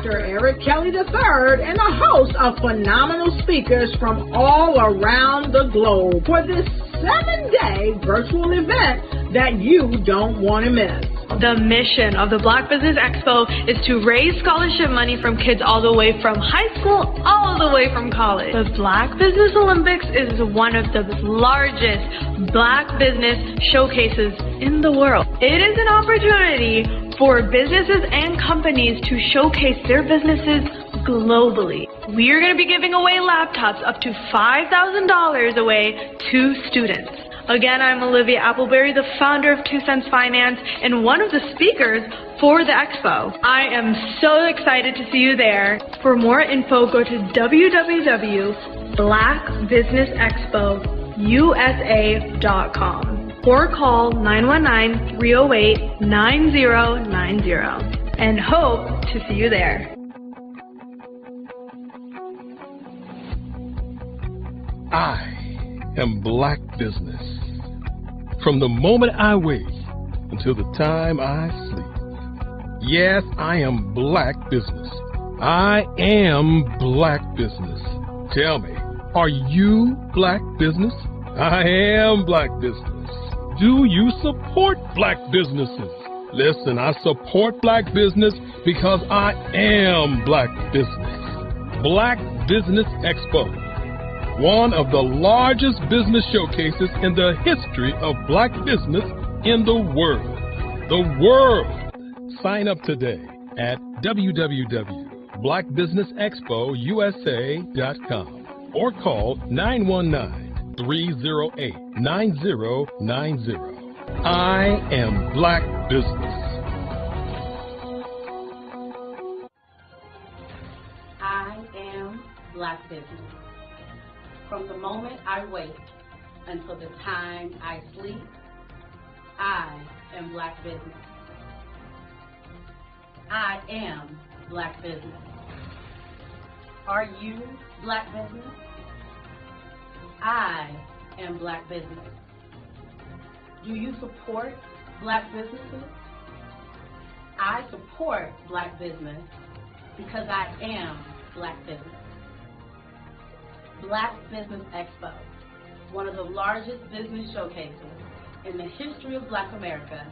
Dr. Eric Kelly III and a host of phenomenal speakers from all around the globe for this 7-day virtual event that you don't want to miss. The mission of the Black Business Expo is to raise scholarship money from kids all the way from high school all the way from college. The Black Business Olympics is one of the largest Black business showcases in the world. It is an opportunity for businesses and companies to showcase their businesses globally. We are going to be giving away laptops up to $5,000 away to students. Again, I'm Olivia Appleberry, the founder of 2 Cents Finance and one of the speakers for the expo. I am so excited to see you there. For more info, go to www.blackbusinessexpousa.com or call 919-308-9090 and hope to see you there. I am Black Business. From the moment I wake until the time I sleep. Yes, I am Black Business. I am Black Business. Tell me, are you Black Business? I am Black Business. Do you support Black businesses? Listen, I support Black business because I am Black Business. Black Business Expo, one of the largest business showcases in the history of Black business in the world. The world! Sign up today at www.blackbusinessexpousa.com or call 919-308-9090. I am Black Business. I am Black Business. From the moment I wake until the time I sleep, I am Black Business. I am Black Business. Are you Black Business? I am Black Business. Do you support Black businesses? I support Black business because I am Black business. Black Business Expo, one of the largest business showcases in the history of Black America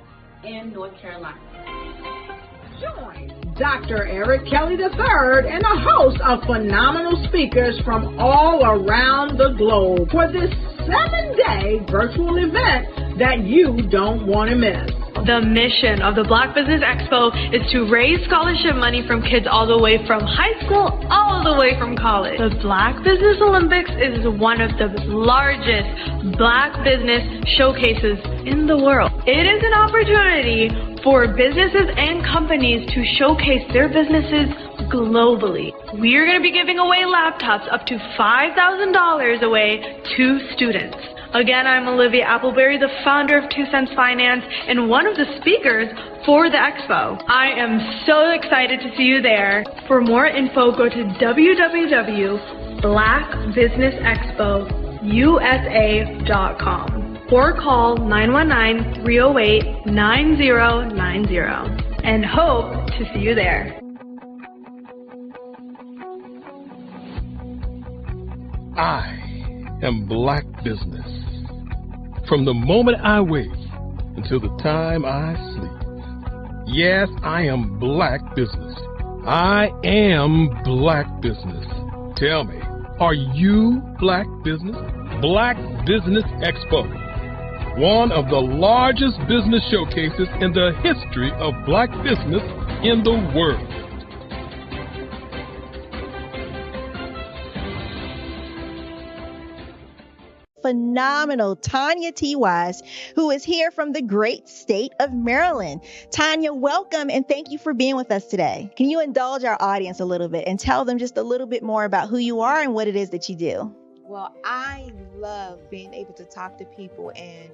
in North Carolina. Join Dr. Eric Kelly III and a host of phenomenal speakers from all around the globe for this 7-day virtual event that you don't want to miss. The mission of the Black Business Expo is to raise scholarship money from kids all the way from high school all the way from college. The Black Business Olympics is one of the largest Black business showcases in the world. It is an opportunity for businesses and companies to showcase their businesses globally. We are going to be giving away laptops up to $5,000 away to students. Again, I'm Olivia Appleberry, the founder of 2 Cents Finance and one of the speakers for the expo. I am so excited to see you there. For more info, go to www.blackbusinessexpousa.com or call 919-308-9090 and hope to see you there. I am Black Business. From the moment I wake until the time I sleep. Yes, I am Black Business. I am Black Business. Tell me, are you Black Business? Black Business Expo, one of the largest business showcases in the history of Black business in the world. Phenomenal Tanya T. Wise, who is here from the great state of Maryland. Tanya, welcome and thank you for being with us today. Can you indulge our audience a little bit and tell them just a little bit more about who you are and what it is that you do? Well, I love being able to talk to people and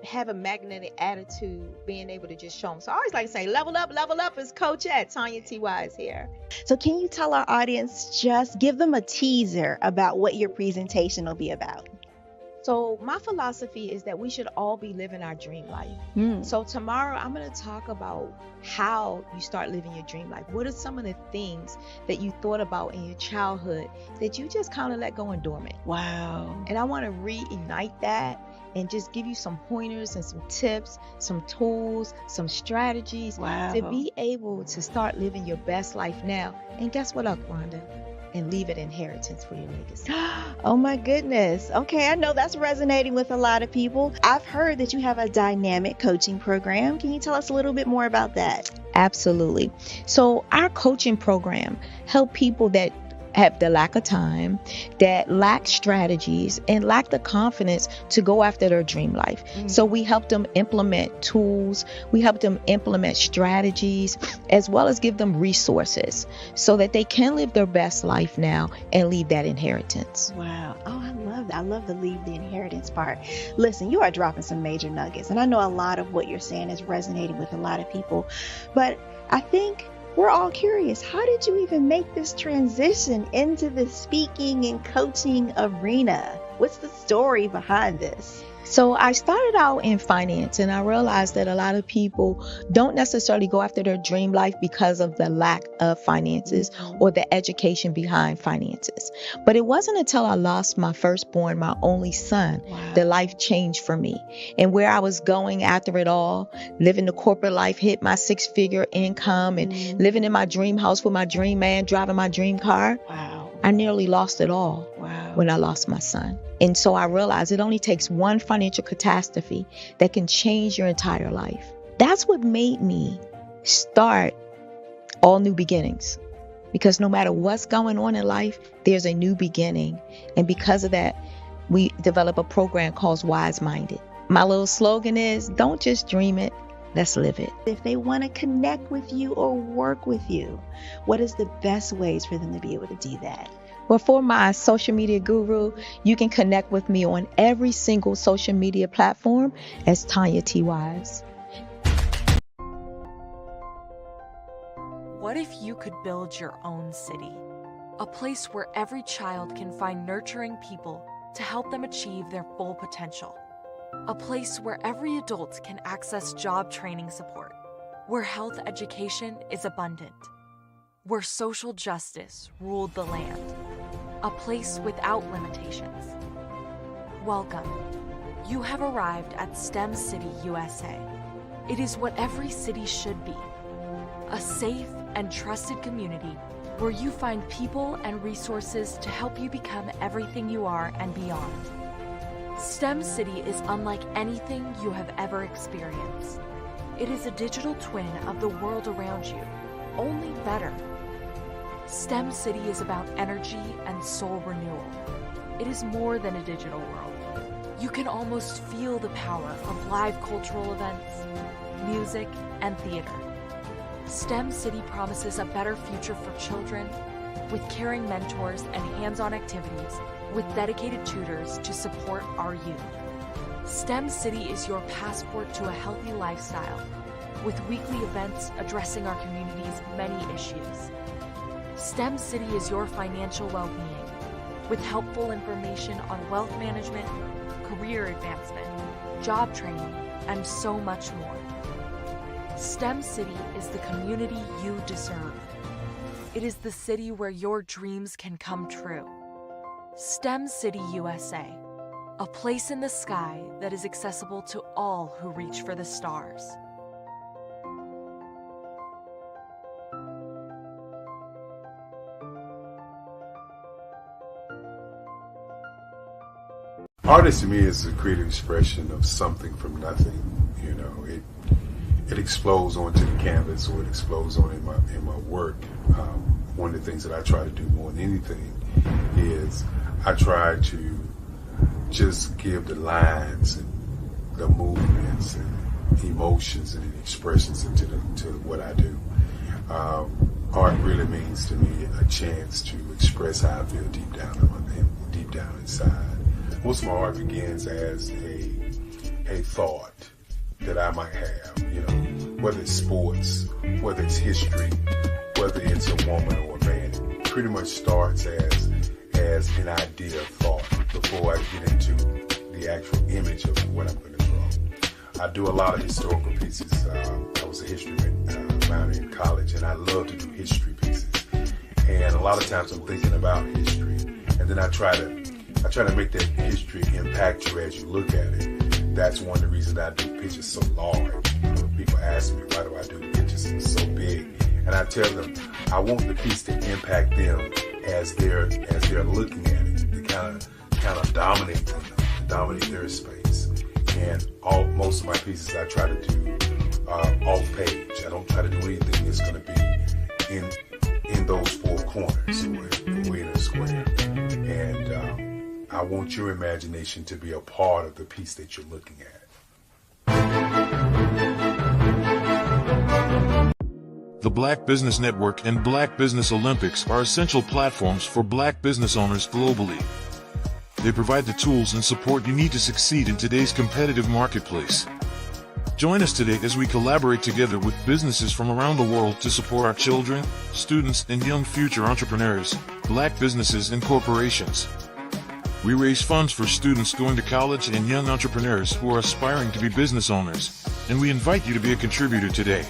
have a magnetic attitude, being able to just show them. So I always like to say, level up is Coach at Tanya T. Wise here. So can you tell our audience, just give them a teaser about what your presentation will be about? So my philosophy is that we should all be living our dream life. So tomorrow I'm going to talk about how you start living your dream life. What are some of the things that you thought about in your childhood that you just kind of let go and dormant? Wow. And I want to reignite that and just give you some pointers and some tips, some tools, some strategies to be able to start living your best life now. And guess what, Wanda? And leave an inheritance for your legacy. Oh my goodness. Okay, I know that's resonating with a lot of people. I've heard that you have a dynamic coaching program. Can you tell us a little bit more about that? Absolutely. So our coaching program help people that have the lack of time, that lack strategies, and lack the confidence to go after their dream life. So we help them implement tools, we help them implement strategies, as well as give them resources so that they can live their best life now and leave that inheritance. Wow. Oh, I love that. I love the leave the inheritance part. Listen, you are dropping some major nuggets, and I know a lot of what you're saying is resonating with a lot of people, but I think we're all curious. How did you even make this transition into the speaking and coaching arena? What's the story behind this? So I started out in finance, and I realized that a lot of people don't necessarily go after their dream life because of the lack of finances or the education behind finances. But it wasn't until I lost my firstborn, my only son, that life changed for me. And where I was going after it all, living the corporate life, hit my 6-figure income and living in my dream house with my dream man, driving my dream car. I nearly lost it all when I lost my son. And so I realized it only takes one financial catastrophe that can change your entire life. That's what made me start All New Beginnings. Because no matter what's going on in life, there's a new beginning. And because of that, we develop a program called Wise Minded. My little slogan is, don't just dream it, let's live it. If they want to connect with you or work with you, what is the best ways for them to be able to do that? Well, for my social media guru, you can connect with me on every single social media platform as Tanya T. Wise. What if you could build your own city? A place where every child can find nurturing people to help them achieve their full potential. A place where every adult can access job training support. Where health education is abundant. Where social justice ruled the land. A place without limitations. Welcome. You have arrived at STEM City USA. It is what every city should be. A safe and trusted community where you find people and resources to help you become everything you are and beyond. STEM City is unlike anything you have ever experienced. It is a digital twin of the world around you, only better. STEM City is about energy and soul renewal. It is more than a digital world. You can almost feel the power of live cultural events, music, and theater. STEM City promises a better future for children with caring mentors and hands-on activities with dedicated tutors to support our youth. STEM City is your passport to a healthy lifestyle with weekly events addressing our community's many issues. STEM City is your financial well-being with helpful information on wealth management, career advancement, job training, and so much more. STEM City is the community you deserve. It is the city where your dreams can come true. STEM City USA, a place in the sky that is accessible to all who reach for the stars. Artist to me is a creative expression of something from nothing. You know, it explodes onto the canvas, or it explodes on in my work. One of the things that I try to do more than anything is I try to just give the lines and the movements and emotions and expressions into what I do. Art really means to me a chance to express how I feel deep down inside. Most of my art begins as a thought that I might have, you know, whether it's sports, whether it's history, whether it's a woman or a man. It pretty much starts as an idea of thought before I get into the the actual image of what I'm going to draw. I do a lot of historical pieces. I was a history minor in college, and I love to do history pieces. And a lot of times I'm thinking about history, and then I try to make that history impact you as you look at it. That's one of the reasons I do pictures so large. People ask me, why do I do pictures so big? And I tell them, I want the piece to impact them as they're looking at it, to kind of dominate them, dominate their space. And most of my pieces I try to do off page. I don't try to do anything that's going to be in those four corners or in a square. And I want your imagination to be a part of the piece that you're looking at. The Black Business Network and Black Business Olympics are essential platforms for Black business owners globally. They provide the tools and support you need to succeed in today's competitive marketplace. Join us today as we collaborate together with businesses from around the world to support our children, students, and young future entrepreneurs, Black businesses and corporations. We raise funds for students going to college and young entrepreneurs who are aspiring to be business owners, and we invite you to be a contributor today.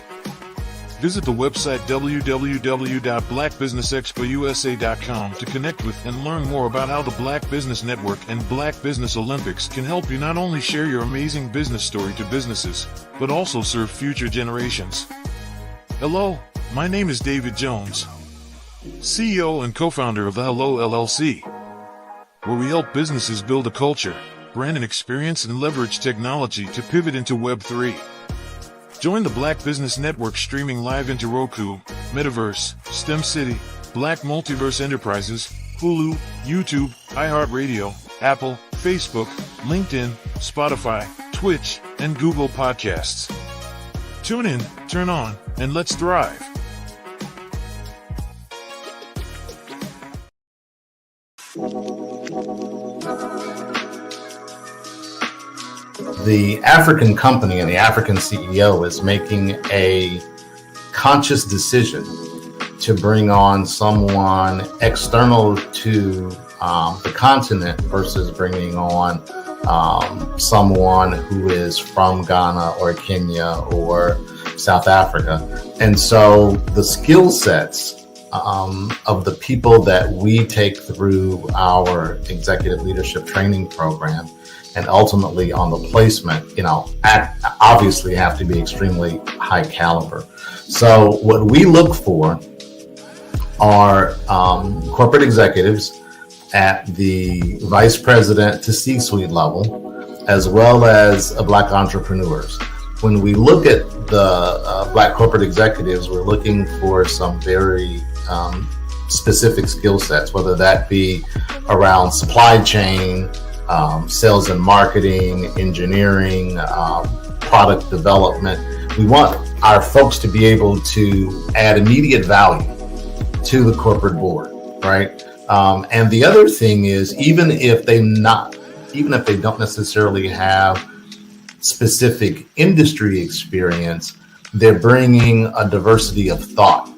Visit the website www.blackbusinessexpousa.com to connect with and learn more about how the Black Business Network and Black Business Olympics can help you not only share your amazing business story to businesses, but also serve future generations. Hello, my name is David Jones, CEO and co-founder of the Hello LLC, where we help businesses build a culture, brand and experience, and leverage technology to pivot into Web3. Join the Black Business Network streaming live into Roku, Metaverse, STEM City, Black Multiverse Enterprises, Hulu, YouTube, iHeartRadio, Apple, Facebook, LinkedIn, Spotify, Twitch, and Google Podcasts. Tune in, turn on, and let's thrive. The African company and the African CEO is making a conscious decision to bring on someone external to the continent versus bringing on someone who is from Ghana or Kenya or South Africa. And so the skill sets of the people that we take through our executive leadership training program and ultimately on the placement, obviously have to be extremely high caliber. So what we look for are corporate executives at the vice president to C-suite level, as well as Black entrepreneurs. When we look at the Black corporate executives, we're looking for some very specific skill sets, whether that be around supply chain, sales and marketing, engineering, product development. We want our folks to be able to add immediate value to the corporate board, right? And the other thing is, even if they don't necessarily have specific industry experience, they're bringing a diversity of thought.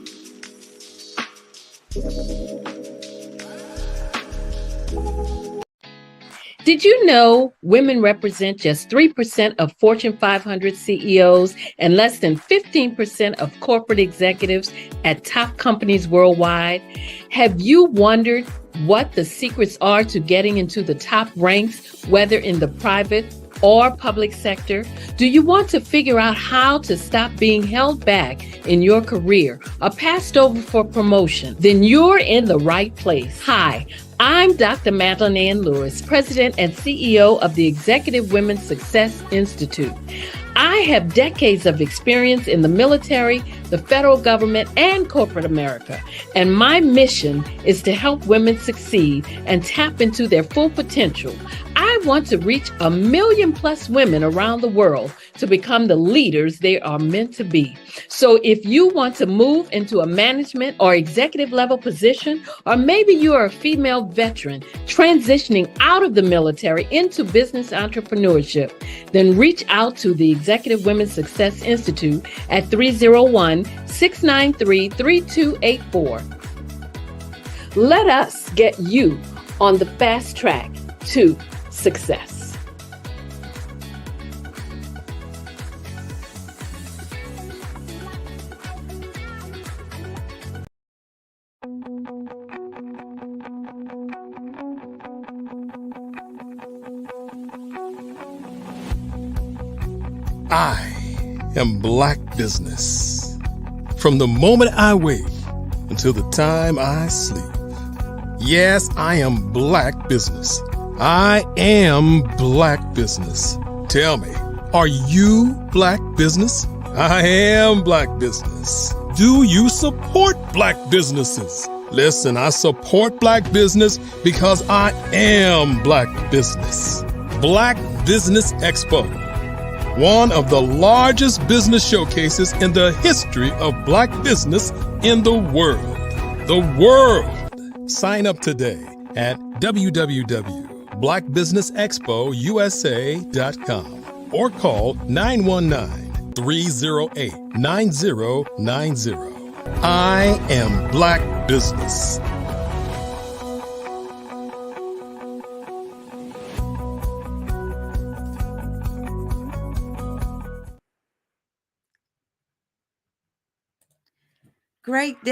Did you know women represent just 3% of Fortune 500 CEOs and less than 15% of corporate executives at top companies worldwide? Have you wondered what the secrets are to getting into the top ranks, whether in the private or public sector? Do you want to figure out how to stop being held back in your career or passed over for promotion? Then you're in the right place. Hi, I'm Dr. Madeline Ann Lewis, President and CEO of the Executive Women's Success Institute. I have decades of experience in the military, the federal government, and corporate America, and my mission is to help women succeed and tap into their full potential. I want to reach 1 million+ women around the world to become the leaders they are meant to be. So if you want to move into a management or executive level position, or maybe you are a female veteran transitioning out of the military into business entrepreneurship, then reach out to the Executive Women's Success Institute at 301-693-3284. Let us get you on the fast track to success. I am Black Business. From the moment I wake until the time I sleep. Yes, I am Black Business. I am Black Business. Tell me, are you Black Business? I am Black Business. Do you support Black businesses? Listen, I support Black business because I am Black Business. Black Business Expo, one of the largest business showcases in the history of Black business in the world. The world! Sign up today at www.blackbusinessexpousa.com or call 919-308-9090. I am Black Business. Great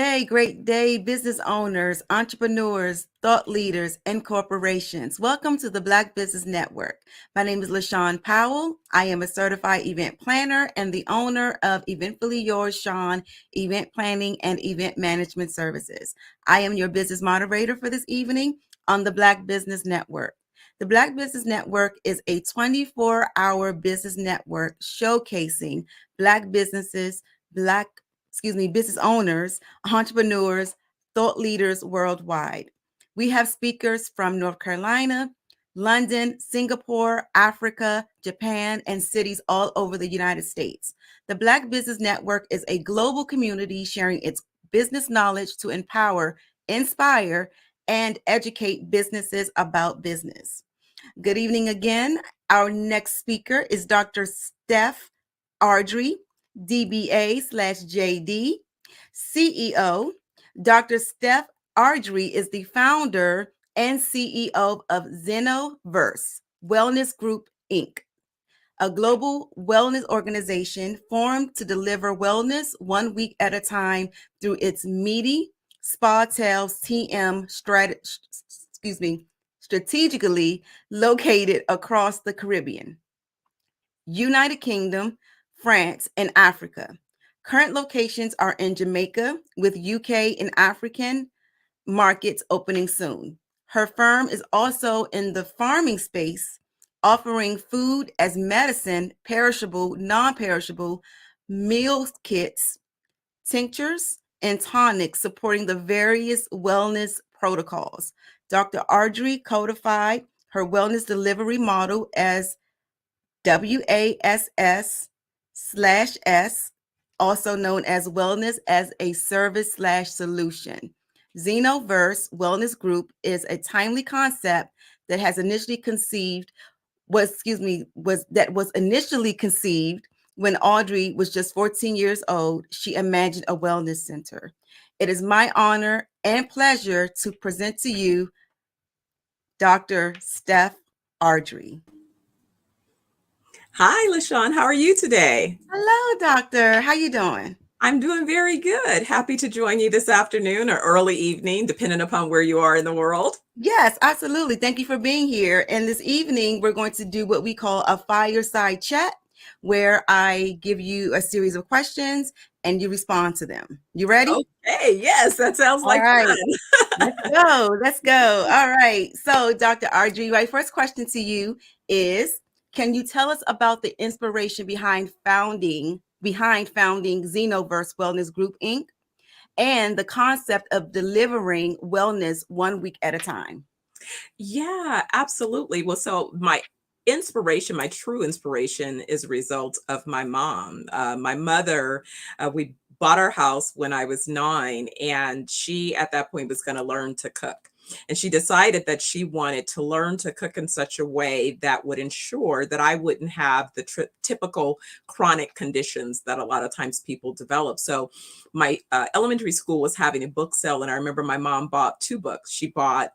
day, business owners, entrepreneurs, thought leaders, and corporations. Welcome to the Black Business Network. My name is LaShawn Powell. I am a certified event planner and the owner of Eventfully Yours, Sean, event planning and event management services. I am your business moderator for this evening on the Black Business Network. The Black Business Network is a 24-hour business network showcasing Black businesses, business owners, entrepreneurs, thought leaders worldwide. We have speakers from North Carolina, London, Singapore, Africa, Japan, and cities all over the United States. The Black Business Network is a global community sharing its business knowledge to empower, inspire, and educate businesses about business. Good evening again. Our next speaker is Dr. Steph Ardrey, DBA/JD, CEO. Dr. Steph Ardrey is the founder and CEO of Xenoverse Wellness Group, Inc., a global wellness organization formed to deliver wellness 1 week at a time through its meaty Spa Tales TM strategically located across the Caribbean, United Kingdom, France, and Africa. Current locations are in Jamaica, with UK and African markets opening soon. Her firm is also in the farming space, offering food as medicine, perishable, non-perishable, meal kits, tinctures, and tonics supporting the various wellness protocols. Dr. Ardrey codified her wellness delivery model as WASS/S, also known as Wellness as a Service/Solution. Xenoverse Wellness Group is a timely concept that was initially conceived when Audrey was just 14 years old. She imagined a wellness center. It is my honor and pleasure to present to you Dr. Steph Ardrey. Hi, LaShawn. How are you today? Hello, doctor. How you doing? I'm doing very good. Happy to join you this afternoon or early evening, depending upon where you are in the world. Yes, absolutely. Thank you for being here. And this evening, we're going to do what we call a fireside chat, where I give you a series of questions and you respond to them. You ready? Okay. Yes, that sounds like fun. Let's go. All right. So, Dr. Ardrey, my first question to you is, can you tell us about the inspiration behind founding Xenoverse Wellness Group, Inc., and the concept of delivering wellness 1 week at a time? Yeah, absolutely. Well, so my true inspiration is a result of my mom. My mother, we bought our house when I was 9, and she at that point was going to learn to cook. And she decided that she wanted to learn to cook in such a way that would ensure that I wouldn't have the typical chronic conditions that a lot of times people develop. So my elementary school was having a book sale, and I remember my mom bought 2 books. She bought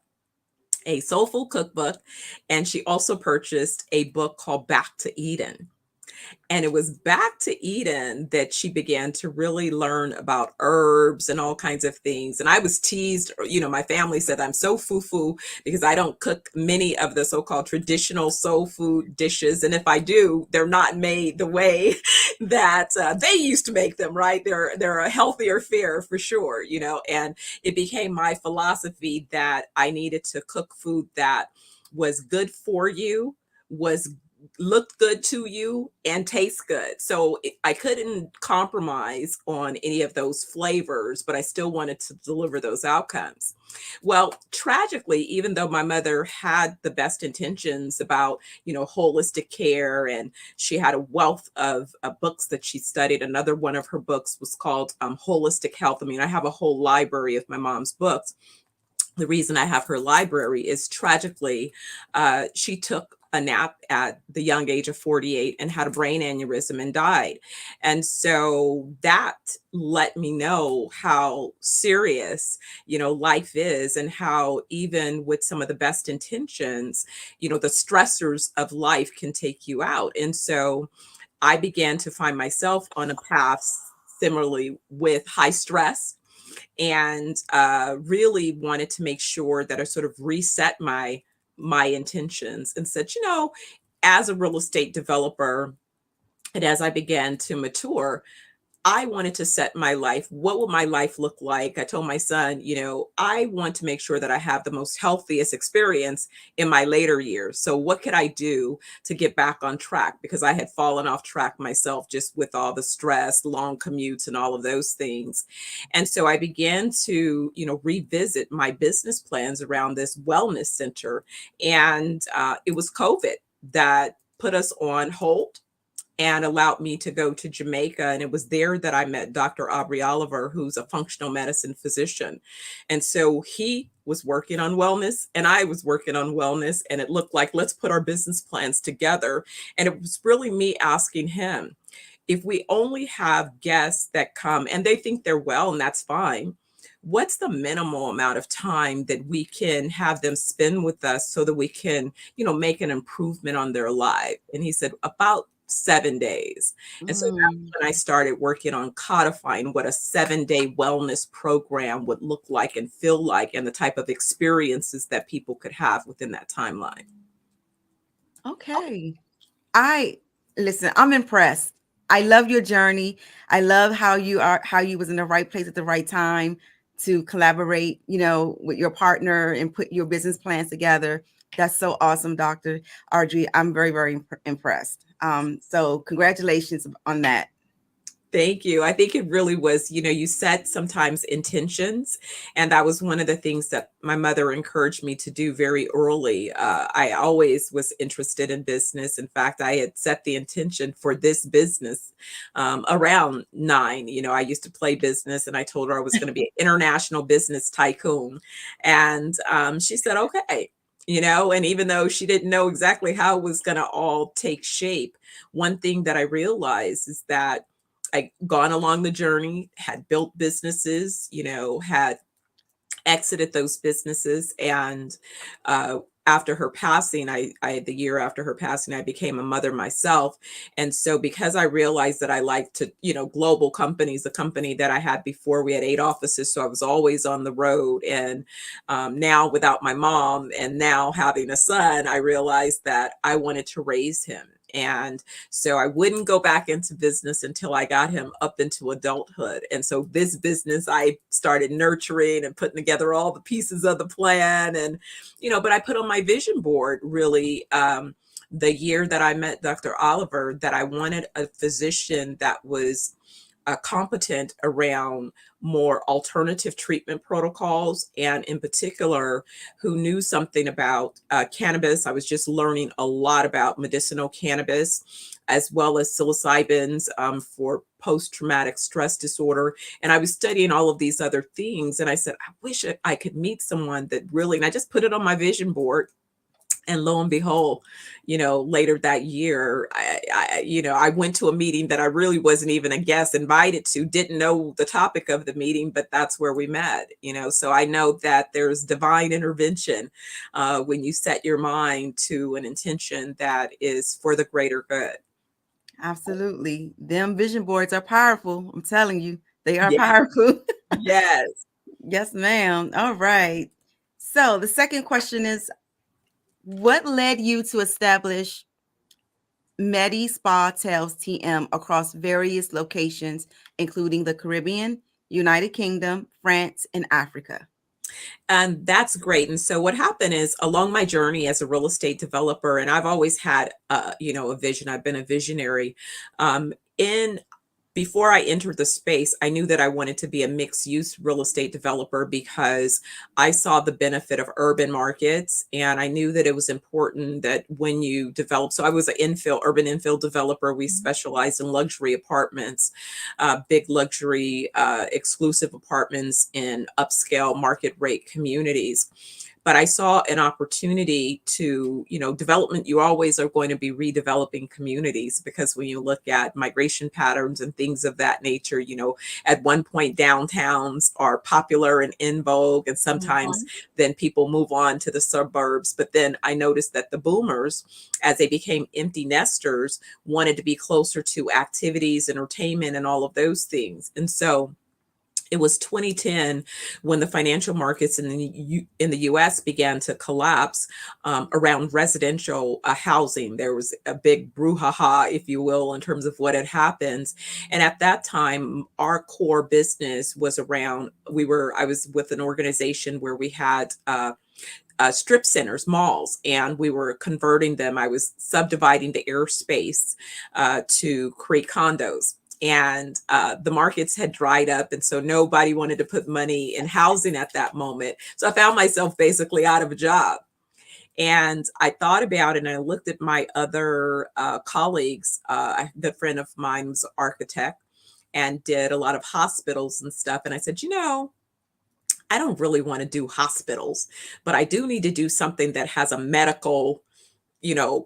a soulful cookbook, and she also purchased a book called Back to Eden. And it was back to Eden that she began to really learn about herbs and all kinds of things. And I was teased, my family said I'm so foo-foo because I don't cook many of the so-called traditional soul food dishes. And if I do, they're not made the way that they used to make them, right? They're a healthier fare for sure, and it became my philosophy that I needed to cook food that was good for you, was looked good to you, and tastes good. So I couldn't compromise on any of those flavors, but I still wanted to deliver those outcomes. Well, tragically, even though my mother had the best intentions about, holistic care, and she had a wealth of books that she studied. Another one of her books was called Holistic Health. I mean, I have a whole library of my mom's books. The reason I have her library is tragically, she took a nap at the young age of 48 and had a brain aneurysm and died. And so that let me know how serious, life is, and how even with some of the best intentions, the stressors of life can take you out. And so I began to find myself on a path similarly with high stress, and really wanted to make sure that I sort of reset my intentions and said, as a real estate developer, and as I began to mature, I wanted to set my life. What will my life look like? I told my son, I want to make sure that I have the most healthiest experience in my later years. So what could I do to get back on track? Because I had fallen off track myself just with all the stress, long commutes, and all of those things. And so I began to, revisit my business plans around this wellness center. And it was COVID that put us on hold and allowed me to go to Jamaica. And it was there that I met Dr. Aubrey Oliver, who's a functional medicine physician. And so he was working on wellness and I was working on wellness, and it looked like, let's put our business plans together. And it was really me asking him, if we only have guests that come and they think they're well, and that's fine, what's the minimal amount of time that we can have them spend with us so that we can, make an improvement on their life? And he said, about 7 days. And so that's when I started working on codifying what a 7-day wellness program would look like and feel like, and the type of experiences that people could have within that timeline. Okay. Listen, I'm impressed. I love your journey. I love how you was in the right place at the right time to collaborate, with your partner and put your business plans together. That's so awesome, Dr. Audrey. I'm very, very impressed. So congratulations on that. Thank you. I think it really was, you set sometimes intentions. And that was one of the things that my mother encouraged me to do very early. I always was interested in business. In fact, I had set the intention for this business around 9. I used to play business, and I told her I was going to be an international business tycoon. And she said, okay. And even though she didn't know exactly how it was going to all take shape, one thing that I realized is that I'd gone along the journey, had built businesses, had exited those businesses. And after her passing, the year after her passing, I became a mother myself. And so because I realized that I liked to, global companies, the company that I had before, we had 8 offices. So I was always on the road. And now without my mom and now having a son, I realized that I wanted to raise him. And so I wouldn't go back into business until I got him up into adulthood. And so this business, I started nurturing and putting together all the pieces of the plan. And, but I put on my vision board really the year that I met Dr. Oliver, that I wanted a physician that was competent around more alternative treatment protocols, and in particular, who knew something about cannabis. I was just learning a lot about medicinal cannabis, as well as psilocybins for post-traumatic stress disorder. And I was studying all of these other things. And I said, I wish I could meet someone that really, and I just put it on my vision board. And lo and behold, later that year, I went to a meeting that I really wasn't even a guest invited to, didn't know the topic of the meeting, but that's where we met, so I know that there's divine intervention when you set your mind to an intention that is for the greater good. Absolutely. Them vision boards are powerful. I'm telling you, they are Yeah. powerful. Yes. Yes, ma'am. All right. So the second question is, what led you to establish Medi Spa Tales TM across various locations, including the Caribbean, United Kingdom, France, and Africa? And that's great. And so what happened is along my journey as a real estate developer, and I've always had, a vision. I've been a visionary. In Before I entered the space, I knew that I wanted to be a mixed use real estate developer because I saw the benefit of urban markets. And I knew that it was important that when you develop, so I was an urban infill developer. We specialized in luxury apartments, big luxury, exclusive apartments in upscale market rate communities. But I saw an opportunity to, development, you always are going to be redeveloping communities because when you look at migration patterns and things of that nature, at one point downtowns are popular and in vogue, and sometimes then people move on to the suburbs. But then I noticed that the boomers, as they became empty nesters, wanted to be closer to activities, entertainment, and all of those things. And so it was 2010 when the financial markets in the U.S. began to collapse around residential housing. There was a big brouhaha, if you will, in terms of what had happened. And at that time, our core business was around. I was with an organization where we had strip centers, malls, and we were converting them. I was subdividing the airspace to create condos. And the markets had dried up. And so nobody wanted to put money in housing at that moment. So I found myself basically out of a job. And I thought about it and I looked at my other colleagues. A good friend of mine was an architect and did a lot of hospitals and stuff. And I said, I don't really want to do hospitals, but I do need to do something that has a medical,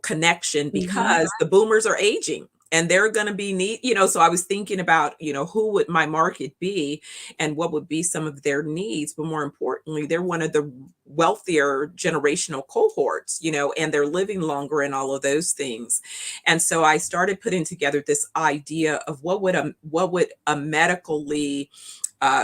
connection because the boomers are aging and they're going to be so I was thinking about, who would my market be and what would be some of their needs. But more importantly, they're one of the wealthier generational cohorts, and they're living longer and all of those things. And so I started putting together this idea of what would a medically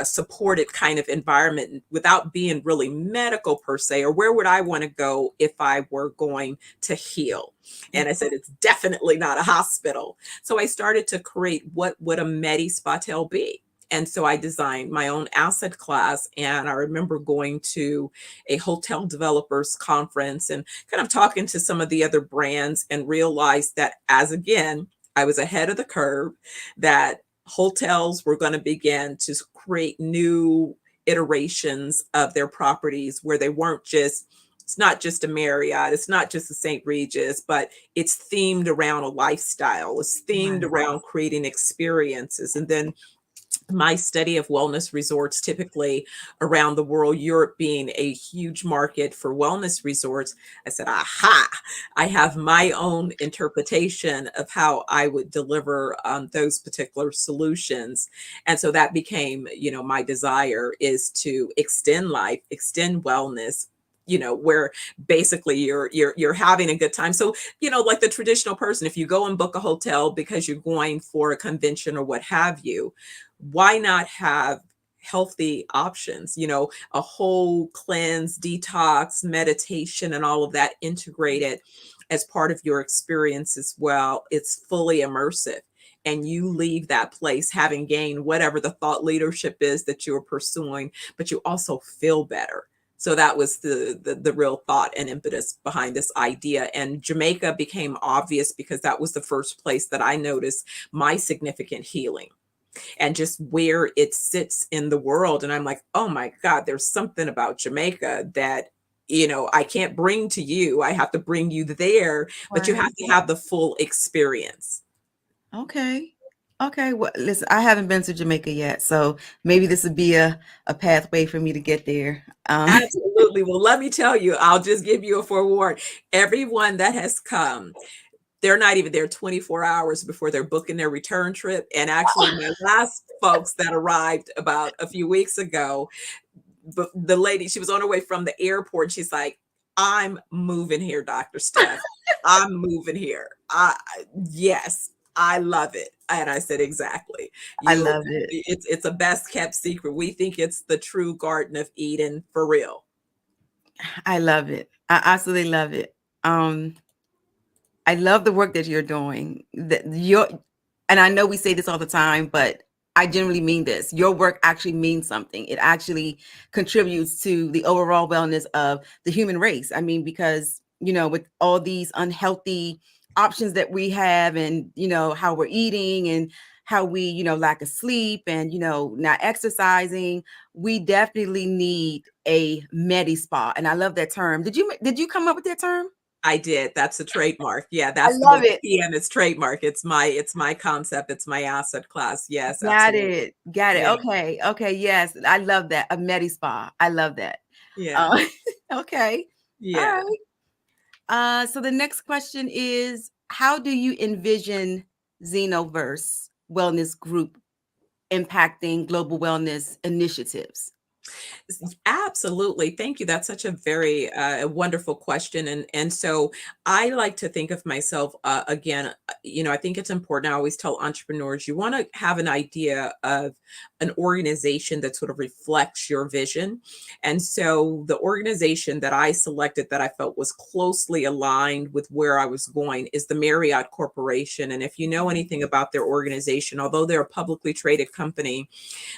supported kind of environment without being really medical per se, or where would I want to go if I were going to heal? And I said, it's definitely not a hospital. So I started to create what would a Medi Spa Tale be? And so I designed my own asset class. And I remember going to a hotel developers conference and kind of talking to some of the other brands and realized that I was ahead of the curve, that hotels were going to begin to create new iterations of their properties where they weren't just, it's not just a Marriott, it's not just a St. Regis, but it's themed around a lifestyle. It's themed around creating experiences. And then my study of wellness resorts, typically around the world, Europe being a huge market for wellness resorts, I said, aha, I have my own interpretation of how I would deliver those particular solutions. And so that became, my desire is to extend life, extend wellness, where basically you're having a good time. So, like the traditional person, if you go and book a hotel because you're going for a convention or what have you, why not have healthy options, a whole cleanse, detox, meditation, and all of that integrated as part of your experience as well. It's fully immersive. And you leave that place having gained whatever the thought leadership is that you're pursuing, but you also feel better. So that was the real thought and impetus behind this idea. And Jamaica became obvious because that was the first place that I noticed my significant healing and just where it sits in the world. And I'm like, oh my God, there's something about Jamaica that, I can't bring to you. I have to bring you there, but you have to have the full experience. Okay. Well, listen, I haven't been to Jamaica yet, so maybe this would be a pathway for me to get there. Absolutely. Well, let me tell you, I'll just give you a forewarn. Everyone that has come, they're not even there 24 hours before they're booking their return trip. And actually, my last folks that arrived about a few weeks ago, the lady, she was on her way from the airport. She's like, I'm moving here, Dr. Steph. I'm moving here. Yes. I love it. And I said, exactly. I love it. It's a best kept secret. We think it's the true Garden of Eden for real. I love it. I absolutely love it. I love the work that you're doing. And I know we say this all the time, but I generally mean this. Your work actually means something. It actually contributes to the overall wellness of the human race. I mean, because, with all these unhealthy options that we have, and, how we're eating, and how we, lack of sleep, and, not exercising, we definitely need a medi spa. And I love that term. Did you come up with that term? I did. That's a trademark. Yeah, I that's love the it. PM is trademark. It's my concept. It's my asset class. Yes, Got absolutely. it. Okay. Yes. I love that. A medi spa. I love that. Yeah. Okay. Yeah. All right. So the next question is, how do you envision Xenoverse Wellness Group impacting global wellness initiatives? Absolutely. Thank you. That's such a very wonderful question. And so I like to think of myself again, I think it's important. I always tell entrepreneurs, you want to have an idea of an organization that sort of reflects your vision. And so the organization that I selected that I felt was closely aligned with where I was going is the Marriott Corporation. And if you know anything about their organization, although they're a publicly traded company,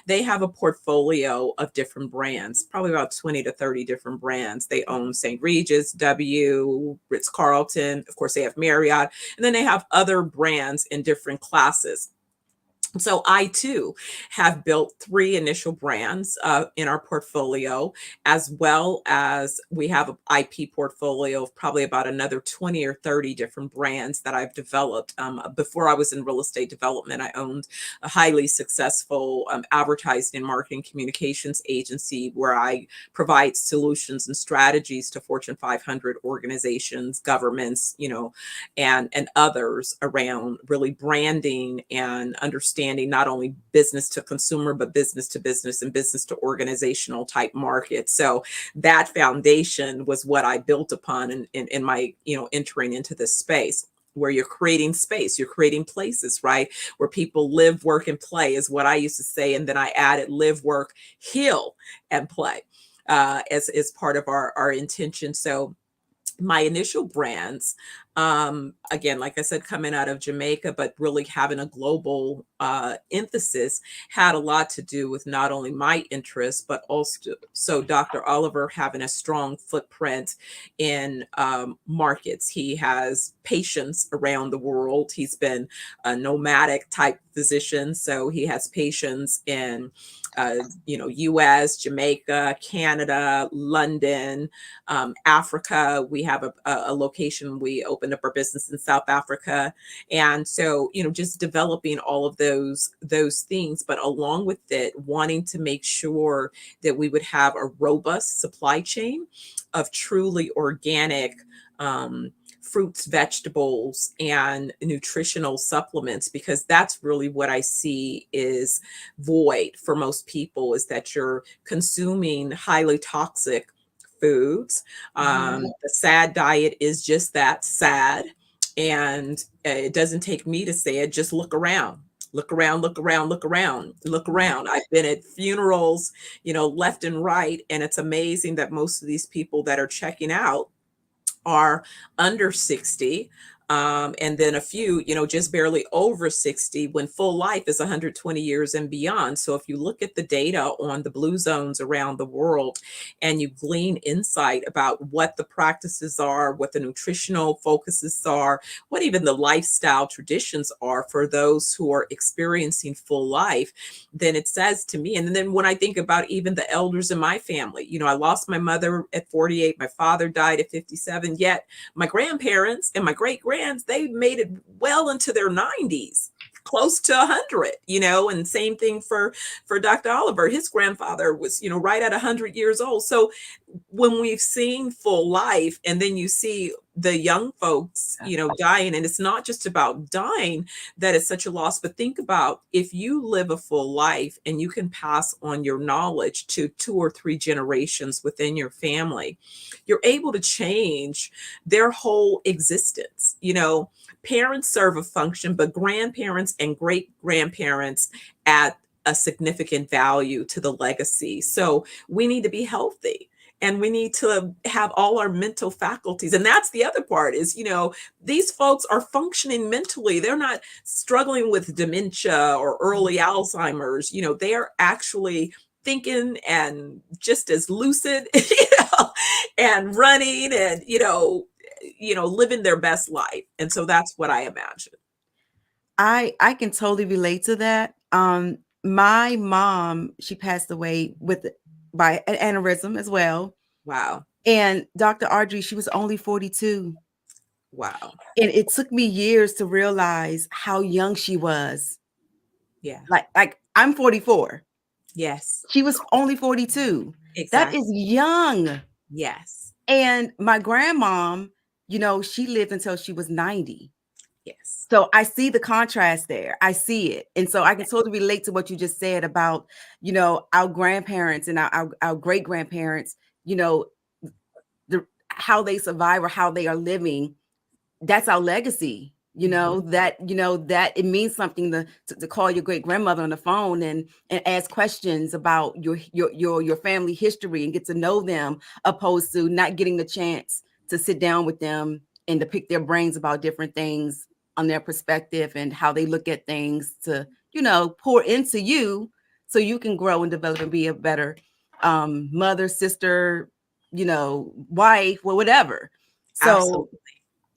they have a portfolio of different brands, probably about 20 to 30 different brands. They own St. Regis, W, Ritz-Carlton. Of course, they have Marriott, and then they have other brands in different classes. So I too have built 3 initial brands in our portfolio, as well as we have an IP portfolio of probably about another 20 or 30 different brands that I've developed. Before I was in real estate development, I owned a highly successful advertising and marketing communications agency where I provide solutions and strategies to Fortune 500 organizations, governments, and others around really branding and understanding not only business to consumer, but business to business and business to organizational type markets. So that foundation was what I built upon in my, entering into this space, where you're creating space, you're creating places, right? Where people live, work, and play is what I used to say. And then I added live, work, heal, and play as part of our intention. So my initial brands, again, like I said, coming out of Jamaica, but really having a global emphasis, had a lot to do with not only my interests, but also Dr. Oliver having a strong footprint in markets. He has patients around the world. He's been a nomadic type physician, so he has patients in US, Jamaica, Canada, London, Africa. We have a location. We opened up our business in South Africa. And so, just developing all of those things, but along with it, wanting to make sure that we would have a robust supply chain of truly organic fruits, vegetables, and nutritional supplements, because that's really what I see is void for most people, is that you're consuming highly toxic foods. The SAD diet is just that, sad. And it doesn't take me to say it, just look around. Look around, look around, look around, look around. I've been at funerals, left and right. And it's amazing that most of these people that are checking out are under 60. And then a few, just barely over 60, when full life is 120 years and beyond. So if you look at the data on the blue zones around the world and you glean insight about what the practices are, what the nutritional focuses are, what even the lifestyle traditions are for those who are experiencing full life, then it says to me, and then when I think about even the elders in my family, I lost my mother at 48, my father died at 57, yet my grandparents and my great-grands, they made it well into their 90s, close to 100, and same thing for Dr. Oliver. His grandfather was, right at 100 years old. So when we've seen full life, and then you see the young folks, dying, and it's not just about dying that is such a loss, but think about if you live a full life and you can pass on your knowledge to 2 or 3 generations within your family, you're able to change their whole existence. Parents serve a function, but grandparents and great grandparents add a significant value to the legacy. So we need to be healthy. And we need to have all our mental faculties. And that's the other part is, these folks are functioning mentally. They're not struggling with dementia or early Alzheimer's. They are actually thinking and just as lucid, and running and, living their best life. And so that's what I imagine. I can totally relate to that. My mom, she passed away by an aneurysm as well. Wow. And Dr. Audrey, she was only 42. Wow. And it took me years to realize how young she was. Yeah. Like I'm 44. Yes. She was only 42. Exactly. That is young. Yes. And my grandmom, she lived until she was 90. Yes. So I see the contrast there. I see it. And so I can totally relate to what you just said about, our grandparents and our great grandparents, how they survive or how they are living. That's our legacy, that it means something to call your great grandmother on the phone and ask questions about your family history and get to know them, opposed to not getting the chance to sit down with them and to pick their brains about different things on their perspective and how they look at things, to pour into you so you can grow and develop and be a better mother, sister, wife, or whatever. Absolutely.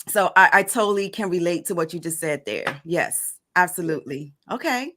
So I totally can relate to what you just said there. Yes, absolutely. Okay.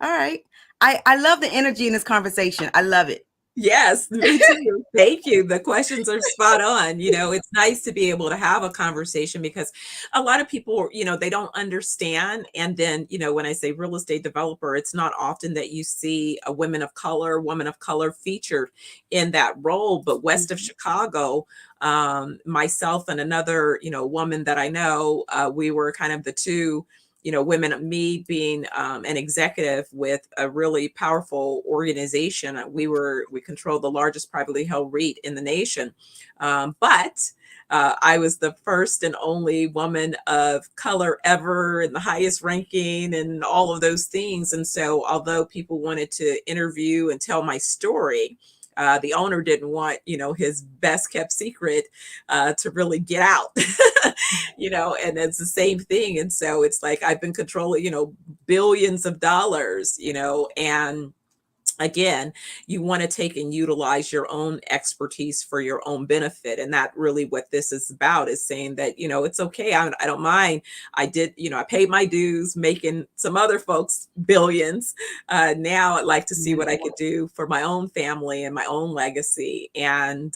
All right. I love the energy in this conversation. I love it. Yes, me too. Thank you. The questions are spot on. It's nice to be able to have a conversation because a lot of people, they don't understand. And then, when I say real estate developer, it's not often that you see a woman of color featured in that role. But west of Chicago, myself and another, woman that I know, we were kind of the two women, me being an executive with a really powerful organization. We controlled the largest privately held REIT in the nation. But I was the first and only woman of color ever in the highest ranking and all of those things. And so although people wanted to interview and tell my story, the owner didn't want, his best kept secret to really get out, and it's the same thing. And so it's like, I've been controlling, billions of dollars, and again, you want to take and utilize your own expertise for your own benefit. And that really what this is about, is saying that, it's okay. I don't mind. I did, I paid my dues, making some other folks billions. Now I'd like to see what I could do for my own family and my own legacy. And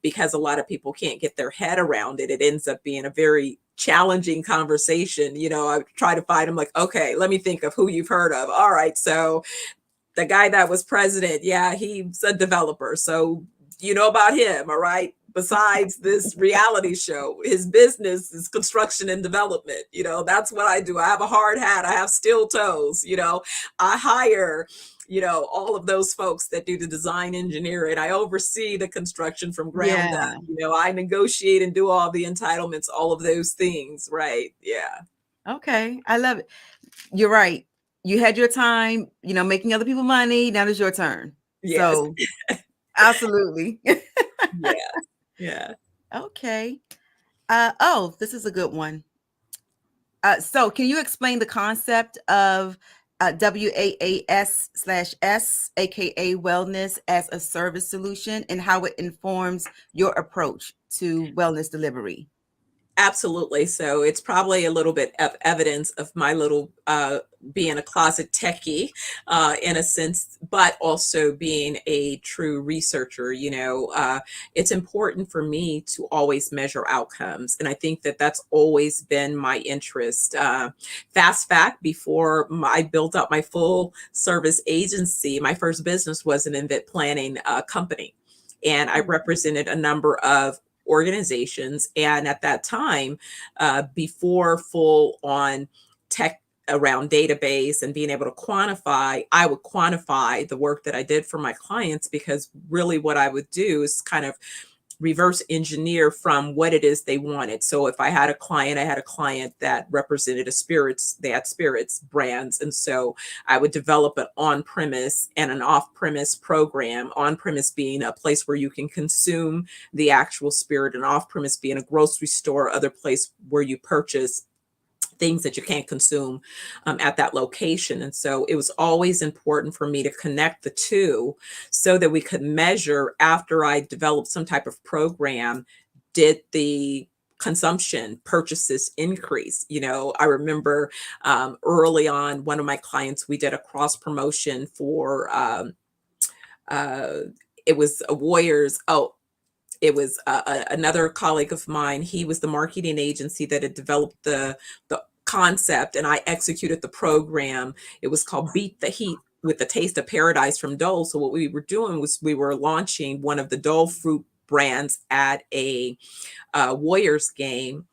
because a lot of people can't get their head around it, it ends up being a very challenging conversation. I try to find them like, okay, let me think of who you've heard of. All right. So the guy that was president, yeah, he's a developer. So you know about him, all right? Besides this reality show, his business is construction and development. That's what I do. I have a hard hat. I have steel toes. I hire, all of those folks that do the design engineering. I oversee the construction from ground up. I negotiate and do all the entitlements, all of those things. Right. Yeah. Okay. I love it. You're right. You had your time, making other people money. Now it's your turn. Yes. So absolutely. Yeah. Yeah. Okay. This is a good one. So can you explain the concept of WAAS/S, aka wellness as a service solution, and how it informs your approach to wellness delivery? Absolutely. So it's probably a little bit of evidence of my little being a closet techie in a sense, but also being a true researcher. It's important for me to always measure outcomes. And I think that that's always been my interest. Fast fact, before I built up my full service agency, my first business was an event planning company. and I represented a number of organizations. And at that time, before full on tech around database and being able to quantify, I would quantify the work that I did for my clients, because really what I would do is kind of reverse engineer from what it is they wanted. So if I had a client that represented they had spirits brands. And so I would develop an on-premise and an off-premise program, on-premise being a place where you can consume the actual spirit, and off-premise being a grocery store, other place where you purchase things that you can't consume at that location. And so it was always important for me to connect the two so that we could measure, after I developed some type of program, did the consumption purchases increase? I remember early on, one of my clients, we did a cross promotion for it was a Warriors. Oh, it was another colleague of mine. He was the marketing agency that had developed the concept, and I executed the program. It was called Beat the Heat with the Taste of Paradise from Dole. So what we were doing was we were launching one of the Dole fruit brands at a Warriors game.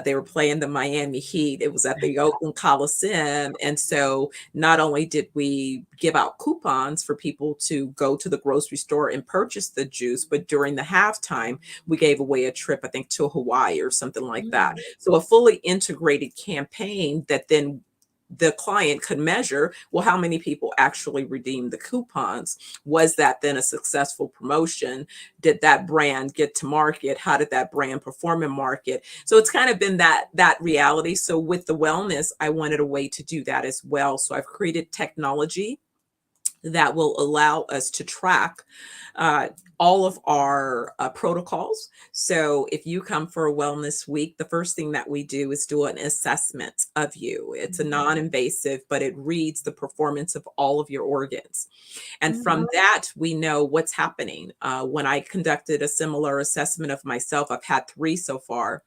They were playing the Miami Heat. It was at the Oakland Coliseum. And so not only did we give out coupons for people to go to the grocery store and purchase the juice, but during the halftime, we gave away a trip, I think, to Hawaii or something like that. So a fully integrated campaign that then the client could measure, well, how many people actually redeemed the coupons? Was that then a successful promotion? Did that brand get to market? How did that brand perform in market? So it's kind of been that reality. So with the wellness, I wanted a way to do that as well. So I've created technology that will allow us to track all of our protocols. So if you come for a wellness week, the first thing that we do is do an assessment of you. It's a non-invasive, but it reads the performance of all of your organs. And from that, we know what's happening. When I conducted a similar assessment of myself, I've had 3 so far.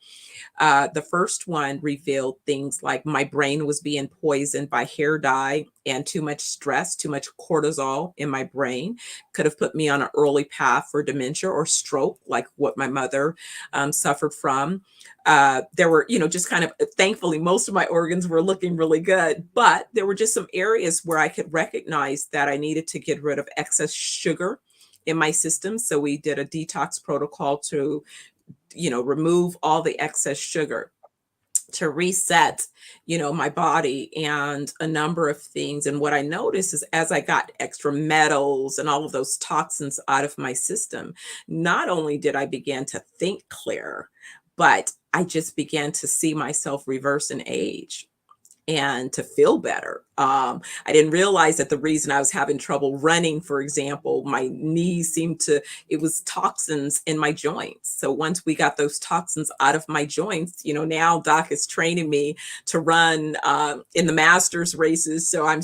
The first one revealed things like my brain was being poisoned by hair dye and too much stress, too much cortisol in my brain could have put me on an early path for dementia or stroke, like what my mother suffered from. There were, just kind of, thankfully, most of my organs were looking really good, but there were just some areas where I could recognize that I needed to get rid of excess sugar in my system. So we did a detox protocol to remove all the excess sugar, to reset, my body and a number of things. And what I noticed is as I got extra metals and all of those toxins out of my system, not only did I begin to think clear, but I just began to see myself reverse in age and to feel better. I didn't realize that the reason I was having trouble running, for example, my knees it was toxins in my joints. So once we got those toxins out of my joints, now Doc is training me to run in the masters races. So I'm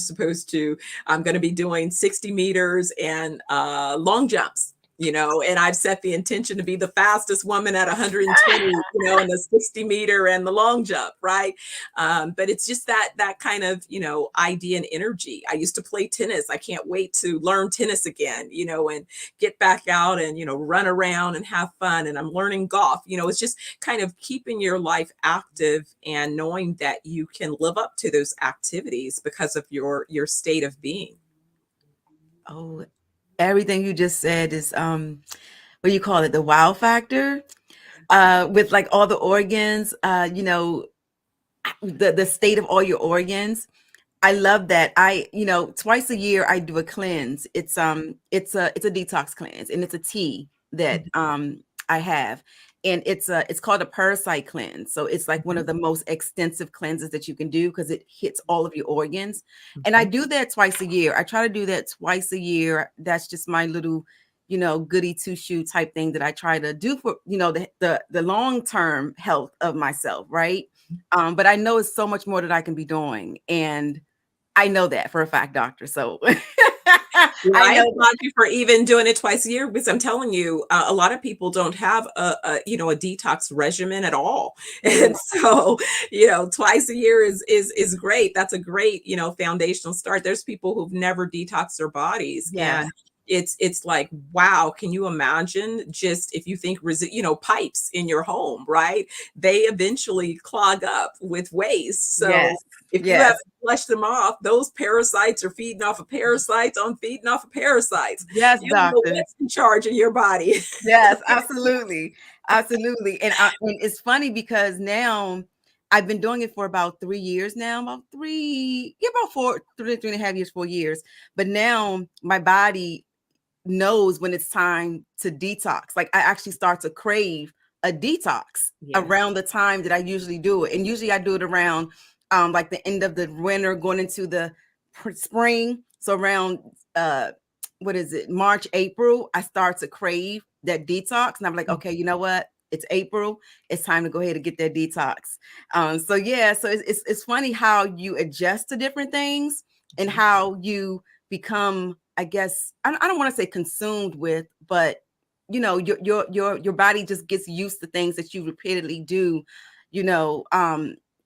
going to be doing 60 meters and long jumps. And I've set the intention to be the fastest woman at 120, in the 60 meter and the long jump, right? But it's just that kind of, idea and energy. I used to play tennis. I can't wait to learn tennis again, and get back out and, run around and have fun. And I'm learning golf. It's just kind of keeping your life active and knowing that you can live up to those activities because of your state of being. Oh, everything you just said is what you call it, the wow factor, with like all the organs, the state of all your organs. I love that. Twice a year I do a cleanse. It's a detox cleanse, and it's a tea that I have. And it's called a parasite cleanse. So it's like one of the most extensive cleanses that you can do because it hits all of your organs. And I do that twice a year. I try to do that twice a year. That's just my little, goody two shoe type thing that I try to do for, the long-term health of myself. Right. But I know it's so much more that I can be doing. And I know that for a fact, doctor. So I applaud you for even doing it twice a year, because I'm telling you, a lot of people don't have a detox regimen at all. And so, twice a year is great. That's a great, foundational start. There's people who've never detoxed their bodies. Yeah. And it's like, wow, can you imagine just if you think, pipes in your home, right? They eventually clog up with waste. So Yes. if you Yes. haven't flushed them off, those parasites are feeding off of parasites on feeding off of parasites. Yes, You don't know doctor. what's in charge of your body. Yes, absolutely. Absolutely. And it's funny because now I've been doing it for about 3 years now, about about 3.5 years, 4 years. But now my body knows when it's time to detox. Like I actually start to crave a detox around the time that I usually do it. And usually I do it around like the end of the winter going into the spring. So around what is it, March, April, I start to crave that detox. And I'm like, okay, you know what? It's April. It's time to go ahead and get that detox. So yeah, so it's funny how you adjust to different things and how you become, I guess, I don't want to say consumed with, but your body just gets used to things that you repeatedly do,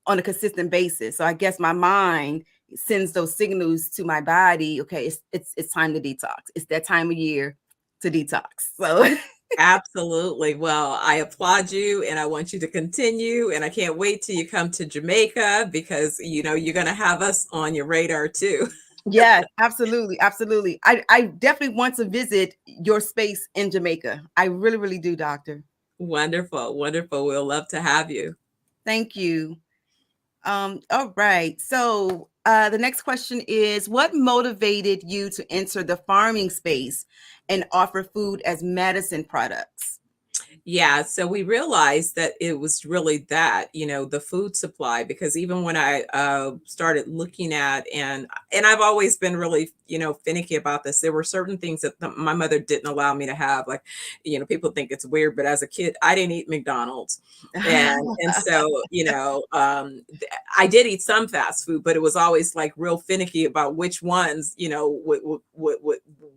on a consistent basis. So I guess my mind sends those signals to my body. Okay, it's time to detox. It's that time of year to detox. So Absolutely. Well, I applaud you and I want you to continue. And I can't wait till you come to Jamaica because, you're going to have us on your radar too. yes, absolutely. Absolutely. I definitely want to visit your space in Jamaica. I really, really do, doctor. Wonderful. Wonderful. We'll love to have you. Thank you. All right. So the next question is, what motivated you to enter the farming space and offer food as medicine products? Yeah, so we realized that it was really that, the food supply, because even when I started looking at, and I've always been really, finicky about this. There were certain things that my mother didn't allow me to have. Like, people think it's weird, but as a kid, I didn't eat McDonald's, and so, I did eat some fast food, but it was always like real finicky about which ones,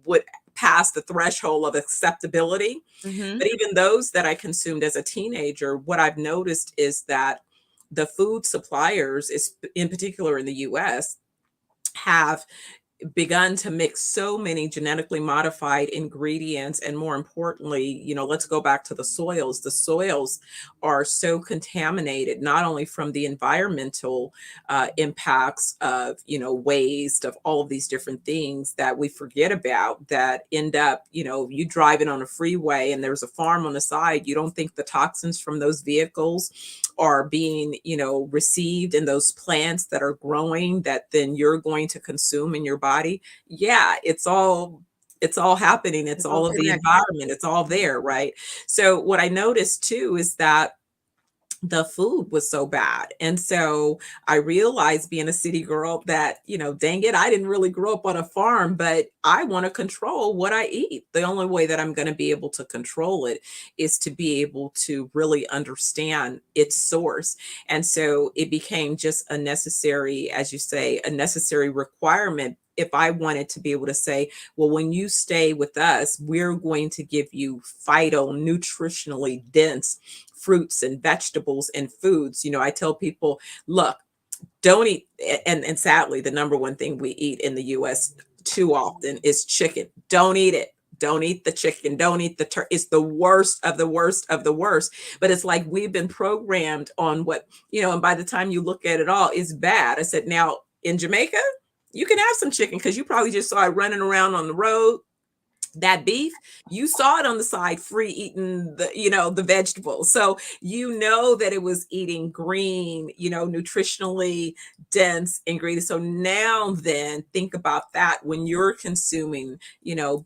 would pass the threshold of acceptability. Mhm. But even those that I consumed as a teenager, what I've noticed is that the food suppliers, in particular in the US, have begun to mix so many genetically modified ingredients. And more importantly, let's go back to the soils. The soils are so contaminated, not only from the environmental impacts of, waste, of all of these different things that we forget about, that end up, you driving on a freeway and there's a farm on the side. You don't think the toxins from those vehicles are being, received in those plants that are growing that then you're going to consume in your body. Yeah, it's all happening. It's all of the connected. environment. It's all there, right? So what I noticed too is that the food was so bad. And so I realized, being a city girl, that, dang it, I didn't really grow up on a farm, but I want to control what I eat. The only way that I'm going to be able to control it is to be able to really understand its source. And so it became just a necessary, as you say, a necessary requirement. If I wanted to be able to say, well, when you stay with us, we're going to give you nutritionally dense fruits and vegetables and foods. I tell people, look, don't eat, and sadly, the number one thing we eat in the US too often is chicken. Don't eat it. Don't eat the chicken. Don't eat the turkey. It's the worst of the worst of the worst. But it's like we've been programmed on what, and by the time you look at it all, it's bad. I said, now in Jamaica, you can have some chicken because you probably just saw it running around on the road. That beef, you saw it on the side free eating the vegetables. So that it was eating green, nutritionally dense ingredients. So now then think about that when you're consuming,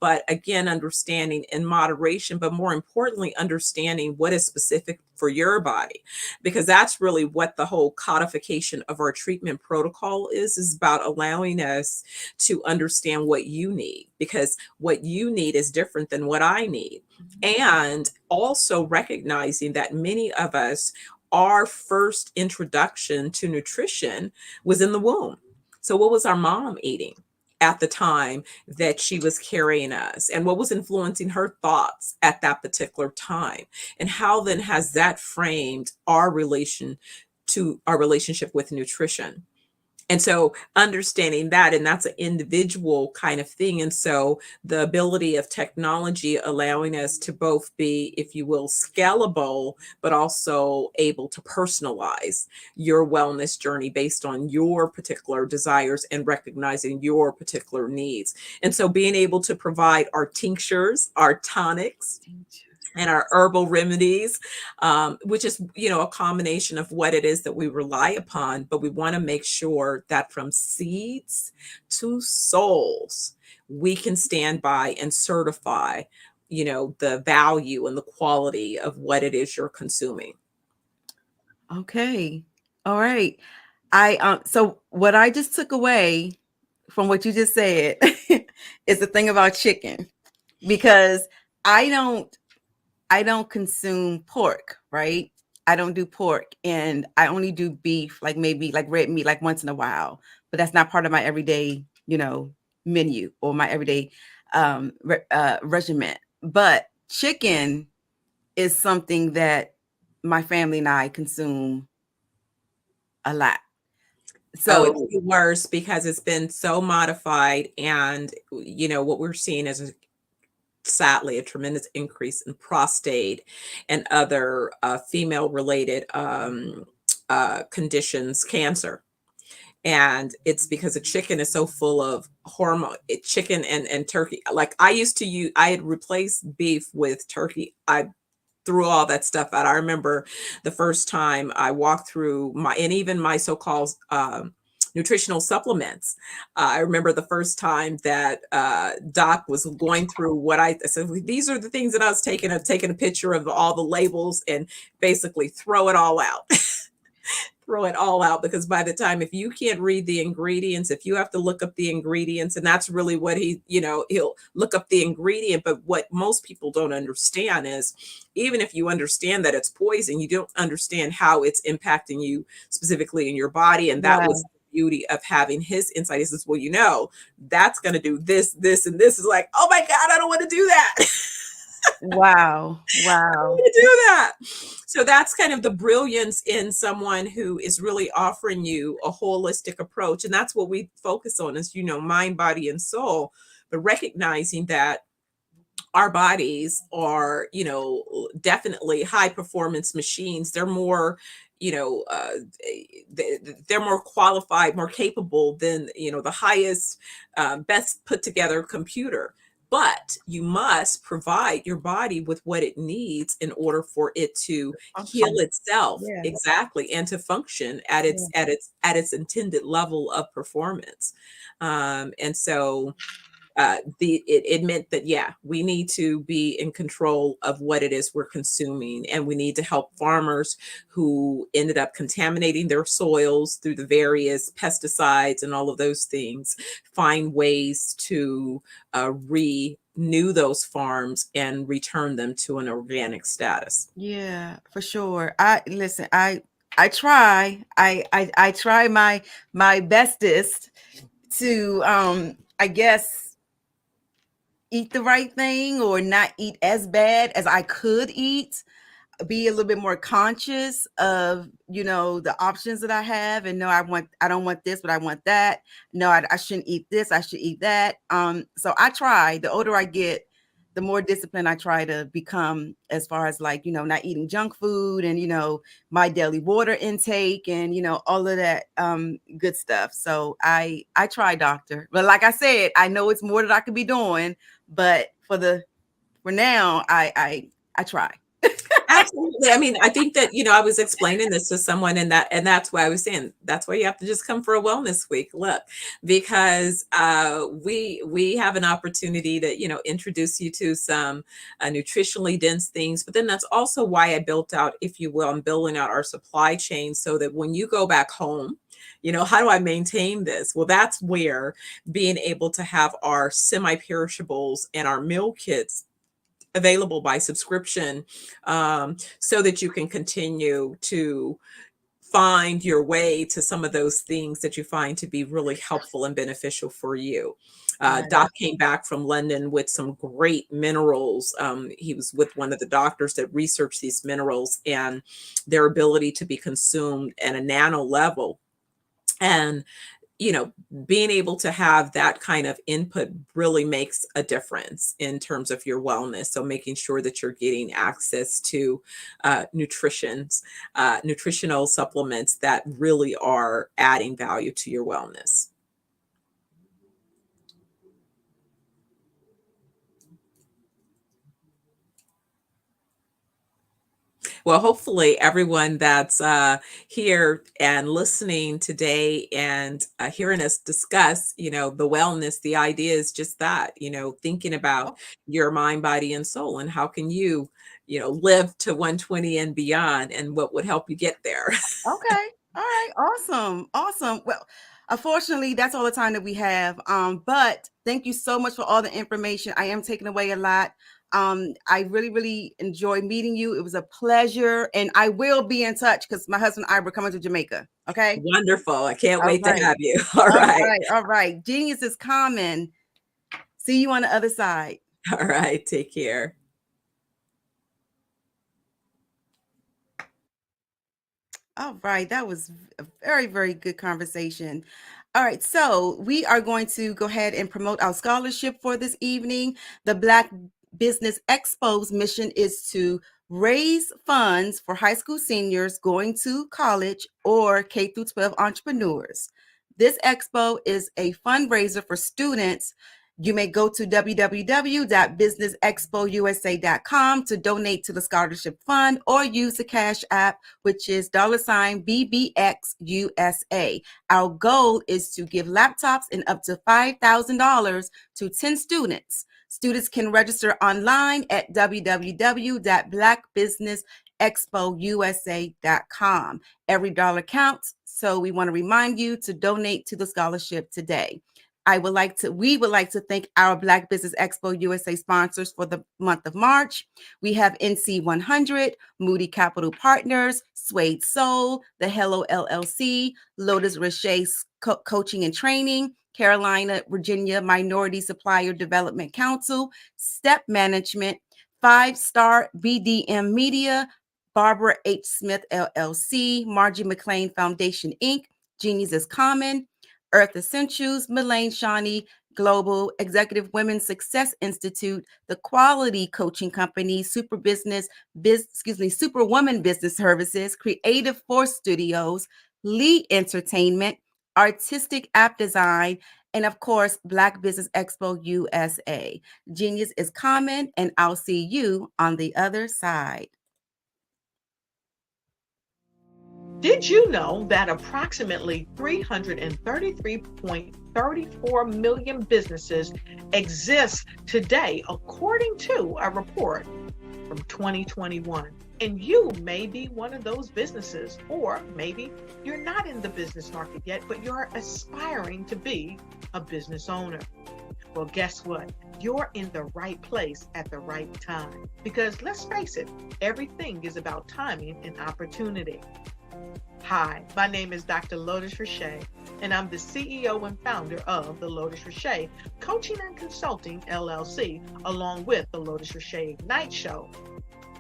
but again, understanding in moderation, but more importantly, understanding what is specific for your body, because that's really what the whole codification of our treatment protocol is about, allowing us to understand what you need, because what you need is different than what I need. And also recognizing that many of us, our first introduction to nutrition was in the womb. So what was our mom eating at the time that she was carrying us, and what was influencing her thoughts at that particular time, and how then has that framed our relationship with nutrition? And so understanding that, and that's an individual kind of thing. And so the ability of technology allowing us to both be, if you will, scalable, but also able to personalize your wellness journey based on your particular desires and recognizing your particular needs. And so being able to provide our tinctures, our tonics, and our herbal remedies, which is, a combination of what it is that we rely upon, but we want to make sure that from seeds to souls, we can stand by and certify, the value and the quality of what it is you're consuming. Okay. All right. So what I just took away from what you just said is the thing about chicken, because I don't consume pork, right? I don't do pork, and I only do beef, like maybe like red meat, like once in a while, but that's not part of my everyday, menu or my everyday regimen. But chicken is something that my family and I consume a lot. Oh, So it's worse because it's been so modified, and what we're seeing is sadly a tremendous increase in prostate and other female related conditions, cancer. And it's because the chicken is so full of hormone. Chicken and turkey, like I had replaced beef with turkey. I threw all that stuff out. I remember the first time I walked through and even my so-called nutritional supplements. I remember the first time that Doc was going through what I said, these are the things that I was taking. I've taken a picture of all the labels and basically throw it all out. Throw it all out, because by the time, if you can't read the ingredients, if you have to look up the ingredients, and that's really what he'll look up the ingredient. But what most people don't understand is, even if you understand that it's poison, you don't understand how it's impacting you specifically in your body. And that was the beauty of having his insight. He says, well, that's going to do this, this, and this. Is like, oh my God, I don't want to do that. Wow. To do that. So that's kind of the brilliance in someone who is really offering you a holistic approach. And that's what we focus on is, mind, body, and soul, but recognizing that our bodies are, definitely high performance machines. They're more, they're more qualified, more capable than, the highest, best put together computer. But you must provide your body with what it needs in order for it to heal itself. Yeah. Exactly. And to function at its intended level of performance. And so it meant that, we need to be in control of what it is we're consuming, and we need to help farmers who ended up contaminating their soils through the various pesticides and all of those things, find ways to renew those farms and return them to an organic status. Yeah, for sure. I try. I try my bestest to I guess eat the right thing, or not eat as bad as I could eat, be a little bit more conscious of, the options that I have, and no, I don't want this, but I want that. No, I shouldn't eat this. I should eat that. So I try. The older I get, the more disciplined I try to become, as far as like, not eating junk food, and, my daily water intake, and, all of that good stuff. So I try, doctor. But like I said, I know it's more that I could be doing, but for now, I try. Absolutely. I mean, I think that, I was explaining this to someone, and that's why I was saying, that's why you have to just come for a wellness week. Look, because we have an opportunity to, introduce you to some nutritionally dense things. But then that's also why I built out, if you will, I'm building out our supply chain so that when you go back home, how do I maintain this? Well, that's where being able to have our semi-perishables and our meal kits available by subscription, so that you can continue to find your way to some of those things that you find to be really helpful and beneficial for you. Doc came back from London with some great minerals. He was with one of the doctors that researched these minerals and their ability to be consumed at a nano level. And being able to have that kind of input really makes a difference in terms of your wellness. So making sure that you're getting access to nutritional supplements that really are adding value to your wellness. Well, hopefully everyone that's here and listening today and hearing us discuss, the wellness, the idea is just that, thinking about your mind, body, and soul, and how can you, live to 120 and beyond, and what would help you get there. Okay. All right. Awesome. Awesome. Well, unfortunately, that's all the time that we have. But thank you so much for all the information. I am taking away a lot. I really, really enjoyed meeting you. It was a pleasure, and I will be in touch because my husband and I were coming to Jamaica. Okay. Wonderful. I can't wait right. to have you. All right. All right. Genius is common. See you on the other side. All right. Take care. All right, that was a very, very good conversation. All right, so we are going to go ahead and promote our scholarship for this evening. The Black Business Expo's mission is to raise funds for high school seniors going to college or K through 12 entrepreneurs. This expo is a fundraiser for students. You may go to www.businessexpousa.com to donate to the scholarship fund or use the Cash App, which is $BBXUSA. Our goal is to give laptops and up to $5,000 to 10 students. Students can register online at www.blackbusinessexpousa.com. Every dollar counts, so we want to remind you to donate to the scholarship today. We would like to thank our Black Business Expo USA sponsors for the month of March. We have NC 100, Moody Capital Partners, Suede Soul, the Hello LLC, Lotus Roche Coaching and Training, Carolina, Virginia Minority Supplier Development Council, Step Management, 5-Star BDM Media, Barbara H. Smith LLC, Margie McLean Foundation Inc., Genius is Common, Earth Essentials, Melaine Shawnee Global, Executive Women's Success Institute, the Quality Coaching Company, Superwoman Business Services, Creative Force Studios, Lee Entertainment, Artistic App Design, and of course, Black Business Expo USA. Genius is Common, and I'll see you on the other side. Did you know that approximately 333.34 million businesses exist today, according to a report from 2021? And you may be one of those businesses, or maybe you're not in the business market yet, but you're aspiring to be a business owner. Well, guess what? You're in the right place at the right time. Because let's face it, everything is about timing and opportunity. Hi, my name is Dr. Lotus Roche, and I'm the CEO and founder of the Lotus Roche Coaching and Consulting LLC, along with the Lotus Roche Ignite Show.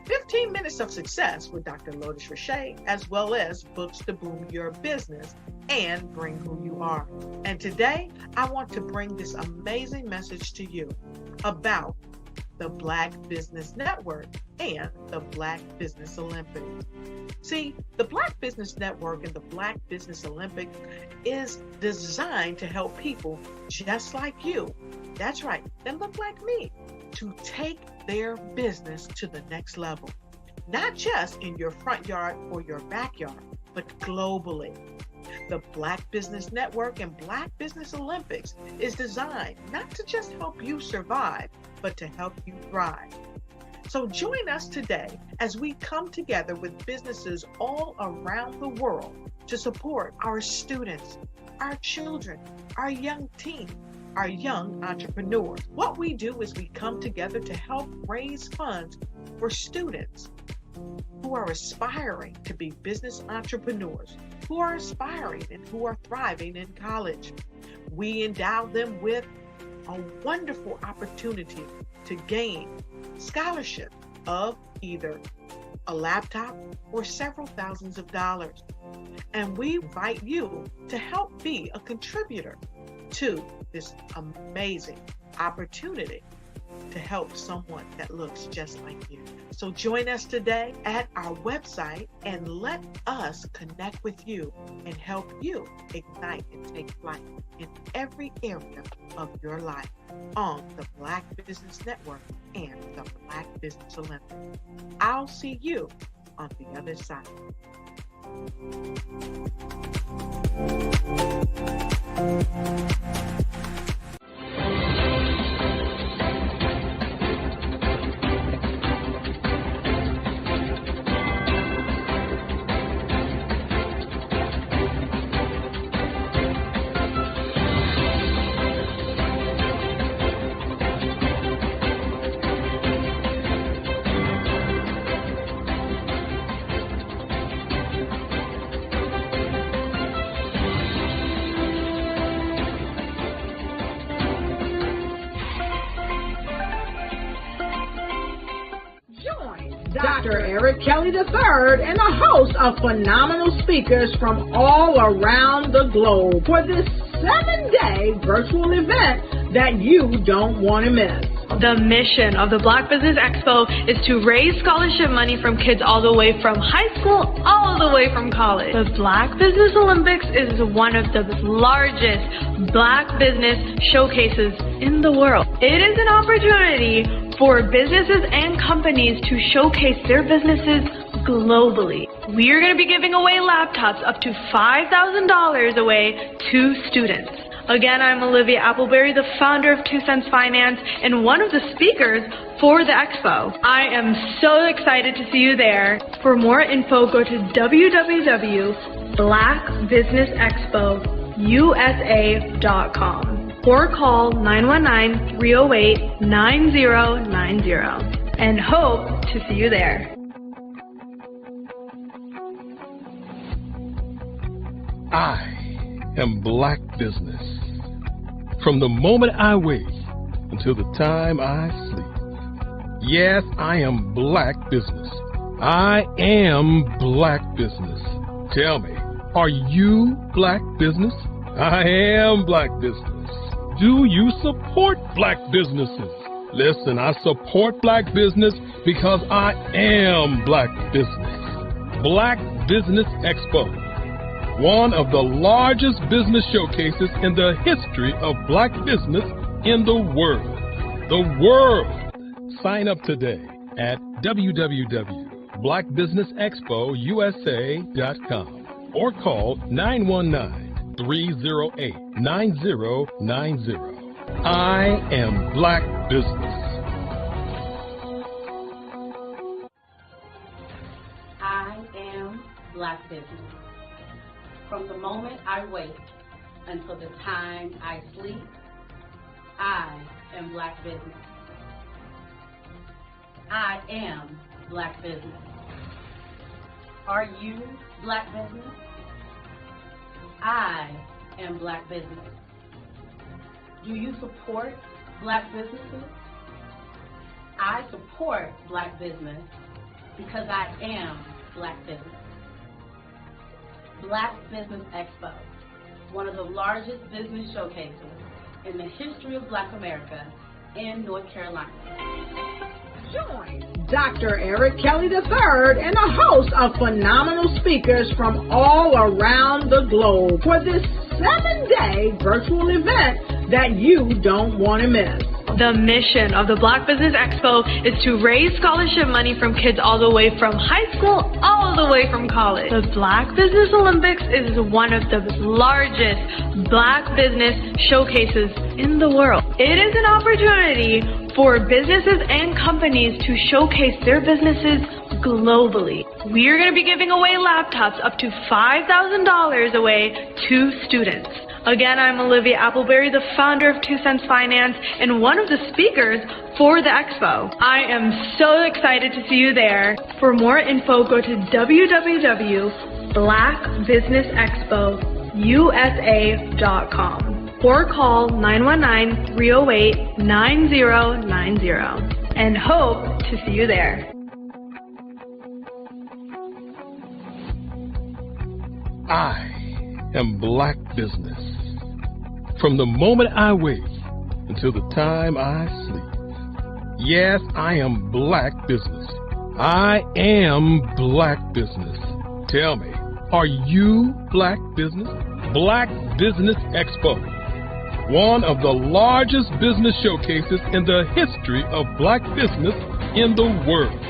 15 minutes of success with Dr. Lotus Roche, as well as books to boom your business and bring who you are. And today, I want to bring this amazing message to you about the Black Business Network and the Black Business Olympics. See, the Black Business Network and the Black Business Olympics is designed to help people just like you, that's right, that look like me, to take their business to the next level. Not just in your front yard or your backyard, but globally. The Black Business Network and Black Business Olympics is designed not to just help you survive, but to help you thrive. So join us today as we come together with businesses all around the world to support our students, our children, our young teens, our young entrepreneurs. What we do is we come together to help raise funds for students who are aspiring to be business entrepreneurs, who are aspiring and who are thriving in college. We endow them with a wonderful opportunity to gain scholarship of either a laptop, or several thousands of dollars. And we invite you to help be a contributor to this amazing opportunity to help someone that looks just like you. So join us today at our website and let us connect with you and help you ignite and take flight in every area of your life on the Black Business Network and the Black Business Olympics. I'll see you on the other side. Dr. Eric Kelly III and a host of phenomenal speakers from all around the globe for this 7-day virtual event that you don't want to miss. The mission of the Black Business Expo is to raise scholarship money from kids all the way from high school, all the way from college. The Black Business Olympics is one of the largest Black business showcases in the world. It is an opportunity for businesses and companies to showcase their businesses globally. We are going to be giving away laptops up to $5,000 away to students. Again, I'm Olivia Appleberry, the founder of 2 Cents Finance and one of the speakers for the expo. I am so excited to see you there. For more info, go to www.blackbusinessexpousa.com or call 919-308-9090 and hope to see you there. I am Black Business. From the moment I wake until the time I sleep. Yes, I am Black Business. I am Black Business. Tell me, are you Black Business? I am Black Business. Do you support Black businesses? Listen, I support Black business because I am Black Business. Black Business Expo, one of the largest business showcases in the history of Black business in the world. The world! Sign up today at www.blackbusinessexpousa.com or call 919-308-9090. I am Black Business. I am Black Business. From the moment I wake until the time I sleep, I am Black Business. I am Black Business. Are you Black Business? I am Black Business. Do you support Black businesses? I support Black business because I am Black Business. Black Business Expo, one of the largest business showcases in the history of Black America in North Carolina. Join Dr. Eric Kelly III and a host of phenomenal speakers from all around the globe for this 7-day virtual event that you don't want to miss. The mission of the Black Business Expo is to raise scholarship money from kids all the way from high school, all the way from college. The Black Business Olympics is one of the largest Black business showcases in the world. It is an opportunity for businesses and companies to showcase their businesses globally. We are going to be giving away laptops up to $5,000 away to students. Again, I'm Olivia Appleberry, the founder of 2 Cents Finance and one of the speakers for the expo. I am so excited to see you there. For more info, go to www.blackbusinessexpousa.com or call 919-308-9090 and hope to see you there. I am Black Business. From the moment I wake until the time I sleep. Yes, I am Black Business. I am Black Business. Tell me, are you Black Business? Black Business Expo, one of the largest business showcases in the history of Black business in the world.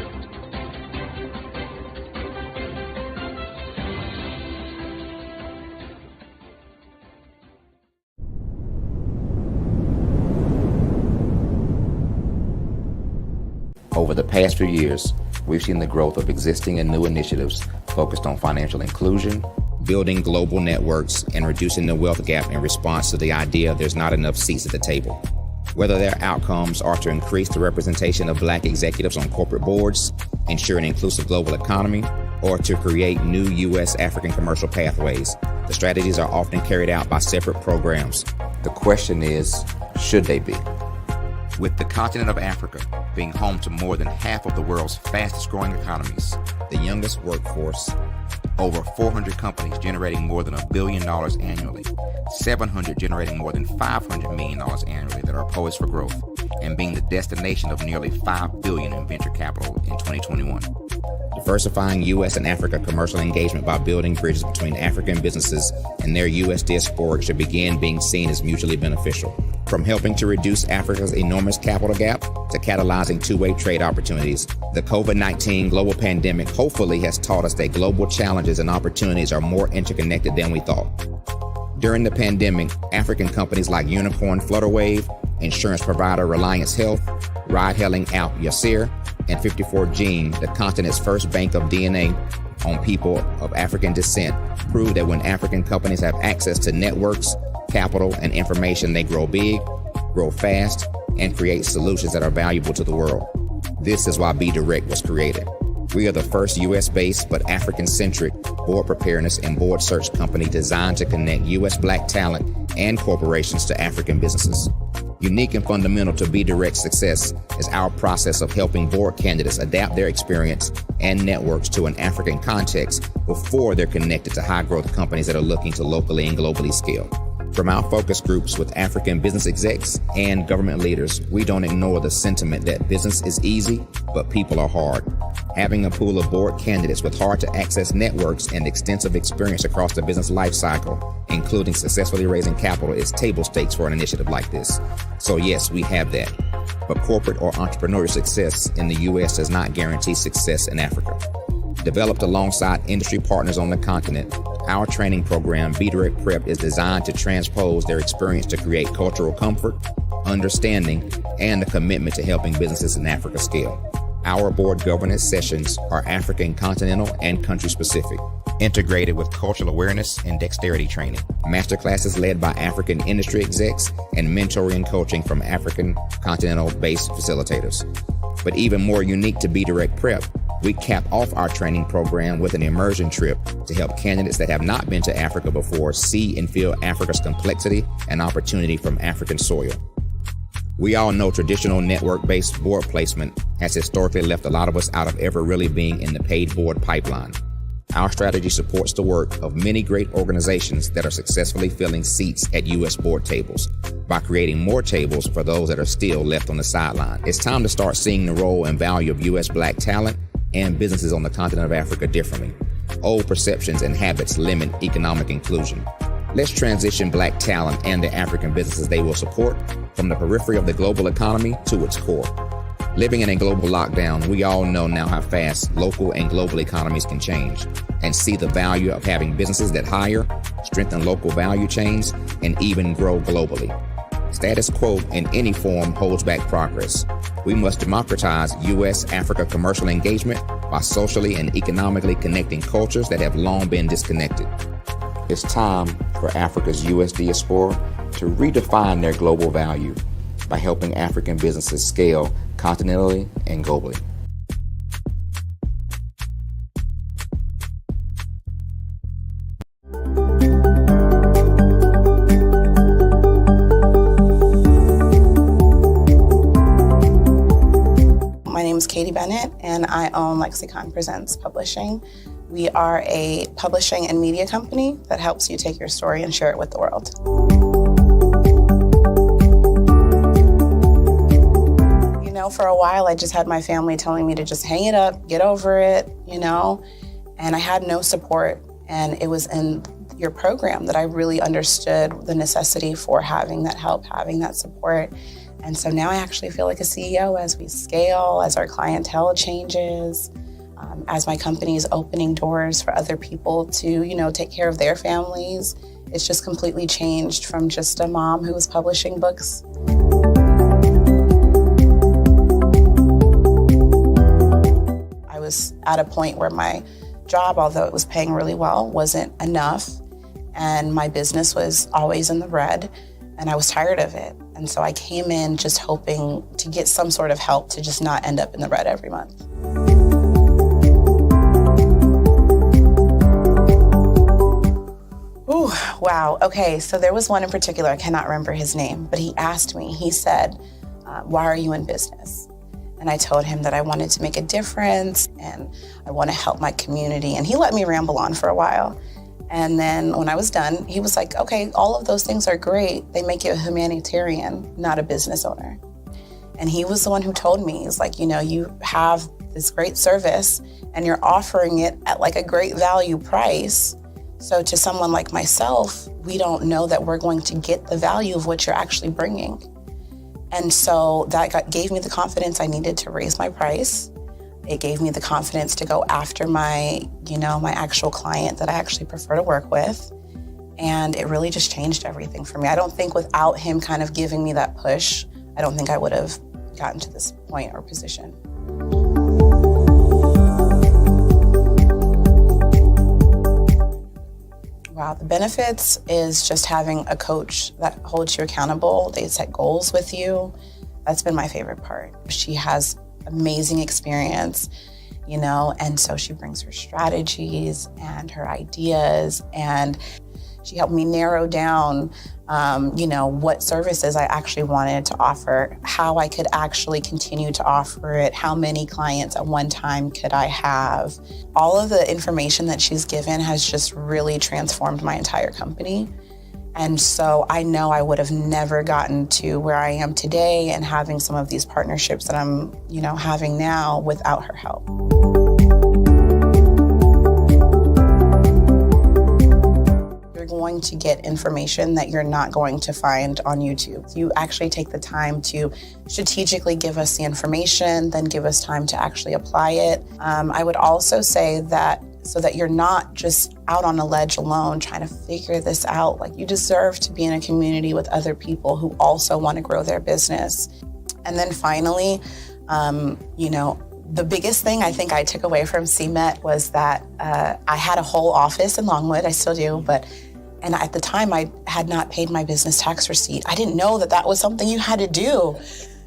Over the past few years, we've seen the growth of existing and new initiatives focused on financial inclusion, building global networks, and reducing the wealth gap in response to the idea there's not enough seats at the table. Whether their outcomes are to increase the representation of Black executives on corporate boards, ensure an inclusive global economy, or to create new U.S. African commercial pathways, the strategies are often carried out by separate programs. The question is, should they be? With the continent of Africa being home to more than half of the world's fastest growing economies, the youngest workforce, over 400 companies generating more than $1 billion annually, 700 generating more than $500 million annually that are poised for growth, and being the destination of nearly $5 billion in venture capital in 2021. Diversifying U.S. and Africa commercial engagement by building bridges between African businesses and their U.S. diaspora should begin being seen as mutually beneficial. From helping to reduce Africa's enormous capital gap to catalyzing two-way trade opportunities, the COVID-19 global pandemic hopefully has taught us that global challenges and opportunities are more interconnected than we thought. During the pandemic, African companies like Unicorn Flutterwave, insurance provider Reliance Health, ride-hailing app Yasir, and 54Gene, the continent's first bank of DNA on people of African descent, proved that when African companies have access to networks, capital, and information, they grow big, grow fast, and create solutions that are valuable to the world. This is why Be Direct was created. We are the first U.S.-based but African-centric board preparedness and board search company designed to connect U.S. Black talent and corporations to African businesses. Unique and fundamental to Be Direct's success is our process of helping board candidates adapt their experience and networks to an African context before they're connected to high-growth companies that are looking to locally and globally scale. From our focus groups with African business execs and government leaders, we don't ignore the sentiment that business is easy, but people are hard. Having a pool of board candidates with hard-to-access networks and extensive experience across the business life cycle, including successfully raising capital, is table stakes for an initiative like this. So yes, we have that. But corporate or entrepreneurial success in the U.S. does not guarantee success in Africa. Developed alongside industry partners on the continent, our training program, Be Direct Prep, is designed to transpose their experience to create cultural comfort, understanding, and a commitment to helping businesses in Africa scale. Our board governance sessions are African, continental, and country-specific, integrated with cultural awareness and dexterity training, masterclasses led by African industry execs, and mentoring and coaching from African continental-based facilitators. But even more unique to Be Direct Prep, we cap off our training program with an immersion trip to help candidates that have not been to Africa before see and feel Africa's complexity and opportunity from African soil. We all know traditional network-based board placement has historically left a lot of us out of ever really being in the paid board pipeline. Our strategy supports the work of many great organizations that are successfully filling seats at U.S. board tables by creating more tables for those that are still left on the sideline. It's time to start seeing the role and value of U.S. Black talent and businesses on the continent of Africa differently. Old perceptions and habits limit economic inclusion. Let's transition Black talent and the African businesses they will support from the periphery of the global economy to its core. Living in a global lockdown, we all know now how fast local and global economies can change, and see the value of having businesses that hire, strengthen local value chains, and even grow globally. Status quo in any form holds back progress. We must democratize U.S.-Africa commercial engagement by socially and economically connecting cultures that have long been disconnected. It's time for Africa's U.S. diaspora to redefine their global value by helping African businesses scale continentally and globally. My name is Katie Bennett, and I own Lexicon Presents Publishing. We are a publishing and media company that helps you take your story and share it with the world. You know, for a while, I just had my family telling me to just hang it up, get over it, you know, and I had no support. And it was in your program that I really understood the necessity for having that help, having that support. And so now I actually feel like a CEO as we scale, as our clientele changes, as my company is opening doors for other people to, you know, take care of their families. It's just completely changed from just a mom who was publishing books. I was at a point where my job, although it was paying really well, wasn't enough. And my business was always in the red, and I was tired of it. And so I came in just hoping to get some sort of help to just not end up in the red every month. Ooh, wow. Okay, so there was one in particular, I cannot remember his name, but he asked me, he said, why are you in business? And I told him that I wanted to make a difference and I want to help my community. And he let me ramble on for a while. And then when I was done, he was like, okay, all of those things are great. They make you a humanitarian, not a business owner. And he was the one who told me, he's like, you know, you have this great service and you're offering it at like a great value price. So to someone like myself, we don't know that we're going to get the value of what you're actually bringing. And so that gave me the confidence I needed to raise my price. It gave me the confidence to go after my actual client that I actually prefer to work with. And it really just changed everything for me. I don't think without him kind of giving me that push, I don't think I would have gotten to this point or position. Wow, the benefits is just having a coach that holds you accountable. They set goals with you. That's been my favorite part. She has amazing experience, you know, and so she brings her strategies and her ideas, and she helped me narrow down, what services I actually wanted to offer, how I could actually continue to offer it, how many clients at one time could I have. All of the information that she's given has just really transformed my entire company. And so I know I would have never gotten to where I am today and having some of these partnerships that I'm, having now without her help. You're going to get information that you're not going to find on YouTube. You actually take the time to strategically give us the information, then give us time to actually apply it. I would also say that so that you're not just out on a ledge alone trying to figure this out. Like, you deserve to be in a community with other people who also want to grow their business. And then finally, the biggest thing I think I took away from CMET was that I had a whole office in Longwood, I still do, and at the time I had not paid my business tax receipt. I didn't know that was something you had to do.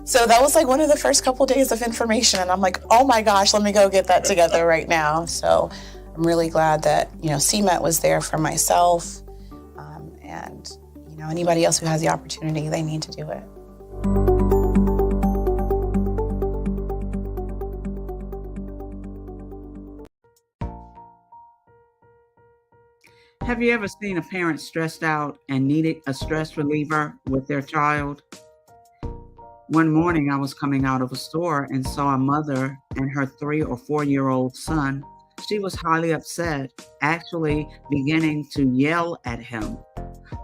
So that was like one of the first couple days of information, and I'm like, oh my gosh, let me go get that together right now. So I'm really glad that, CMET was there for myself, and anybody else who has the opportunity, they need to do it. Have you ever seen a parent stressed out and needed a stress reliever with their child? One morning I was coming out of a store and saw a mother and her 3 or 4-year-old son. She was highly upset, actually beginning to yell at him.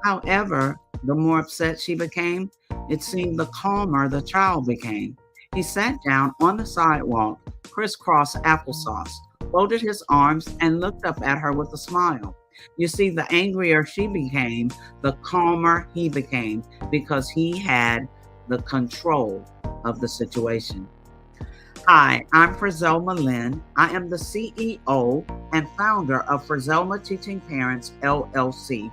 However, the more upset she became, it seemed the calmer the child became. He sat down on the sidewalk, crisscross applesauce, folded his arms, and looked up at her with a smile. You see, the angrier she became, the calmer he became, because he had the control of the situation. Hi, I'm Frizelma Lynn. I am the CEO and founder of Frizelma Teaching Parents, LLC.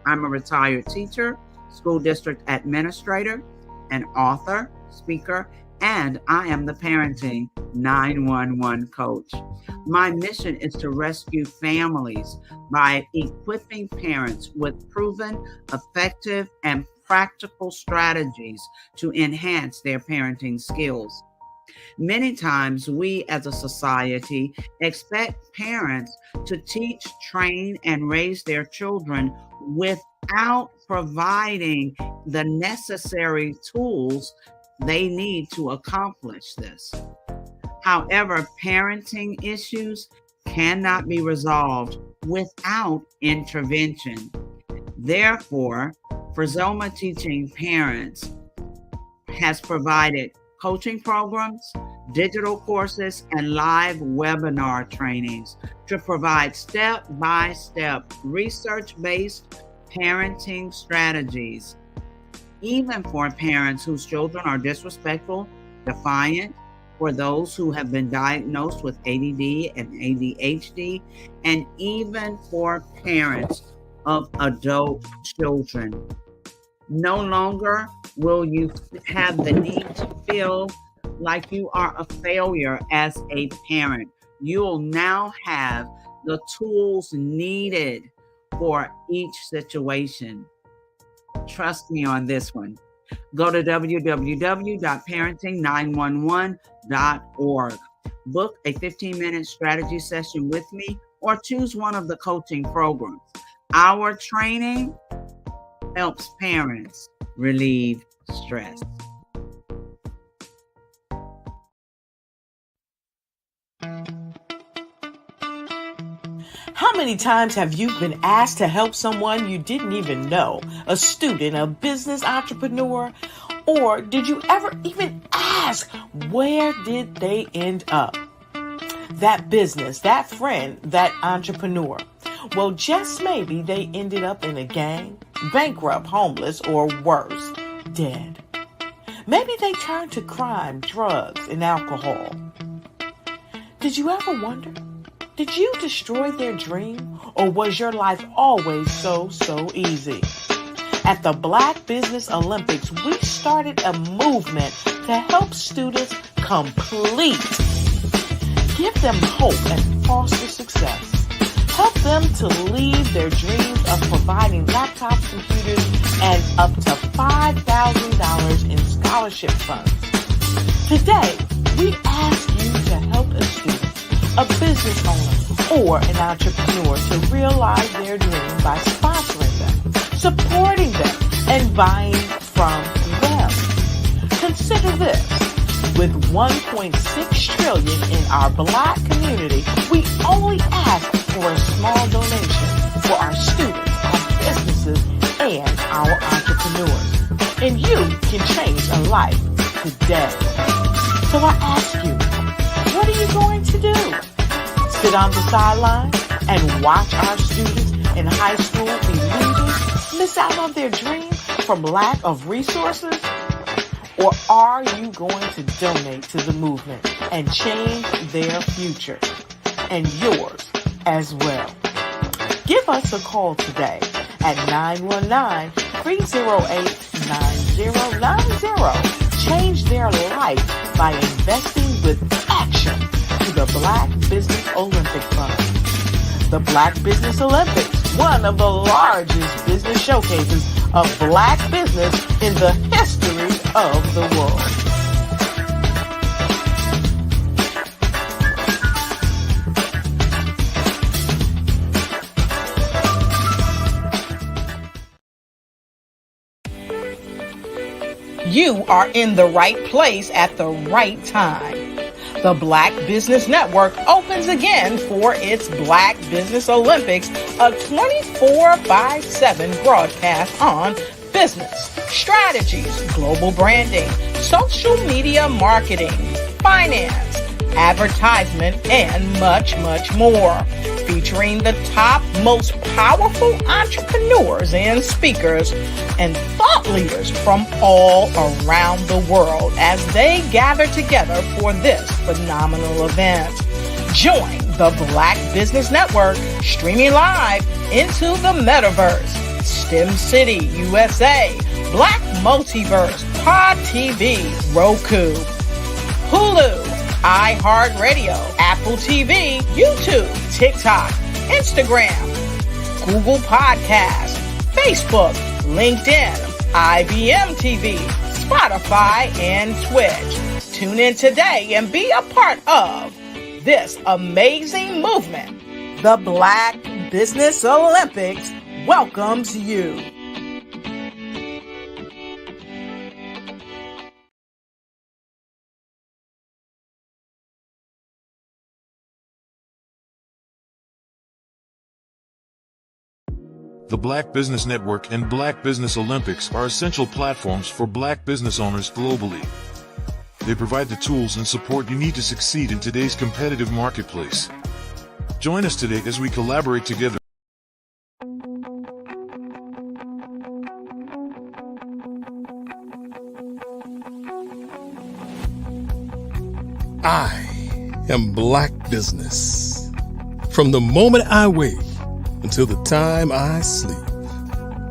I'm a retired teacher, school district administrator, an author, speaker, and I am the parenting 911 coach. My mission is to rescue families by equipping parents with proven, effective, and practical strategies to enhance their parenting skills. Many times we as a society expect parents to teach, train, and raise their children without providing the necessary tools they need to accomplish this. However, parenting issues cannot be resolved without intervention. Therefore, Frizoma Teaching Parents has provided coaching programs, digital courses, and live webinar trainings to provide step-by-step research-based parenting strategies, even for parents whose children are disrespectful, defiant, for those who have been diagnosed with ADD and ADHD, and even for parents of adult children. No longer will you have the need to feel like you are a failure as a parent. You'll now have the tools needed for each situation. Trust me on this one. Go to www.parenting911.org. Book a 15-minute strategy session with me or choose one of the coaching programs. Our training helps parents relieve stress. How many times have you been asked to help someone you didn't even know, a student, a business entrepreneur, or did you ever even ask, where did they end up? That business, that friend, that entrepreneur. Well, just maybe they ended up in a gang, bankrupt, homeless, or worse, dead. Maybe they turned to crime, drugs, and alcohol. Did you ever wonder? Did you destroy their dream, or was your life always so easy? At the Black Business Olympics, we started a movement to help students complete. Give them hope and foster success. Help them to leave their dreams of providing laptops, computers, and up to $5,000 in scholarship funds. Today, we ask you to help a student, a business owner, or an entrepreneur to realize their dream by sponsoring them, supporting them, and buying from them. Consider this. With $1.6 trillion in our Black community, we only ask for a small donation for our students, our businesses, and our entrepreneurs. And you can change a life today. So I ask you, what are you going to do? Sit on the sideline and watch our students in high school be leaders, miss out on their dream from lack of resources? Or are you going to donate to the movement and change their future and yours as well? Give us a call today at 919-308-9090. Change their life by investing with action to the Black Business Olympic Fund. The Black Business Olympics, one of the largest business showcases of Black business in the history of the world. You are in the right place at the right time. The Black Business Network opens again for its Black Business Olympics, a 24/7 broadcast on business, strategies, global branding, social media marketing, finance, advertisement, and much more. Featuring the top, most powerful entrepreneurs and speakers and thought leaders from all around the world as they gather together for this phenomenal event. Join the Black Business Network streaming live into the metaverse, STEM City USA, Black Multiverse, Pod TV, Roku, Hulu, iHeartRadio, Apple TV, YouTube, TikTok, Instagram, Google Podcasts, Facebook, LinkedIn, IBM TV, Spotify, and Twitch. Tune in today and be a part of this amazing movement. The Black Business Olympics welcomes you. The Black Business Network and Black Business Olympics are essential platforms for Black business owners globally. They provide the tools and support you need to succeed in today's competitive marketplace. Join us today as we collaborate together. I am Black Business. From the moment I wake until the time I sleep.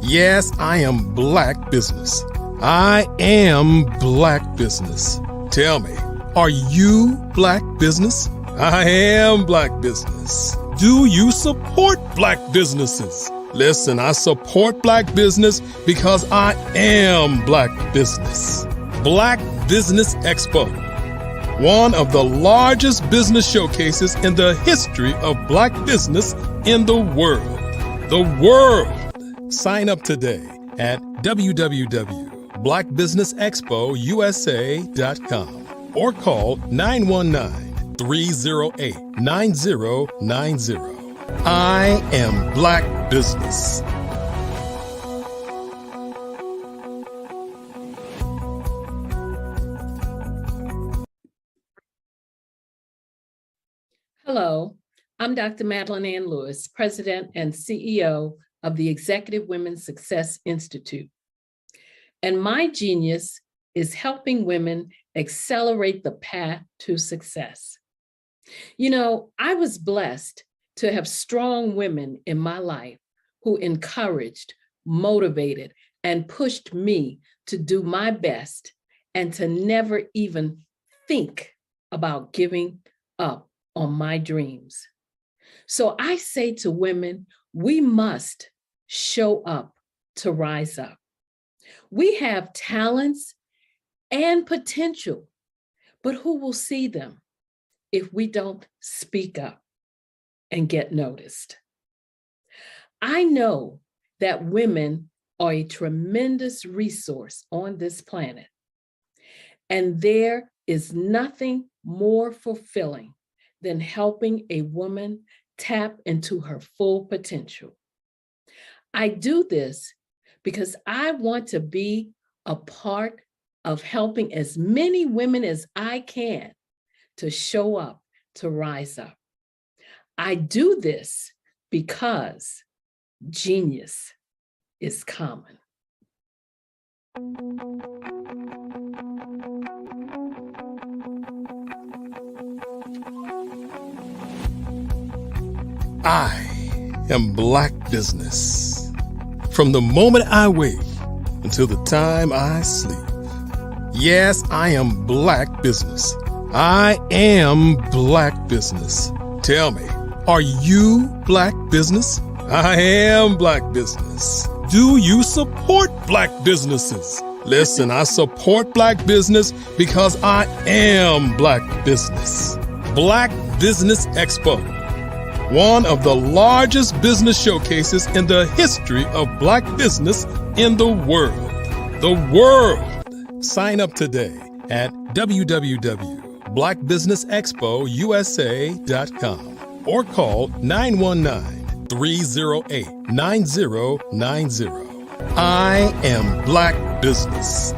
Yes, I am Black Business. I am Black Business. Tell me, are you Black Business? I am Black Business. Do you support Black businesses? Listen, I support Black business because I am Black Business. Black Business Expo, one of the largest business showcases in the history of Black business in the world. The world! Sign up today at www.blackbusinessexpousa.com or call 919-308-9090. I am Black Business. Hello, I'm Dr. Madeline Ann Lewis, President and CEO of the Executive Women's Success Institute. And my genius is helping women accelerate the path to success. You know, I was blessed to have strong women in my life who encouraged, motivated, and pushed me to do my best and to never even think about giving up on my dreams. So I say to women, we must show up to rise up. We have talents and potential, but who will see them if we don't speak up and get noticed? I know that women are a tremendous resource on this planet, and there is nothing more fulfilling than helping a woman tap into her full potential. I do this because I want to be a part of helping as many women as I can to show up, to rise up. I do this because genius is common. I am Black Business. From the moment I wake until the time I sleep. Yes, I am Black Business. I am Black Business. Tell me, are you Black Business? I am Black Business. Do you support Black businesses? Listen, I support Black business because I am Black Business. Black Business Expo, one of the largest business showcases in the history of Black business in the world. The world! Sign up today at www.blackbusinessexpousa.com or call 919-308-9090. I am Black Business.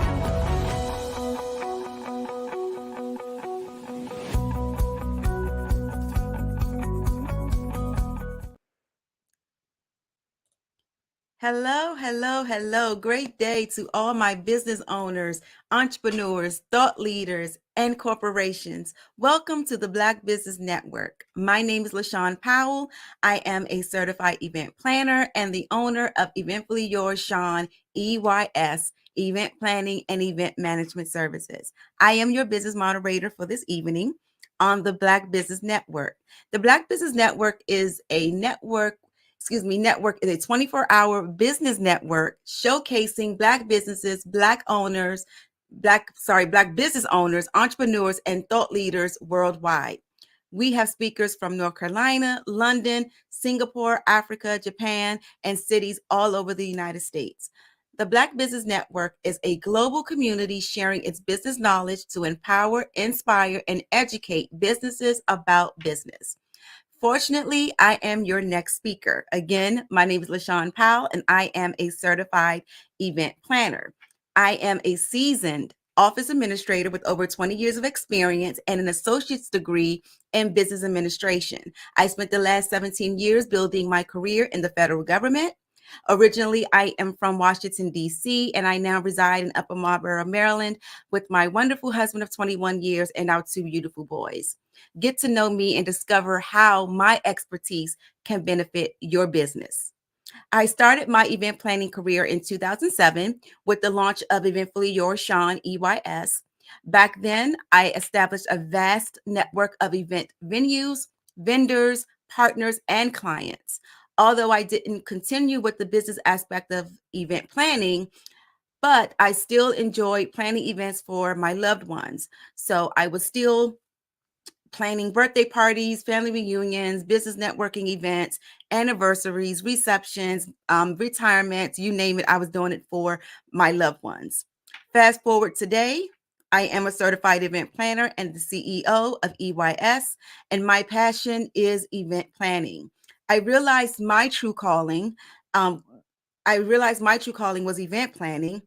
Hello, hello, hello. Great day to all my business owners, entrepreneurs, thought leaders, and corporations. Welcome to the Black Business Network. My name is LaShawn Powell. I am a certified event planner and the owner of Eventfully Yours, Shawn, EYS, Event Planning and Event Management Services. I am your business moderator for this evening on the Black Business Network. The Black Business Network is a network is a 24-hour business network showcasing Black businesses, Black owners, Black business owners, entrepreneurs, and thought leaders worldwide. We have speakers from North Carolina, London, Singapore, Africa, Japan, and cities all over the United States. The Black Business Network is a global community sharing its business knowledge to empower, inspire, and educate businesses about business. Fortunately, I am your next speaker. Again, my name is LaShawn Powell, and I am a certified event planner. I am a seasoned office administrator with over 20 years of experience and an associate's degree in business administration. I spent the last 17 years building my career in the federal government. Originally, I am from Washington, D.C., and I now reside in Upper Marlboro, Maryland, with my wonderful husband of 21 years and our two beautiful boys. Get to know me and discover how my expertise can benefit your business. I started my event planning career in 2007 with the launch of Eventfully Yours, Sean, EYS. Back then, I established a vast network of event venues, vendors, partners, and clients. Although I didn't continue with the business aspect of event planning, but I still enjoyed planning events for my loved ones. So I was still planning birthday parties, family reunions, business networking events, anniversaries, receptions, retirements, you name it, I was doing it for my loved ones. Fast forward today, I am a certified event planner and the CEO of EYS, and my passion is event planning. I realized my true calling. Was event planning.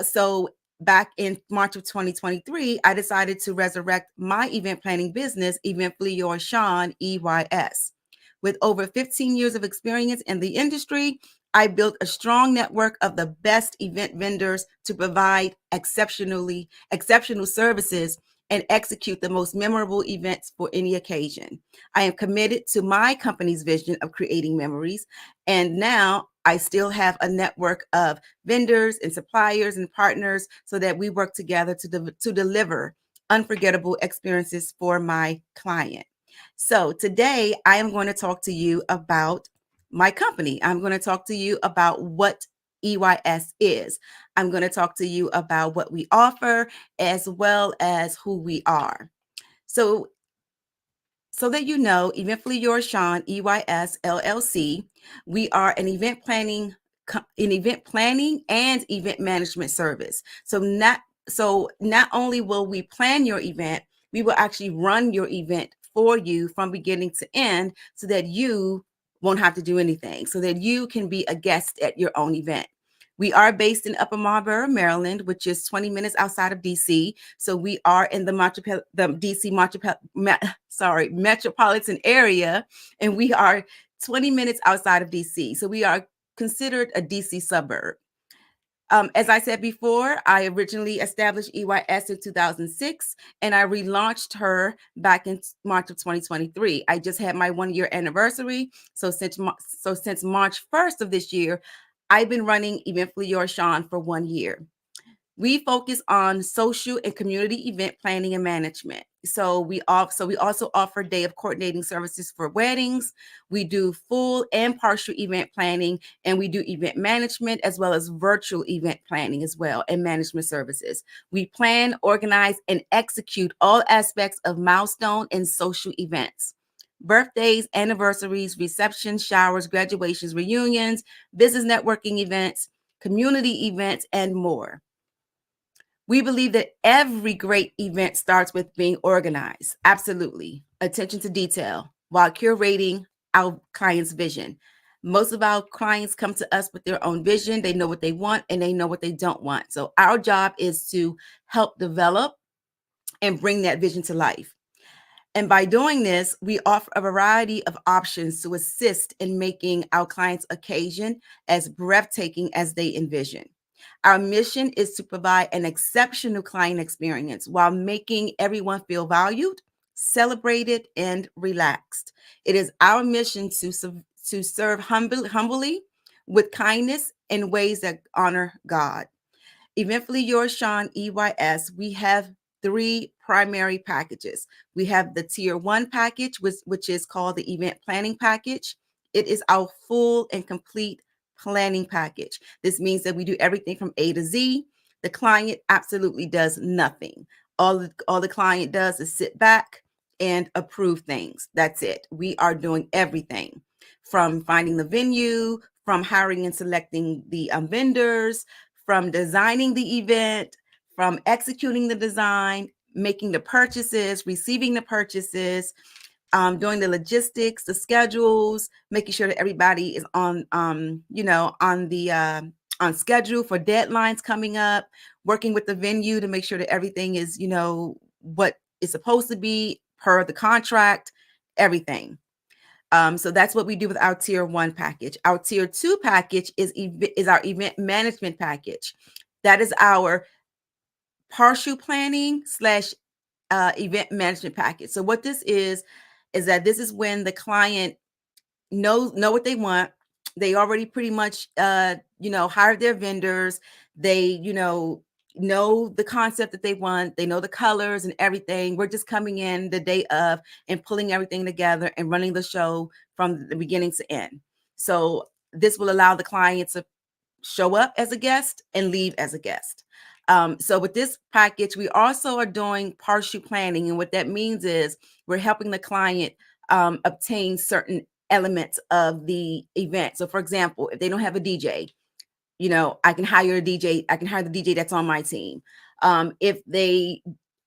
So back in March of 2023, I decided to resurrect my event planning business, Eventfully Yours, Sean, EYS. With over 15 years of experience in the industry, I built a strong network of the best event vendors to provide exceptional services and execute the most memorable events for any occasion. I am committed to my company's vision of creating memories, and now I still have a network of vendors and suppliers and partners so that we work together to deliver unforgettable experiences for my client. So today I am going to talk to you about my company. I'm going to talk to you about what EYS is. I'm going to talk to you about what we offer as well as who we are. So that you know, Eventfully Yours, Sean, EYS LLC, we are an event planning and event management service. So not only will we plan your event, we will actually run your event for you from beginning to end so that you won't have to do anything, so that you can be a guest at your own event. We are based in Upper Marlboro, Maryland, which is 20 minutes outside of DC. So we are in the DC metropolitan area, and we are 20 minutes outside of DC. So we are considered a DC suburb. As I said before, I originally established EYS in 2006, and I relaunched her back in March of 2023. I just had my 1-year anniversary. So since March 1st of this year, I've been running Eventfully Yours, Sean for 1 year. We focus on social and community event planning and management. So we also offer day of coordinating services for weddings. We do full and partial event planning, and we do event management as well as virtual event planning as well and management services. We plan, organize, and execute all aspects of milestone and social events. Birthdays, anniversaries, receptions, showers, graduations, reunions, business networking events, community events, and more. We believe that every great event starts with being organized. Absolutely. Attention to detail while curating our client's vision. Most of our clients come to us with their own vision. They know what they want and they know what they don't want. So our job is to help develop and bring that vision to life. And by doing this, we offer a variety of options to assist in making our clients' occasion as breathtaking as they envision. Our mission is to provide an exceptional client experience while making everyone feel valued, celebrated, and relaxed. It is our mission to serve humbly with kindness in ways that honor God. Eventfully Yours, Sean, EYS, we have 3 primary packages. We have the Tier 1 package, which is called the Event Planning Package. It is our full and complete planning package. This means that we do everything from A to Z. The client absolutely does nothing. All the client does is sit back and approve things. That's it. We are doing everything from finding the venue, from hiring and selecting the vendors, from designing the event, from executing the design, making the purchases, receiving the purchases, doing the logistics, the schedules, making sure that everybody is on, on schedule for deadlines coming up, working with the venue to make sure that everything is, what it's supposed to be per the contract, everything. So that's what we do with our tier 1 package. Our tier 2 package is our event management package. That is our partial planning / event management package. So what this is that this is when the client know what they want. They already pretty much hired their vendors. They know the concept that they want. They know the colors and everything. We're just coming in the day of and pulling everything together and running the show from the beginning to end. So this will allow the client to show up as a guest and leave as a guest. So with this package, we also are doing partial planning. And what that means is we're helping the client obtain certain elements of the event. So for example, if they don't have a DJ, I can hire a DJ. I can hire the DJ that's on my team. If they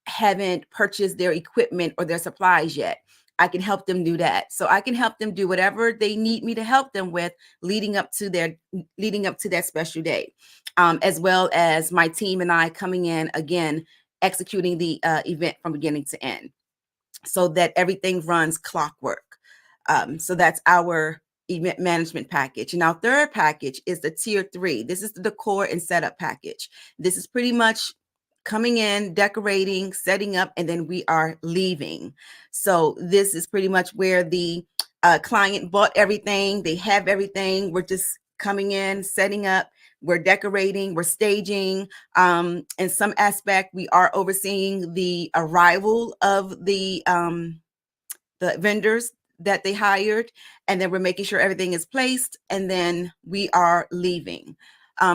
haven't purchased their equipment or their supplies yet, I can help them do that. So I can help them do whatever they need me to help them with leading up to that special day, as well as my team and I coming in again, executing the event from beginning to end so that everything runs clockwork. So that's our event management package. And our third package is the tier 3. This is the decor and setup package. This is pretty much coming in, decorating, setting up, and then we are leaving. So this is pretty much where the client bought everything. They have everything. We're just coming in, setting up. We're decorating, we're staging. In some aspect, we are overseeing the arrival of the vendors that they hired, and then we're making sure everything is placed, and then we are leaving.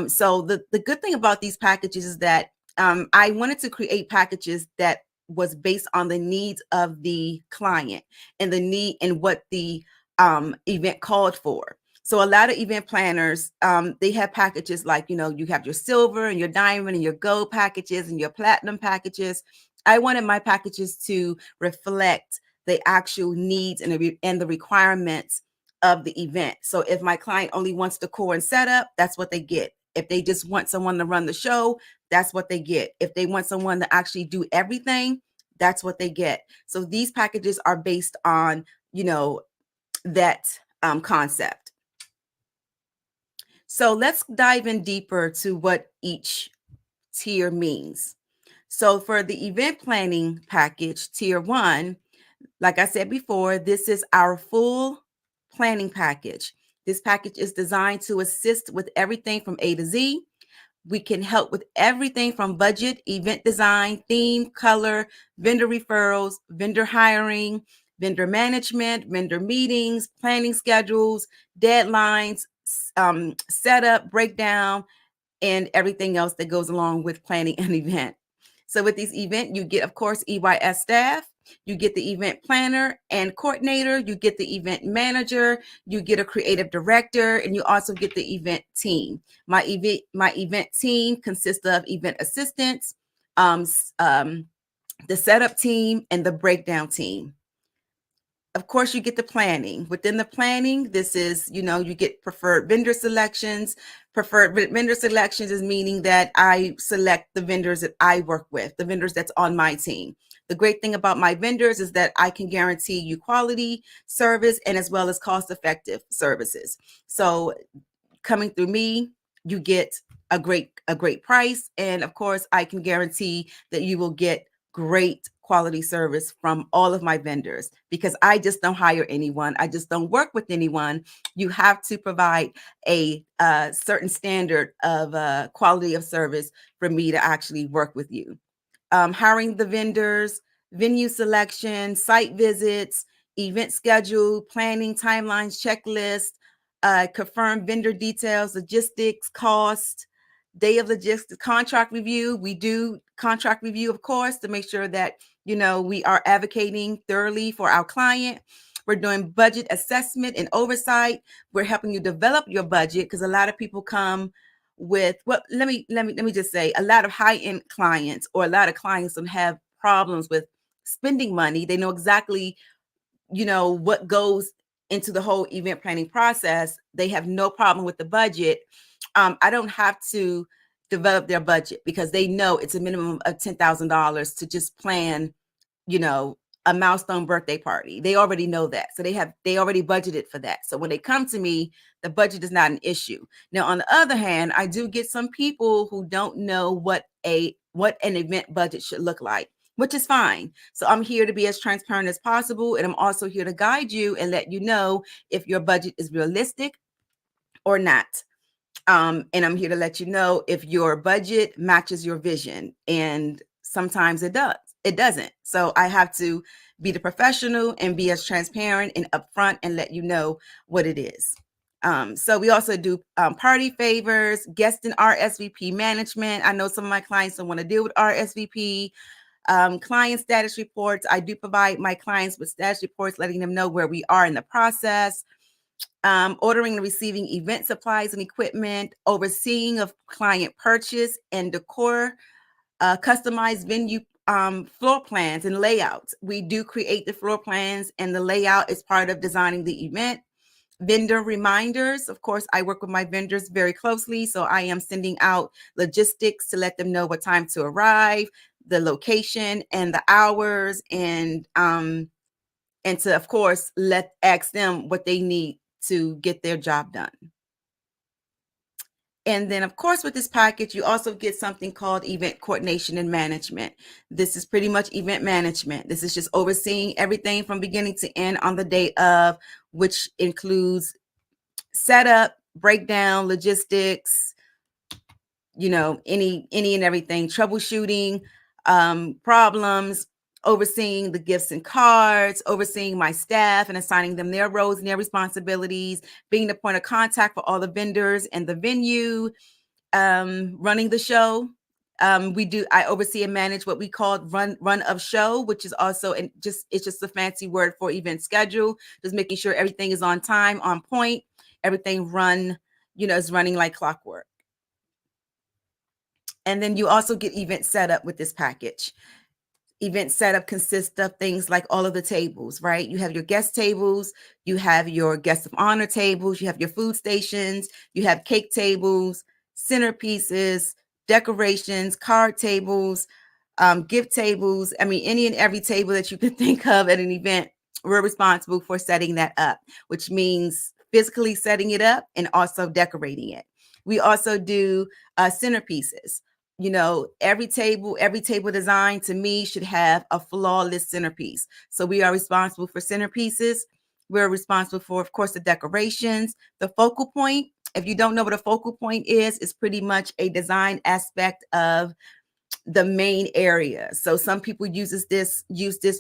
So the good thing about these packages is that I wanted to create packages that was based on the needs of the client and the need and what the event called for. So a lot of event planners, they have packages like, you have your silver and your diamond and your gold packages and your platinum packages. I wanted my packages to reflect the actual needs and the requirements of the event. So if my client only wants decor and setup, that's what they get. If they just want someone to run the show, that's what they get. If they want someone to actually do everything, that's what they get. So these packages are based on, that concept. So let's dive in deeper to what each tier means. So for the event planning package, tier 1, like I said before, this is our full planning package. This package is designed to assist with everything from A to Z. We can help with everything from budget, event design, theme, color, vendor referrals, vendor hiring, vendor management, vendor meetings, planning schedules, deadlines, setup, breakdown, and everything else that goes along with planning an event. So with these events, you get, of course, EYS staff. You get the event planner and coordinator. You get the event manager. You get a creative director, and you also get the event team. My event team consists of event assistants, the setup team, and the breakdown team. Of course, you get the planning. Within the planning, this is, you get preferred vendor selections. Preferred vendor selections is meaning that I select the vendors that I work with, the vendors that's on my team. The great thing about my vendors is that I can guarantee you quality service and as well as cost-effective services. So coming through me, you get a great price. And of course, I can guarantee that you will get great quality service from all of my vendors, because I just don't hire anyone. I just don't work with anyone. You have to provide a certain standard of quality of service for me to actually work with you. Hiring the vendors, venue selection, site visits, event schedule, planning, timelines, checklist, confirm vendor details, logistics, cost, day of logistics contract review. We do contract review, of course, to make sure that, we are advocating thoroughly for our client. We're doing budget assessment and oversight. We're helping you develop your budget, because a lot of people come with, let me just say, a lot of high-end clients, or a lot of clients don't have problems with spending money. They know exactly, what goes into the whole event planning process. They have no problem with the budget. I don't have to develop their budget, because they know it's a minimum of $10,000 to just plan, a milestone birthday party. They already know that. So they already budgeted for that. So when they come to me, the budget is not an issue. Now, on the other hand, I do get some people who don't know what an event budget should look like, which is fine. So I'm here to be as transparent as possible. And I'm also here to guide you and let you know if your budget is realistic or not. And I'm here to let you know if your budget matches your vision. And sometimes it does. It doesn't. So I have to be the professional and be as transparent and upfront and let you know what it is. So we also do party favors, guest and RSVP management. I know some of my clients don't want to deal with RSVP. Client status reports. I do provide my clients with status reports, letting them know where we are in the process. Ordering and receiving event supplies and equipment, overseeing of client purchase and decor, customized venue floor plans and layouts. We do create the floor plans, and the layout is part of designing the event. Vendor reminders. Of course, I work with my vendors very closely, so I am sending out logistics to let them know what time to arrive, the location and the hours, and to, of course, ask them what they need to get their job done. And then, of course, with this package, you also get something called event coordination and management. This is pretty much event management. This is just overseeing everything from beginning to end on the day of, which includes setup, breakdown, logistics, any and everything, troubleshooting, problems, overseeing the gifts and cards, overseeing my staff and assigning them their roles and their responsibilities, being the point of contact for all the vendors and the venue, running the show. I oversee and manage what we call run of show, which is also it's just a fancy word for event schedule, just making sure everything is on time, on point, everything is running like clockwork. And then you also get event setup with this package. Event setup consists of things like all of the tables, right? You have your guest tables, you have your guest of honor tables, you have your food stations, you have cake tables, centerpieces, decorations, card tables, gift tables. I mean, any and every table that you can think of at an event, we're responsible for setting that up, which means physically setting it up and also decorating it. We also do centerpieces. Every table design to me should have a flawless centerpiece. So we are responsible for centerpieces. We're responsible for, of course, the decorations, the focal point. If you don't know what a focal point is, it's pretty much a design aspect of the main area. So some people use this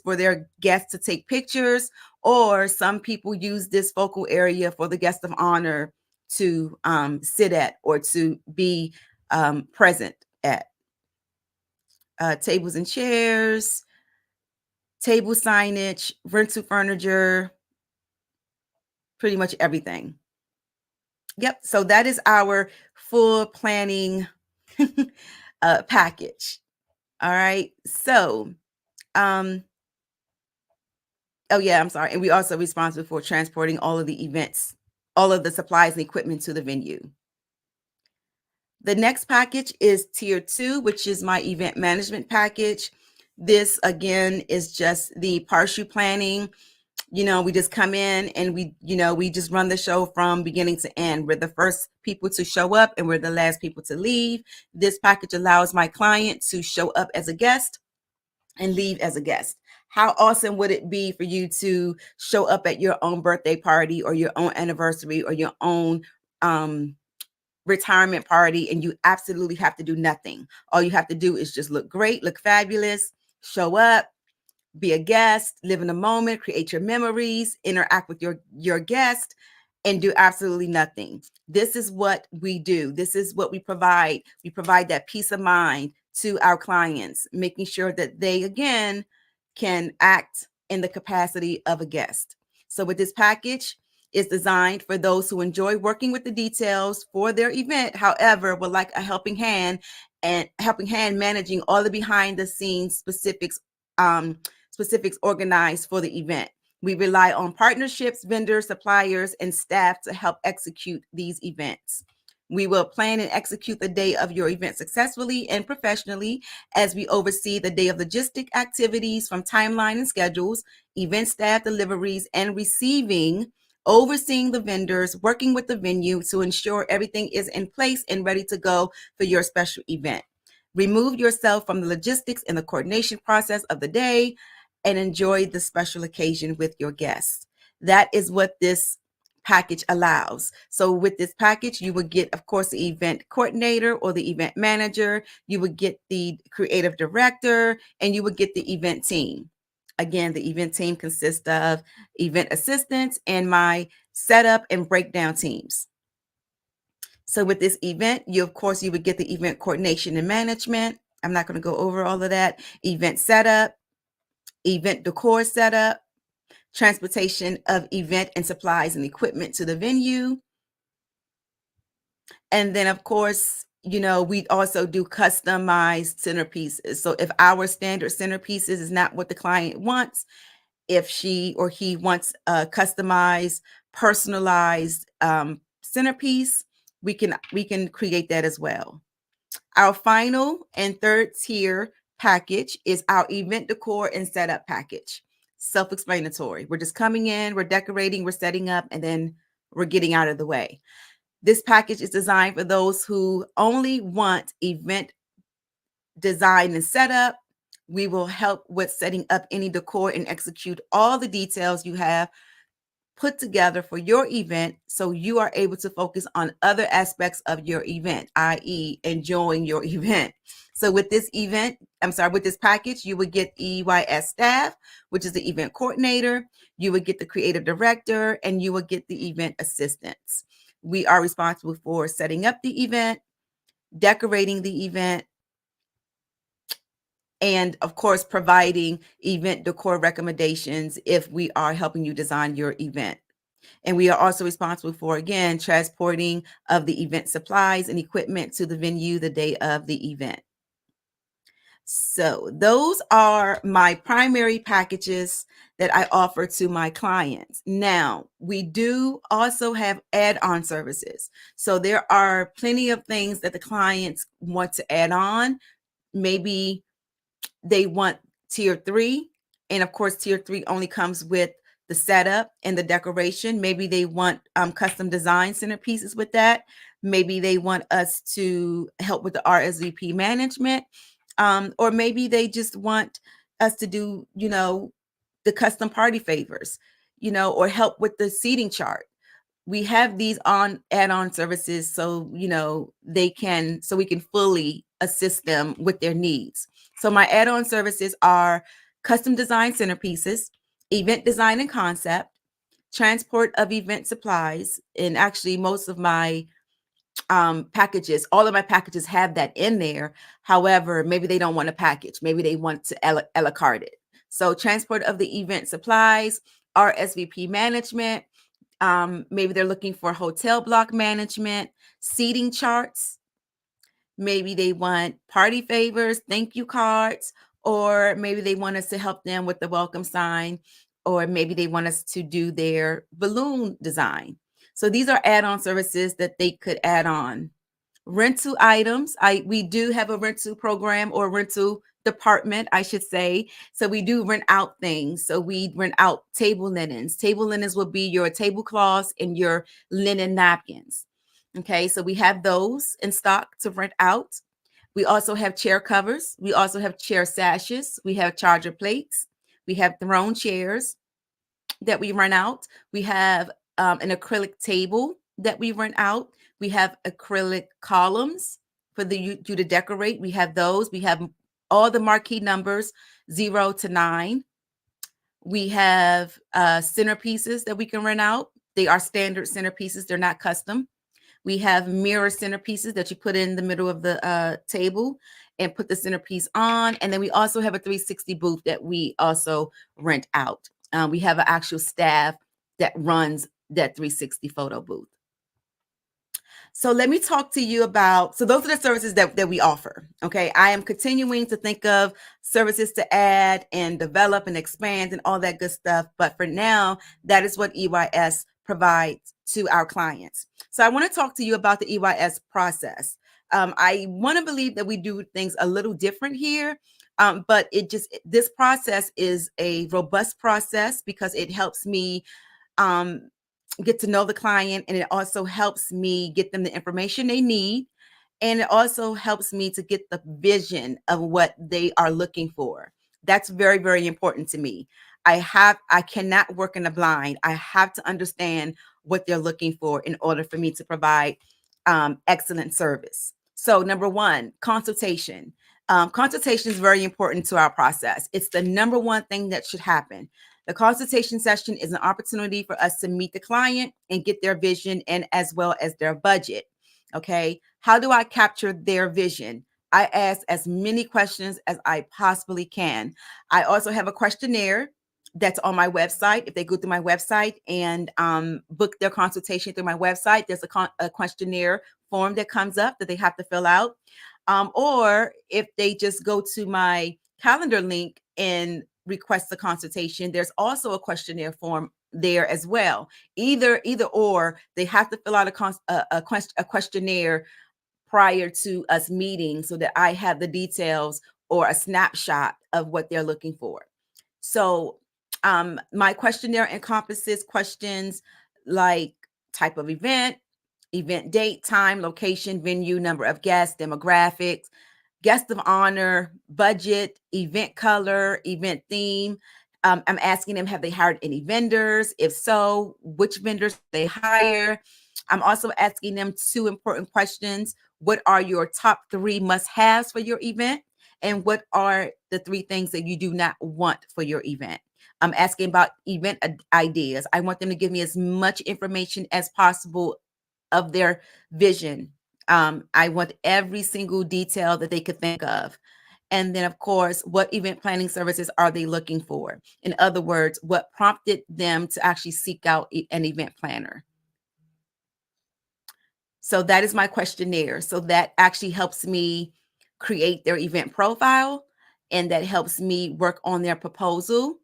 for their guests to take pictures, or some people use this focal area for the guest of honor to sit at or to be present at. Tables and chairs, table signage, rental furniture, pretty much everything. Yep. So that is our full planning package. All right. So, oh yeah, I'm sorry. And we also responsible for transporting all of the events, all of the supplies and equipment to the venue. The next package is tier 2, which is my event management package. This again is just the partial planning. We just come in and we just run the show from beginning to end. We're the first people to show up and we're the last people to leave. This package allows my client to show up as a guest and leave as a guest. How awesome would it be for you to show up at your own birthday party or your own anniversary or your own retirement party, and you absolutely have to do nothing. All you have to do is just look great, look fabulous, show up, be a guest, live in the moment, create your memories, interact with your guest, and do absolutely nothing. This is what we do. This is what we provide. We provide that peace of mind to our clients, making sure that they, again, can act in the capacity of a guest. So with this package, it's designed for those who enjoy working with the details for their event, however, would like a helping hand managing all the behind the scenes specifics organized for the event. We rely on partnerships, vendors, suppliers, and staff to help execute these events. We will plan and execute the day of your event successfully and professionally as we oversee the day of logistic activities from timeline and schedules, event staff deliveries, and overseeing the vendors, working with the venue to ensure everything is in place and ready to go for your special event. Remove yourself from the logistics and the coordination process of the day and enjoy the special occasion with your guests. That is what this package allows. So with this package, you would get, of course, the event coordinator or the event manager, you would get the creative director, and you would get the event team. Again, the event team consists of event assistants and my setup and breakdown teams. So with this event, you would get the event coordination and management. I'm not going to go over all of that. Event setup, event decor setup, transportation of event and supplies and equipment to the venue. And then, of course, we also do customized centerpieces. So if our standard centerpieces is not what the client wants, if she or he wants a customized, personalized centerpiece, we can create that as well. Our final and third tier package is our event decor and setup package. Self-explanatory. We're just coming in, we're decorating, we're setting up, and then we're getting out of the way. This package is designed for those who only want event design and setup. We will help with setting up any decor and execute all the details you have put together for your event so you are able to focus on other aspects of your event, i.e. enjoying your event. So with this package, you would get EYS staff, which is the event coordinator, you would get the creative director, and you would get the event assistants. We are responsible for setting up the event, decorating the event, and of course, providing event decor recommendations if we are helping you design your event. And we are also responsible for, again, transporting of the event supplies and equipment to the venue the day of the event. So those are my primary packages that I offer to my clients. Now, we do also have add-on services. So there are plenty of things that the clients want to add on. Maybe they want tier 3, and of course, tier 3 only comes with the setup and the decoration. Maybe they want custom design centerpieces with that. Maybe they want us to help with the RSVP management. Or maybe they just want us to do, the custom party favors, or help with the seating chart. We have these add-on services so we can fully assist them with their needs. So my add-on services are custom design centerpieces, event design and concept, transport of event supplies, and actually most of my packages, all of my packages have that in there. However, maybe they don't want a package. Maybe they want to a la carte it. So transport of the event supplies, RSVP management. Maybe they're looking for hotel block management, seating charts. Maybe they want party favors, thank you cards, or maybe they want us to help them with the welcome sign, or maybe they want us to do their balloon design. So these are add-on services that they could add on. Rental items. We do have a rental program or rental department, I should say. So we do rent out things. So we rent out table linens. Table linens will be your tablecloths and your linen napkins. Okay, so we have those in stock to rent out. We also have chair covers. We also have chair sashes. We have charger plates. We have throne chairs that we rent out. We have an acrylic table that we rent out. We have acrylic columns for you to decorate. We have those. We have all the marquee numbers 0 to 9. We have centerpieces that we can rent out. They are standard centerpieces. They're not custom. We have mirror centerpieces that you put in the middle of the table and put the centerpiece on. And then we also have a 360 booth that we also rent out. We have an actual staff that runs that 360 photo booth. So let me talk to you about, so those are the services that we offer. Okay. I am continuing to think of services to add and develop and expand and all that good stuff. But for now, that is what EYS provides to our clients. So I want to talk to you about the EYS process. I want to believe that we do things a little different here. But this process is a robust process because it helps me get to know the client, and it also helps me get them the information they need, and it also helps me to get the vision of what they are looking for. That's very, very important to me. I cannot work in the blind. I have to understand what they're looking for in order for me to provide excellent service. So number one, consultation. Consultation is very important to our process. It's the number one thing that should happen. The consultation session is an opportunity for us to meet the client and get their vision and as well as their budget. Okay. How do I capture their vision? I ask as many questions as I possibly can. I also have a questionnaire that's on my website. If they go through my website and book their consultation through my website, there's a questionnaire form that comes up that they have to fill out. Or if they just go to my calendar link and request a consultation, there's also a questionnaire form there as well. Either or, they have to fill out a questionnaire prior to us meeting so that I have the details or a snapshot of what they're looking for. So my questionnaire encompasses questions like type of event date, time, location, venue, number of guests, demographics, guest of honor, budget, event color, event theme. I'm asking them, have they hired any vendors? If so, which vendors they hire? I'm also asking them two important questions. What are your top 3 must-haves for your event? And what are the 3 things that you do not want for your event? I'm asking about event ideas. I want them to give me as much information as possible of their vision. I want every single detail that they could think of. And then, of course, what event planning services are they looking for? In other words, what prompted them to actually seek out an event planner? So that is my questionnaire. So that actually helps me create their event profile, and that helps me work on their proposal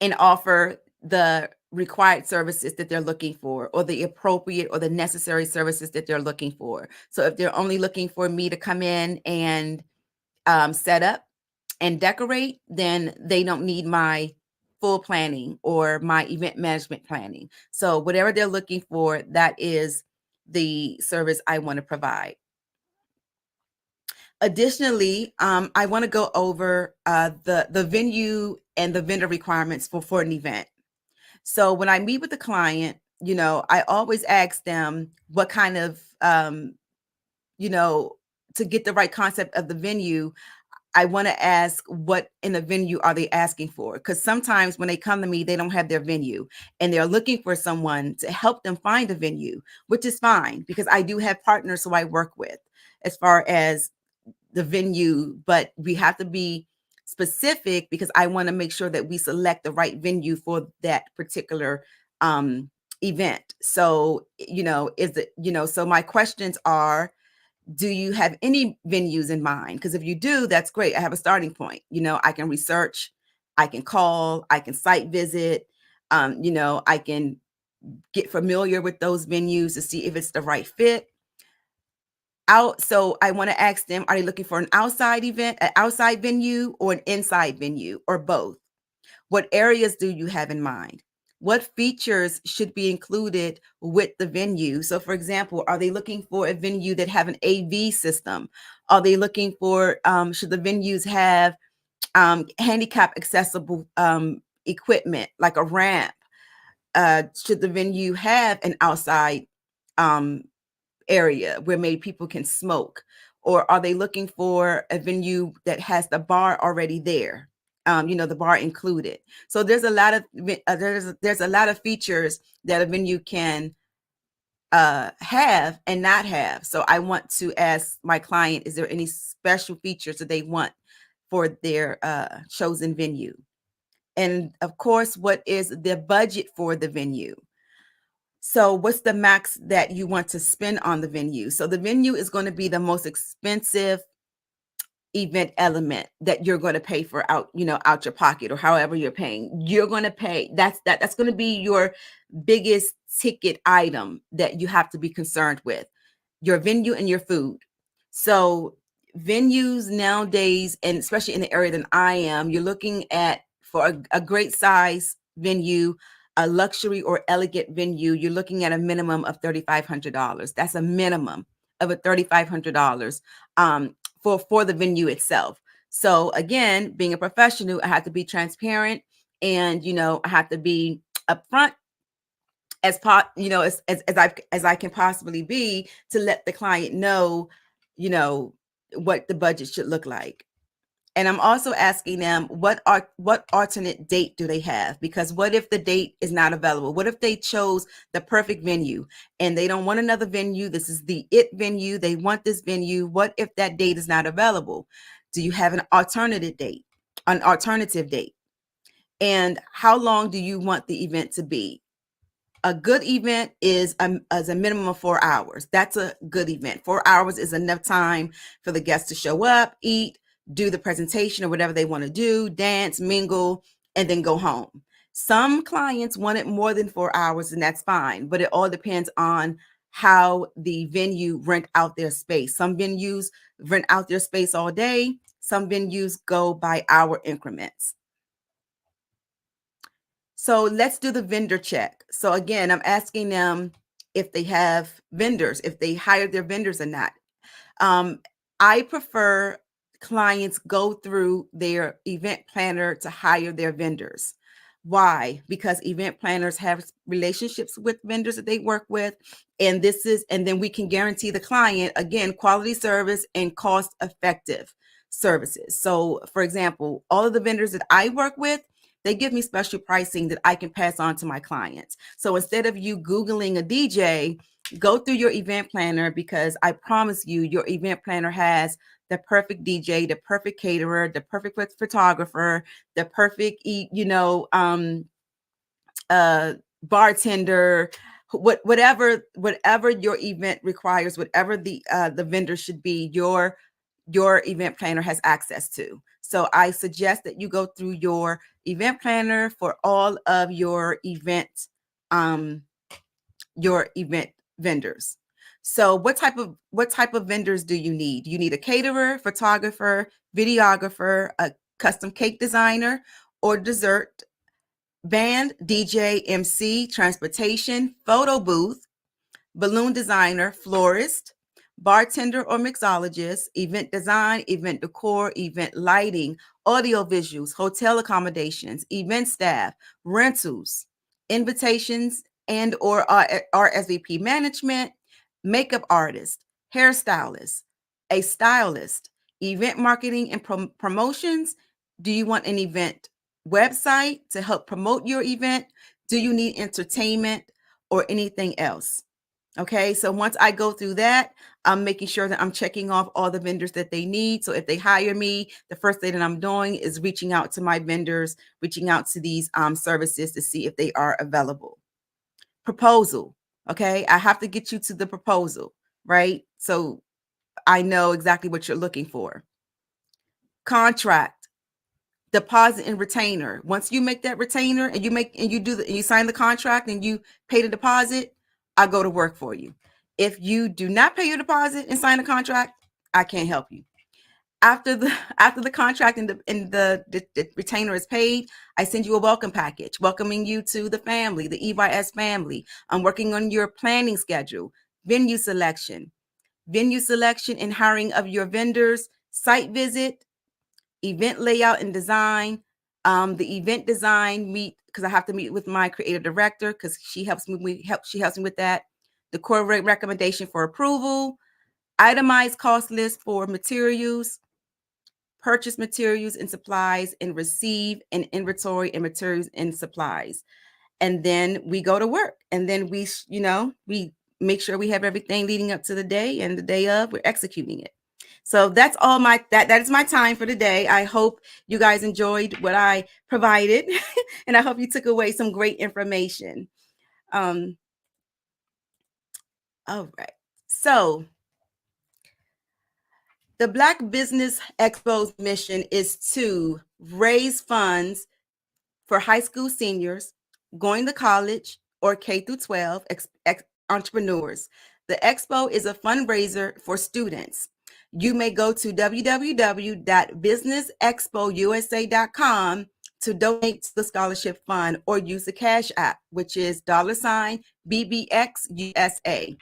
and offer the required services that they're looking for, or the appropriate or the necessary services that they're looking for. So if they're only looking for me to come in and set up and decorate, then they don't need my full planning or my event management planning. So whatever they're looking for, that is the service I want to provide. Additionally, I want to go over the venue and the vendor requirements for an event. So when I meet with the client, I always ask them what kind of, to get the right concept of the venue, I want to ask what in a venue are they asking for? Because sometimes when they come to me, they don't have their venue and they're looking for someone to help them find a venue, which is fine because I do have partners who I work with as far as the venue, but we have to be specific because I want to make sure that we select the right venue for that particular event. So, so my questions are, do you have any venues in mind? Because if you do, that's great. I have a starting point. I can research, I can call, I can site visit, I can get familiar with those venues to see if it's the right fit. So I want to ask them, are they looking for an outside event, an outside venue, or an inside venue, or both? What areas do you have in mind? What features should be included with the venue? So for example, are they looking for a venue that have an AV system? Are they looking for, should the venues have handicap accessible equipment like a ramp? Should the venue have an outside area where maybe people can smoke? Or are they looking for a venue that has the bar already there? the bar included. So there's a lot of there's a lot of features that a venue can have and not have. So I want to ask my client, is there any special features that they want for their chosen venue? And of course, what is the budget for the venue? So what's the max that you want to spend on the venue? So the venue is going to be the most expensive event element that you're going to pay for out your pocket, or however you're paying. You're going to pay, that's going to be your biggest ticket item that you have to be concerned with, your venue and your food. So venues nowadays, and especially in the area that I am, you're looking at, for a great size venue, a luxury or elegant venue, you're looking at a minimum of $3,500. That's a minimum of a $3,500 for the venue itself. So again, being a professional, I have to be transparent, and I have to be upfront as I can possibly be, to let the client know, what the budget should look like. And I'm also asking them what alternate date do they have? Because what if the date is not available? What if they chose the perfect venue and they don't want another venue? This is the it venue. They want this venue. What if that date is not available? Do you have an alternative date? And how long do you want the event to be? A good event is a minimum of 4 hours. That's a good event. 4 hours is enough time for the guests to show up, eat, do the presentation or whatever they want to do, dance, mingle, and then go home. Some clients want it more than 4 hours, and that's fine, but it all depends on how the venue rent out their space. Some venues rent out their space all day. Some venues go by hour increments. So let's do the vendor check. So again, I'm asking them if they have vendors, if they hired their vendors or not. I prefer clients go through their event planner to hire their vendors. Why? Because event planners have relationships with vendors that they work with, and then we can guarantee the client, again, quality service and cost-effective services. So for example, all of the vendors that I work with, they give me special pricing that I can pass on to my clients. So instead of you Googling a DJ, go through your event planner, because I promise you, your event planner has the perfect DJ, the perfect caterer, the perfect photographer, the perfect, bartender, whatever your event requires, whatever the vendor should be, your event planner has access to. So I suggest that you go through your event planner for all of your event vendors. So what type of vendors do you need? You need a caterer, photographer, videographer, a custom cake designer or dessert, band, DJ, MC, transportation, photo booth, balloon designer, florist, bartender or mixologist, event design, event decor, event lighting, audio visuals, hotel accommodations, event staff, rentals, invitations and or RSVP management, makeup artist, hairstylist, a stylist, event marketing and promotions. Do you want an event website to help promote your event? Do you need entertainment or anything else? Okay, so once I go through that, I'm making sure that I'm checking off all the vendors that they need. So if they hire me, the first thing that I'm doing is reaching out to my vendors, reaching out to these services to see if they are available. Proposal. Okay, I have to get you to the proposal, right? So I know exactly what you're looking for. Contract, deposit and retainer. Once you make that retainer and you sign the contract and you pay the deposit, I go to work for you. If you do not pay your deposit and sign a contract, I can't help you. After the contract and the retainer is paid, I send you a welcome package, welcoming you to the family, the EYS family. I'm working on your planning schedule, venue selection and hiring of your vendors, site visit, event layout and design. The event design because I have to meet with my creative director because she helps me with that. The core recommendation for approval, itemized cost list for materials, purchase materials and supplies, and receive and inventory and materials and supplies. And then we go to work, and then we make sure we have everything leading up to the day, and the day of we're executing it. So that's all that is my time for today. I hope you guys enjoyed what I provided and I hope you took away some great information. All right. So the Black Business Expo's mission is to raise funds for high school seniors going to college or K through 12 entrepreneurs. The expo is a fundraiser for students. You may go to www.businessexpousa.com to donate to the scholarship fund or use the Cash App, which is $BBXUSA.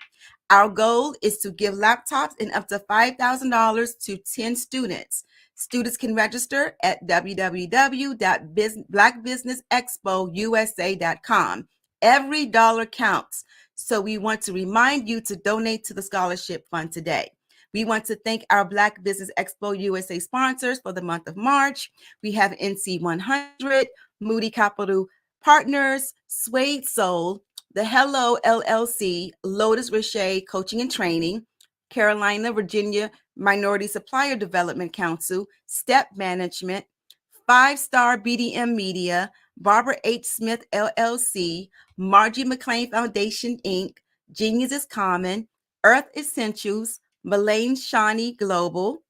Our goal is to give laptops and up to $5,000 to 10 students. Students can register at www.blackbusinessexpousa.com. Every dollar counts. So we want to remind you to donate to the scholarship fund today. We want to thank our Black Business Expo USA sponsors for the month of March. We have NC 100, Moody Capital Partners, Suede Soul, the Hello LLC, Lotus Richey Coaching and Training, Carolina, Virginia Minority Supplier Development Council, Step Management, 5-Star BDM Media, Barbara H. Smith LLC, Margie McLean Foundation Inc., Genius is Common, Earth Essentials, Melaine Shawnee Global,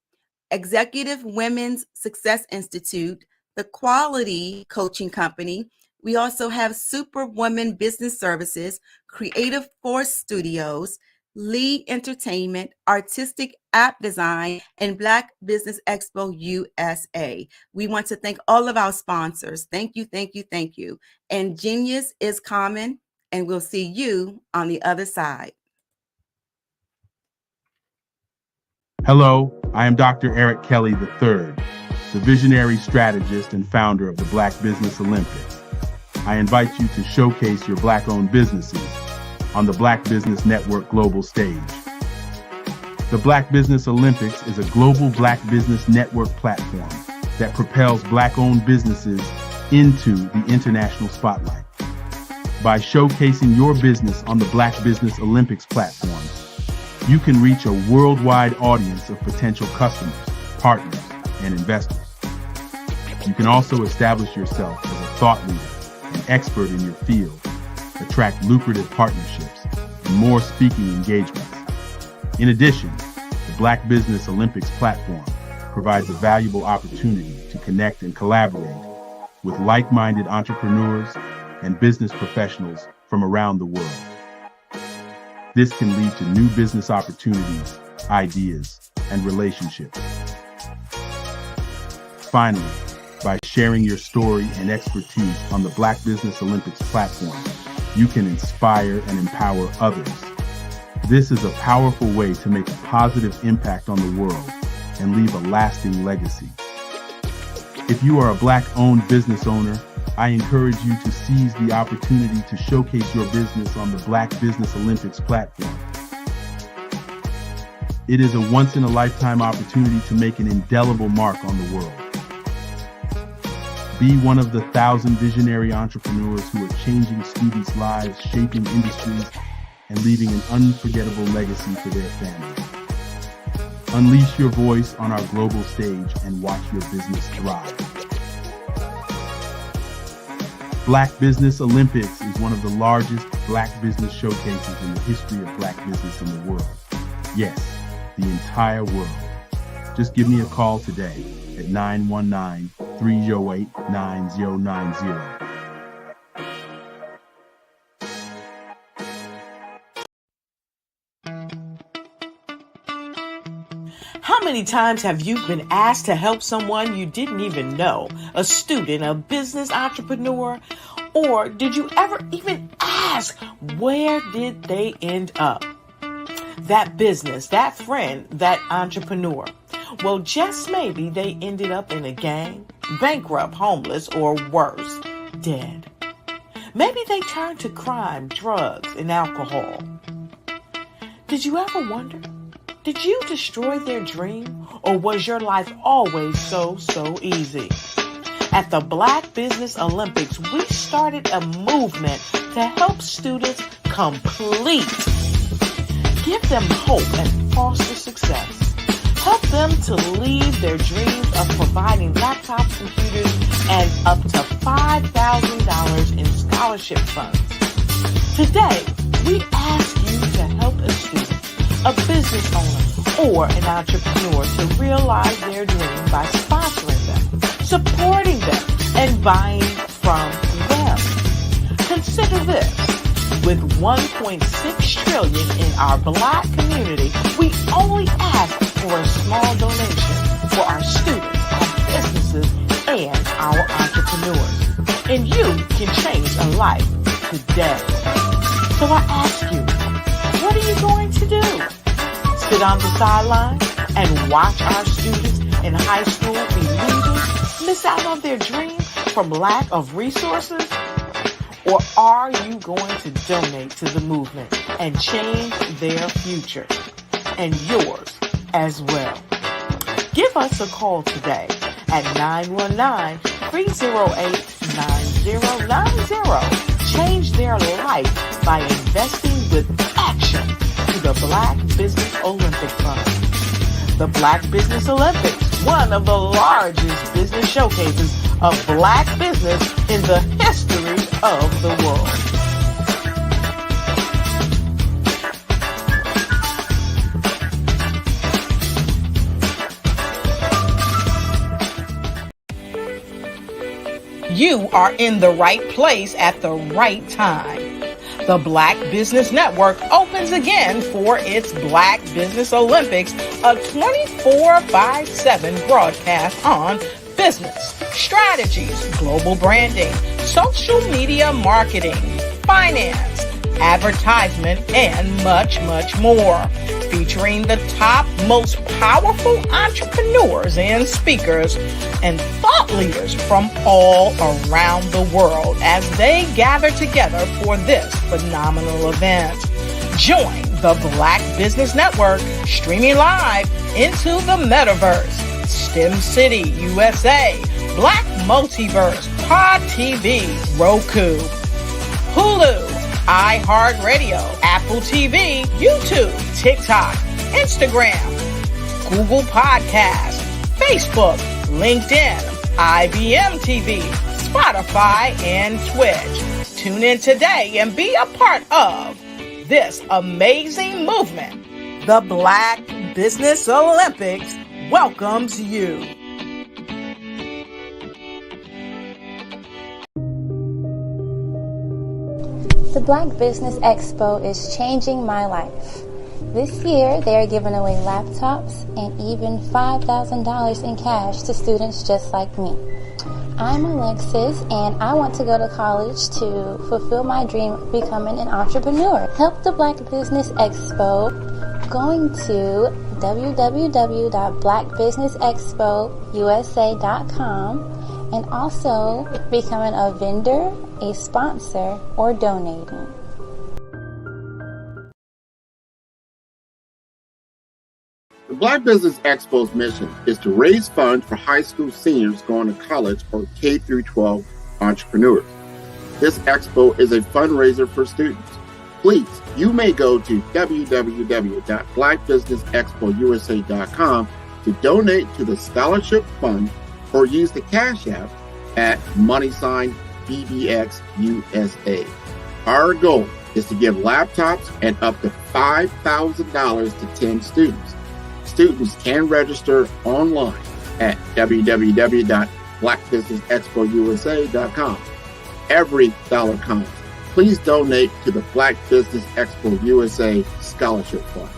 Executive Women's Success Institute, the Quality Coaching Company. We also have Superwoman Business Services, Creative Force Studios, Lee Entertainment, Artistic App Design, and Black Business Expo USA. We want to thank all of our sponsors. Thank you, thank you, thank you. And Genius is Common, and we'll see you on the other side. Hello, I am Dr. Eric Kelly III, the visionary strategist and founder of the Black Business Olympics. I invite you to showcase your Black-owned businesses on the Black Business Network global stage. The Black Business Olympics is a global Black Business Network platform that propels Black-owned businesses into the international spotlight. By showcasing your business on the Black Business Olympics platform, you can reach a worldwide audience of potential customers, partners, and investors. You can also establish yourself as a thought leader and expert in your field, attract lucrative partnerships, and more speaking engagements. In addition, the Black Business Olympics platform provides a valuable opportunity to connect and collaborate with like-minded entrepreneurs and business professionals from around the world. This can lead to new business opportunities, ideas, and relationships. Finally, by sharing your story and expertise on the Black Business Olympics platform, you can inspire and empower others. This is a powerful way to make a positive impact on the world and leave a lasting legacy. If you are a Black-owned business owner, I encourage you to seize the opportunity to showcase your business on the Black Business Olympics platform. It is a once-in-a-lifetime opportunity to make an indelible mark on the world. Be one of the 1,000 visionary entrepreneurs who are changing students' lives, shaping industries, and leaving an unforgettable legacy for their families. Unleash your voice on our global stage and watch your business thrive. Black Business Olympics is one of the largest Black business showcases in the history of Black business in the world. Yes, the entire world. Just give me a call today at 919-308-9090. How many times have you been asked to help someone you didn't even know, a student, a business entrepreneur? Or did you ever even ask, where did they end up? That business, that friend, that entrepreneur. Well, just maybe they ended up in a gang, bankrupt, homeless, or worse, dead. Maybe they turned to crime, drugs, and alcohol. Did you ever wonder Did you destroy their dream, or was your life always so easy? At the Black Business Olympics, we started a movement to help students complete. Give them hope and foster success. Help them to leave their dreams of providing laptops, computers, and up to $5,000 in scholarship funds. Today, we ask you to help a student, a business owner, or an entrepreneur to realize their dream by sponsoring them, supporting them, and buying from them. Consider this. With $1.6 trillion in our Black community, we only ask for a small donation for our students, our businesses, and our entrepreneurs. And you can change a life today. So I ask you, what are you going to do? Sit on the sideline and watch our students in high school be losers, miss out on their dream from lack of resources? Or are you going to donate to the movement and change their future and yours as well? Give us a call today at 919-308-9090. Change their life by investing with action to the Black Business Olympic Fund. The Black Business Olympics, one of the largest business showcases of Black business in the history of the world. You are in the right place at the right time. The Black Business Network opens again for its Black Business Olympics, a 24/7 broadcast on business, strategies, global branding, social media marketing, finance, advertisement, and much more. Featuring the top, most powerful entrepreneurs and speakers and thought leaders from all around the world as they gather together for this phenomenal event. Join the Black Business Network streaming live into the metaverse, STEM City USA, Black Multiverse, Pod TV, Roku, Hulu, iHeartRadio, Apple TV, YouTube, TikTok, Instagram, Google Podcasts, Facebook, LinkedIn, IBM TV, Spotify, and Twitch. Tune in today and be a part of this amazing movement. The Black Business Olympics welcomes you. The Black Business Expo is changing my life. This year, they are giving away laptops and even $5,000 in cash to students just like me. I'm Alexis, and I want to go to college to fulfill my dream of becoming an entrepreneur. Help the Black Business Expo going to www.blackbusinessexpousa.com and also becoming a vendor, a sponsor, or donating. The Black Business Expo's mission is to raise funds for high school seniors going to college or K-12 entrepreneurs. This expo is a fundraiser for students. Please, you may go to www.blackbusinessexpousa.com to donate to the scholarship fund or use the Cash App at $BBXUSA. Our goal is to give laptops and up to $5,000 to 10 students. Students can register online at www.blackbusinessexpousa.com. Every dollar counts. Please donate to the Black Business Expo USA Scholarship Fund.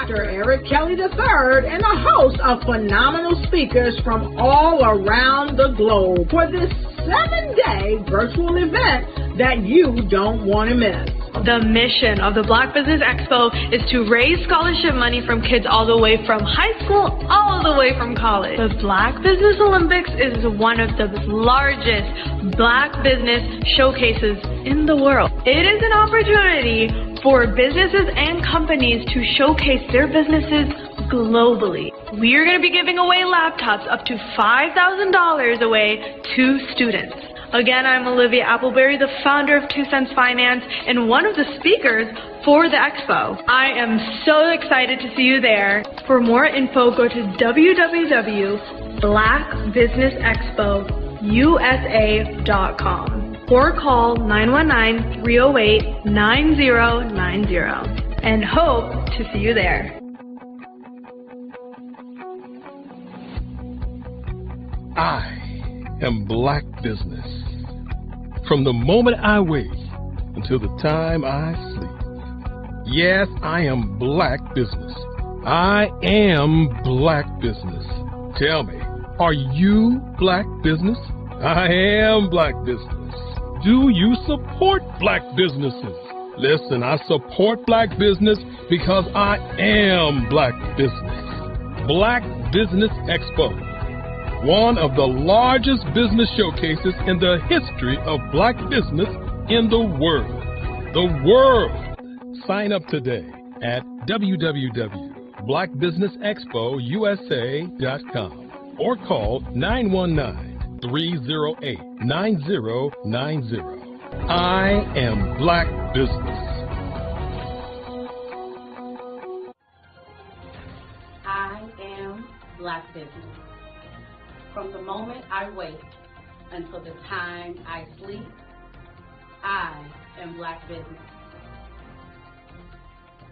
Dr. Eric Kelly III and a host of phenomenal speakers from all around the globe for this 7-day virtual event that you don't want to miss. The mission of the Black Business Expo is to raise scholarship money from kids all the way from high school, all the way from college. The Black Business Olympics is one of the largest Black business showcases in the world. It is an opportunity for businesses and companies to showcase their businesses globally. We are going to be giving away laptops up to $5,000 away to students. Again, I'm Olivia Appleberry, the founder of 2 Cents Finance and one of the speakers for the expo. I am so excited to see you there. For more info, go to www.blackbusinessexpousa.com or call 919-308-9090 and hope to see you there. I am Black Business. From the moment I wake until the time I sleep. Yes, I am Black Business. I am Black Business. Tell me, are you Black Business? I am Black Business. Do you support Black businesses? Listen, I support Black business because I am Black Business. Black Business Expo, one of the largest business showcases in the history of Black business in the world. The world! Sign up today at www.blackbusinessexpousa.com or call 919-308-9090. I am Black Business. I am Black Business. From the moment I wake until the time I sleep, I am Black Business.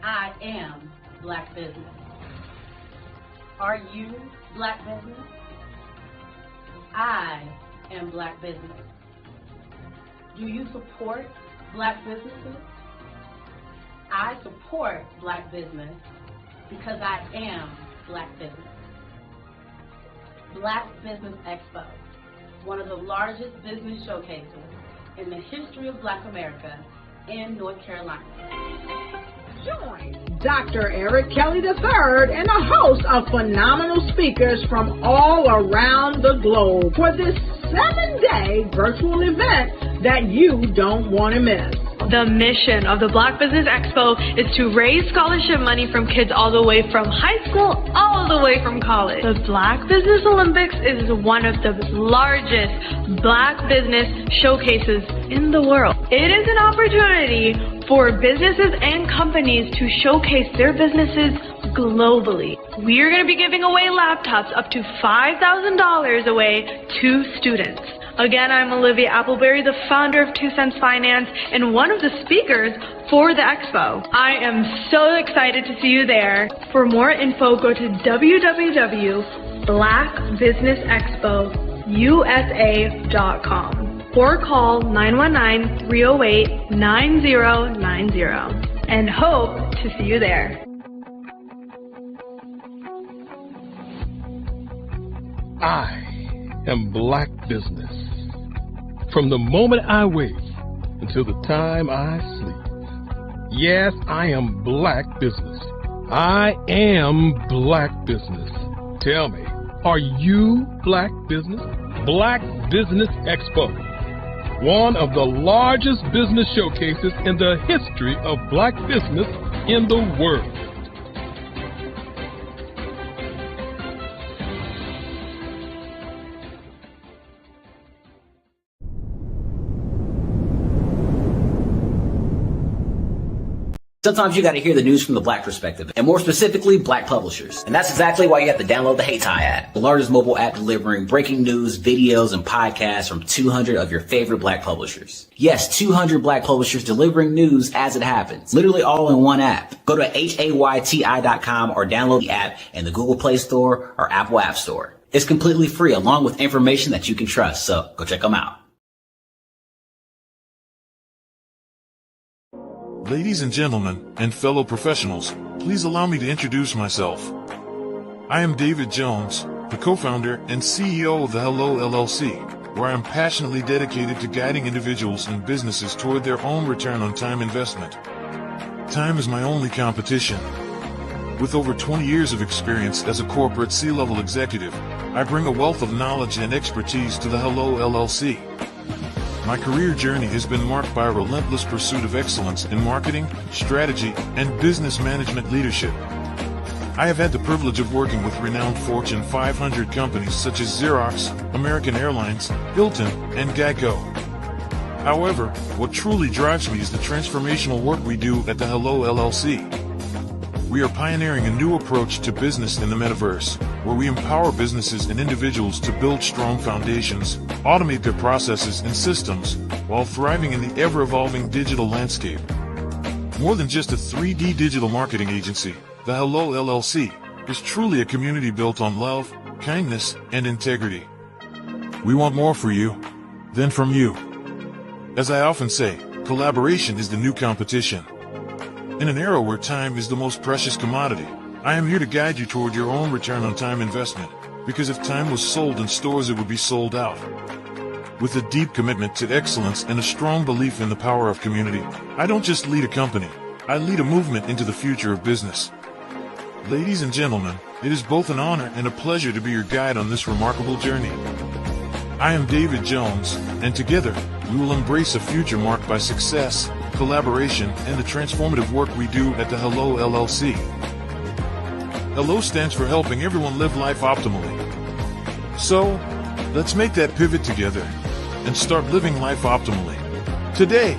I am Black Business. Are you Black Business? I am Black Business. Do you support Black businesses? I support Black business because I am Black business. Black Business Expo, one of the largest business showcases in the history of Black America in North Carolina. Join Dr. Eric Kelly III and a host of phenomenal speakers from all around the globe for this 7-day virtual event that you don't want to miss. The mission of the Black Business Expo is to raise scholarship money from kids all the way from high school, all the way from college. The Black Business Olympics is one of the largest Black business showcases in the world. It is an opportunity for businesses and companies to showcase their businesses globally. We are going to be giving away laptops up to $5,000 away to students. Again, I'm Olivia Appleberry, the founder of 2 Cents Finance and one of the speakers for the expo. I am so excited to see you there. For more info, go to www.blackbusinessexpousa.com or call 919-308-9090 and hope to see you there. I am Black Business. From the moment I wake until the time I sleep. Yes, I am Black Business. I am Black Business. Tell me, are you Black Business? Black Business Expo, one of the largest business showcases in the history of Black business in the world. Sometimes you got to hear the news from the Black perspective, and more specifically, Black publishers. And that's exactly why you have to download the HeyTie app, the largest mobile app delivering breaking news, videos, and podcasts from 200 of your favorite Black publishers. Yes, 200 Black publishers delivering news as it happens, literally all in one app. Go to HAYTI.com or download the app in the Google Play Store or Apple App Store. It's completely free, along with information that you can trust, so go check them out. Ladies and gentlemen, and fellow professionals, please allow me to introduce myself. I am David Jones, the co-founder and CEO of the Hello LLC, where I am passionately dedicated to guiding individuals and businesses toward their own return on time investment. Time is my only competition. With over 20 years of experience as a corporate C-level executive, I bring a wealth of knowledge and expertise to the Hello LLC. My career journey has been marked by a relentless pursuit of excellence in marketing, strategy, and business management leadership. I have had the privilege of working with renowned Fortune 500 companies such as Xerox, American Airlines, Hilton, and Geico. However, what truly drives me is the transformational work we do at the Hello LLC. We are pioneering a new approach to business in the metaverse, where we empower businesses and individuals to build strong foundations, automate their processes and systems, while thriving in the ever-evolving digital landscape. More than just a 3D digital marketing agency, the Hello LLC is truly a community built on love, kindness, and integrity. We want more for you than from you. As I often say, collaboration is the new competition. In an era where time is the most precious commodity, I am here to guide you toward your own return on time investment, because if time was sold in stores, it would be sold out. With a deep commitment to excellence and a strong belief in the power of community, I don't just lead a company, I lead a movement into the future of business. Ladies and gentlemen, it is both an honor and a pleasure to be your guide on this remarkable journey. I am David Jones, and together, we will embrace a future marked by success, collaboration, and the transformative work we do at the Hello LLC. Hello stands for helping everyone live life optimally. So, let's make that pivot together and start living life optimally today.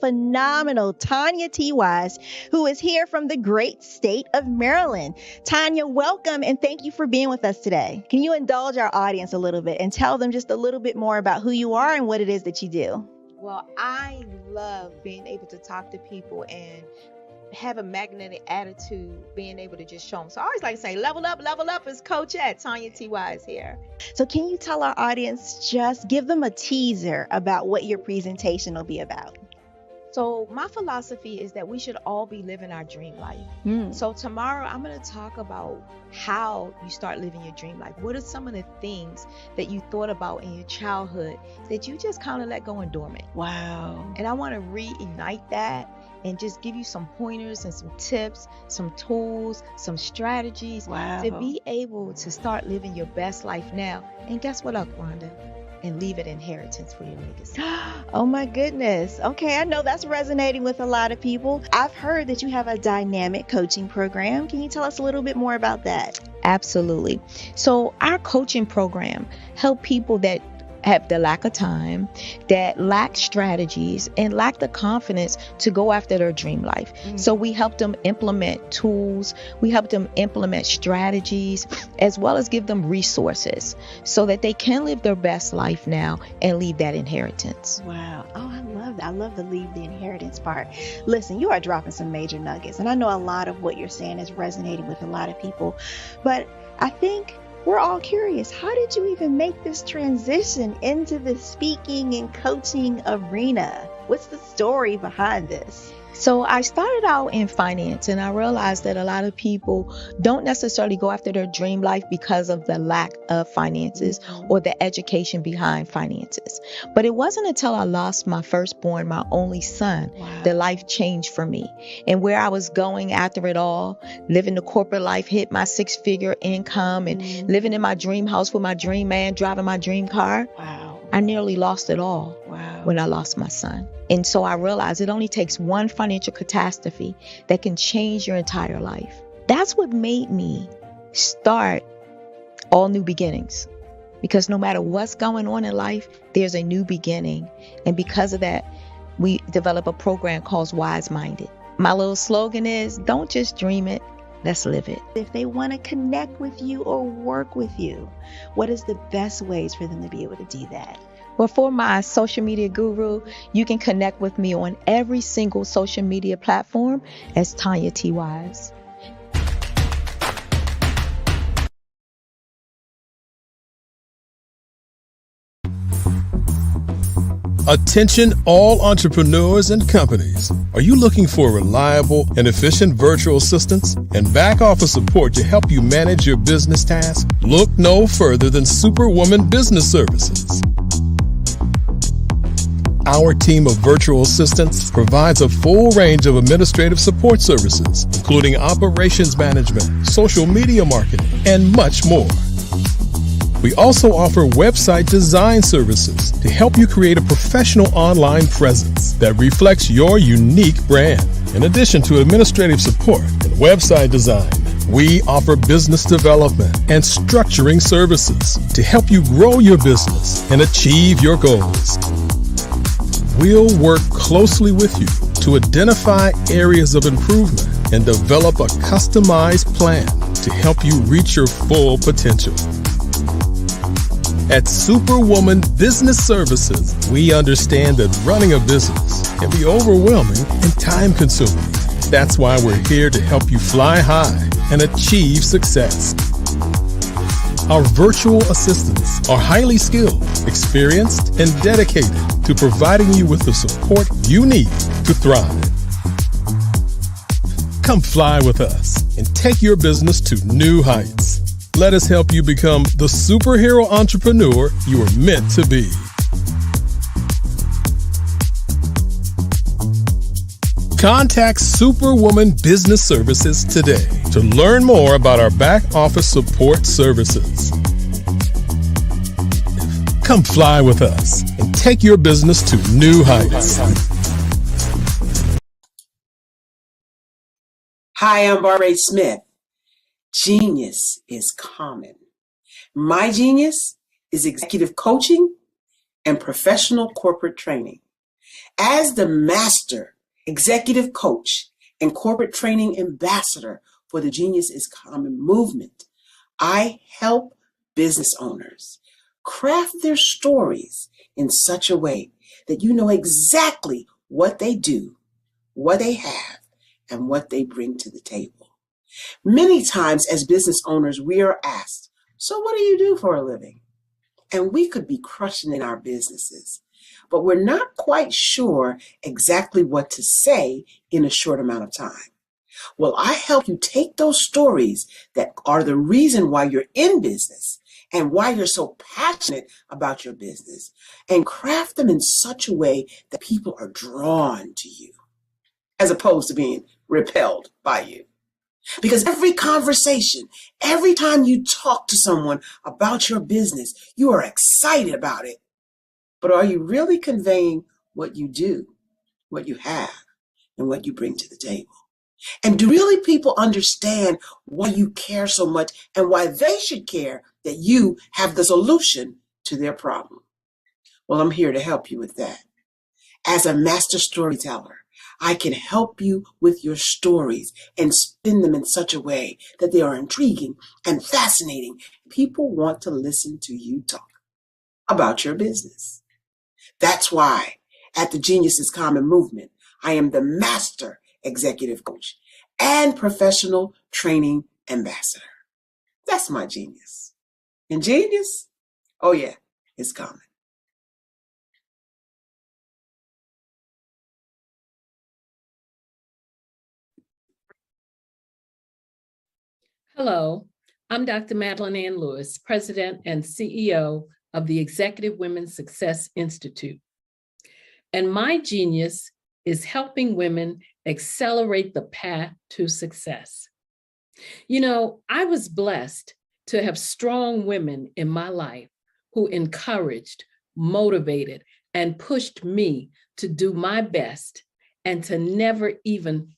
Phenomenal Tanya T. Wise, who is here from the great state of Maryland. Tanya, welcome and thank you for being with us today. Can you indulge our audience a little bit and tell them just a little bit more about who you are and what it is that you do? Well, I love being able to talk to people and have a magnetic attitude, being able to just show them. So I always like to say, level up is Coach at Tanya T. Wise here. So can you tell our audience, just give them a teaser about what your presentation will be about? So my philosophy is that we should all be living our dream life. So tomorrow I'm going to talk about how you start living your dream life. What are some of the things that you thought about in your childhood that you just kind of let go and dormant? Wow. And I want to reignite that and just give you some pointers and some tips, some tools, some strategies to be able to start living your best life now. And guess what, Akwanda? And leave an inheritance for your legacy. Oh my goodness. Okay, I know that's resonating with a lot of people. I've heard that you have a dynamic coaching program. Can you tell us a little bit more about that? Absolutely. So our coaching program help people that have the lack of time, that lack strategies, and lack the confidence to go after their dream life. So we help them implement tools, we help them implement strategies, as well as give them resources so that they can live their best life now and leave that inheritance. Wow. Oh, I love that. I love the leave the inheritance part. Listen, you are dropping some major nuggets, and I know a lot of what you're saying is resonating with a lot of people, but I think we're all curious. How did you even make this transition into the speaking and coaching arena? What's the story behind this? So I started out in finance, and I realized that a lot of people don't necessarily go after their dream life because of the lack of finances or the education behind finances. But it wasn't until I lost my firstborn, my only son, that life changed for me. And where I was going after it all, living the corporate life, hit my 6-figure income and living in my dream house with my dream man, driving my dream car. I nearly lost it all when I lost my son. And so I realized it only takes one financial catastrophe that can change your entire life. That's what made me start All New Beginnings. Because no matter what's going on in life, there's a new beginning. And because of that, we develop a program called Wise Minded. My little slogan is, don't just dream it, let's live it. If they want to connect with you or work with you, what is the best ways for them to be able to do that? Well, for my social media guru, you can connect with me on every single social media platform as Tanya T. Wise. Attention all entrepreneurs and companies. Are you looking for reliable and efficient virtual assistants and back office support to help you manage your business tasks? Look no further than Superwoman Business Services. Our team of virtual assistants provides a full range of administrative support services, including operations management, social media marketing, and much more. We also offer website design services to help you create a professional online presence that reflects your unique brand. In addition to administrative support and website design, we offer business development and structuring services to help you grow your business and achieve your goals. We'll work closely with you to identify areas of improvement and develop a customized plan to help you reach your full potential. At Superwoman Business Services, we understand that running a business can be overwhelming and time-consuming. That's why we're here to help you fly high and achieve success. Our virtual assistants are highly skilled, experienced, and dedicated to providing you with the support you need to thrive. Come fly with us and take your business to new heights. Let us help you become the superhero entrepreneur you are meant to be. Contact Superwoman Business Services today to learn more about our back office support services. Come fly with us and take your business to new heights. Hi, I'm Barbara Smith. Genius is common. My genius is executive coaching and professional corporate training. As the master executive coach and corporate training ambassador for the Genius is Common movement, I help business owners craft their stories in such a way that you know exactly what they do, what they have, and what they bring to the table. Many times as business owners, we are asked, so what do you do for a living? And we could be crushing in our businesses, but we're not quite sure exactly what to say in a short amount of time. Well, I help you take those stories that are the reason why you're in business and why you're so passionate about your business and craft them in such a way that people are drawn to you as opposed to being repelled by you. Because every conversation, every time you talk to someone about your business, you are excited about it. But are you really conveying what you do, what you have, and what you bring to the table? And do really people understand why you care so much and why they should care that you have the solution to their problem? Well, I'm here to help you with that. As a master storyteller, I can help you with your stories and spin them in such a way that they are intriguing and fascinating. People want to listen to you talk about your business. That's why at the Genius is Common movement, I am the master executive coach and professional training ambassador. That's my genius. And genius? Oh yeah, it's common. Hello, I'm Dr. Madeline Ann Lewis, President and CEO of the Executive Women's Success Institute. And my genius is helping women accelerate the path to success. You know, I was blessed to have strong women in my life who encouraged, motivated, and pushed me to do my best and to never even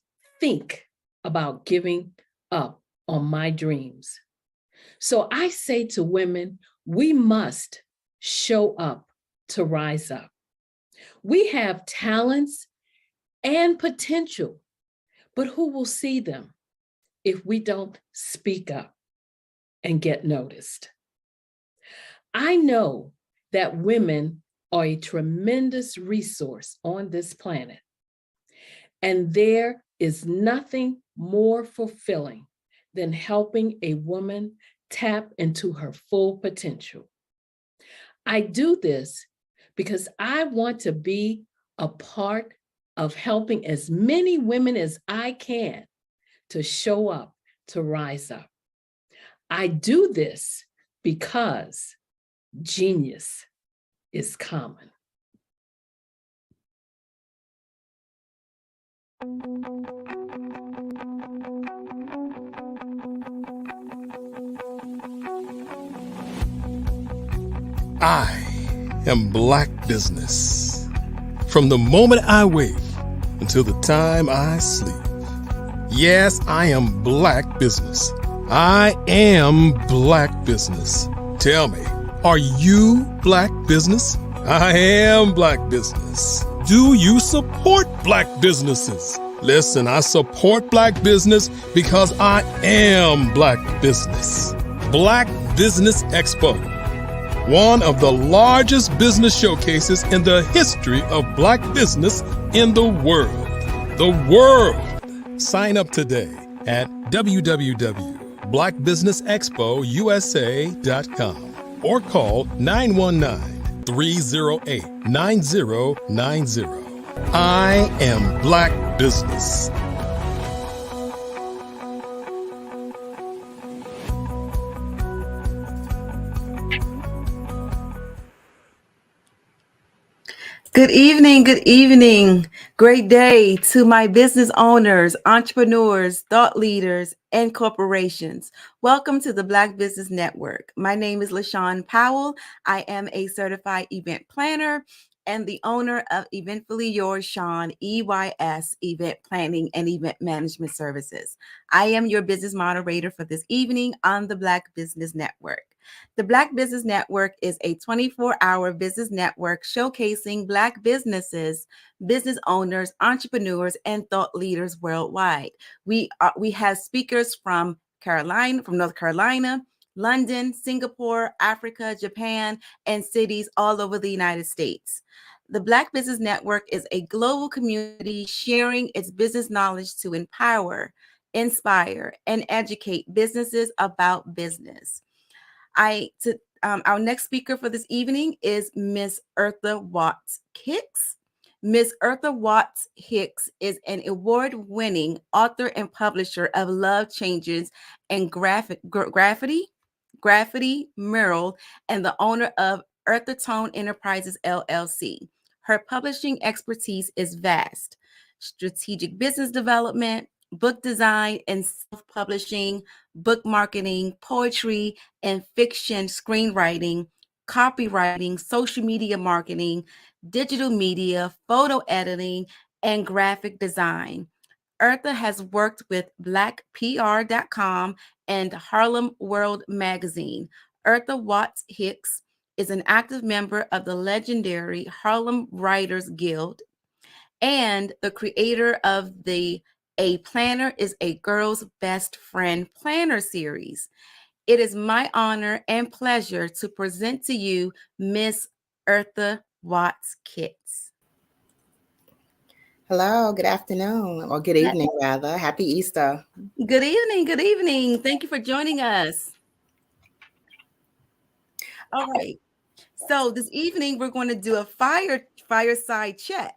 think about giving up on my dreams. So I say to women, we must show up to rise up. We have talents and potential, but who will see them if we don't speak up and get noticed? I know that women are a tremendous resource on this planet, and there is nothing more fulfilling than helping a woman tap into her full potential. I do this because I want to be a part of helping as many women as I can to show up, to rise up. I do this because genius is common. I am Black Business. From the moment I wake until the time I sleep. Yes, I am Black Business. I am Black Business. Tell me, are you Black Business? I am Black Business. Do you support Black businesses? Listen, I support Black business because I am Black Business. Black Business Expo, one of the largest business showcases in the history of Black business in the world. The world! Sign up today at www.blackbusinessexpousa.com or call 919-308-9090. I am Black Business. Good evening. Good evening. Great day to my business owners, entrepreneurs, thought leaders, and corporations. Welcome to the Black Business Network. My name is LaShawn Powell. I am a certified event planner and the owner of Eventfully Yours, Sean, EYS, Event Planning and Event Management Services. I am your business moderator for this evening on the Black Business Network. The Black Business Network is a 24-hour business network showcasing Black businesses, business owners, entrepreneurs, and thought leaders worldwide. We have speakers from North Carolina, London, Singapore, Africa, Japan, and cities all over the United States. The Black Business Network is a global community sharing its business knowledge to empower, inspire, and educate businesses about business. Our next speaker for this evening is Miss Eartha Watts Hicks. Miss Eartha Watts Hicks is an award-winning author and publisher of Love Changes and Graffiti Mural, and the owner of Eartha Tone Enterprises, LLC. Her publishing expertise is vast: strategic business development, book design and self-publishing, book marketing, poetry and fiction screenwriting, copywriting, social media marketing, digital media, photo editing, and graphic design. Eartha has worked with blackpr.com and Harlem World Magazine. Eartha Watts Hicks is an active member of the legendary Harlem Writers Guild and the creator of the A Planner is a Girl's Best Friend Planner series. It is my honor and pleasure to present to you Miss Eartha Watts Hicks. Hello, good afternoon, or good evening, rather. Happy Easter. Good evening. Good evening. Thank you for joining us. All right. So this evening, we're going to do a fireside chat.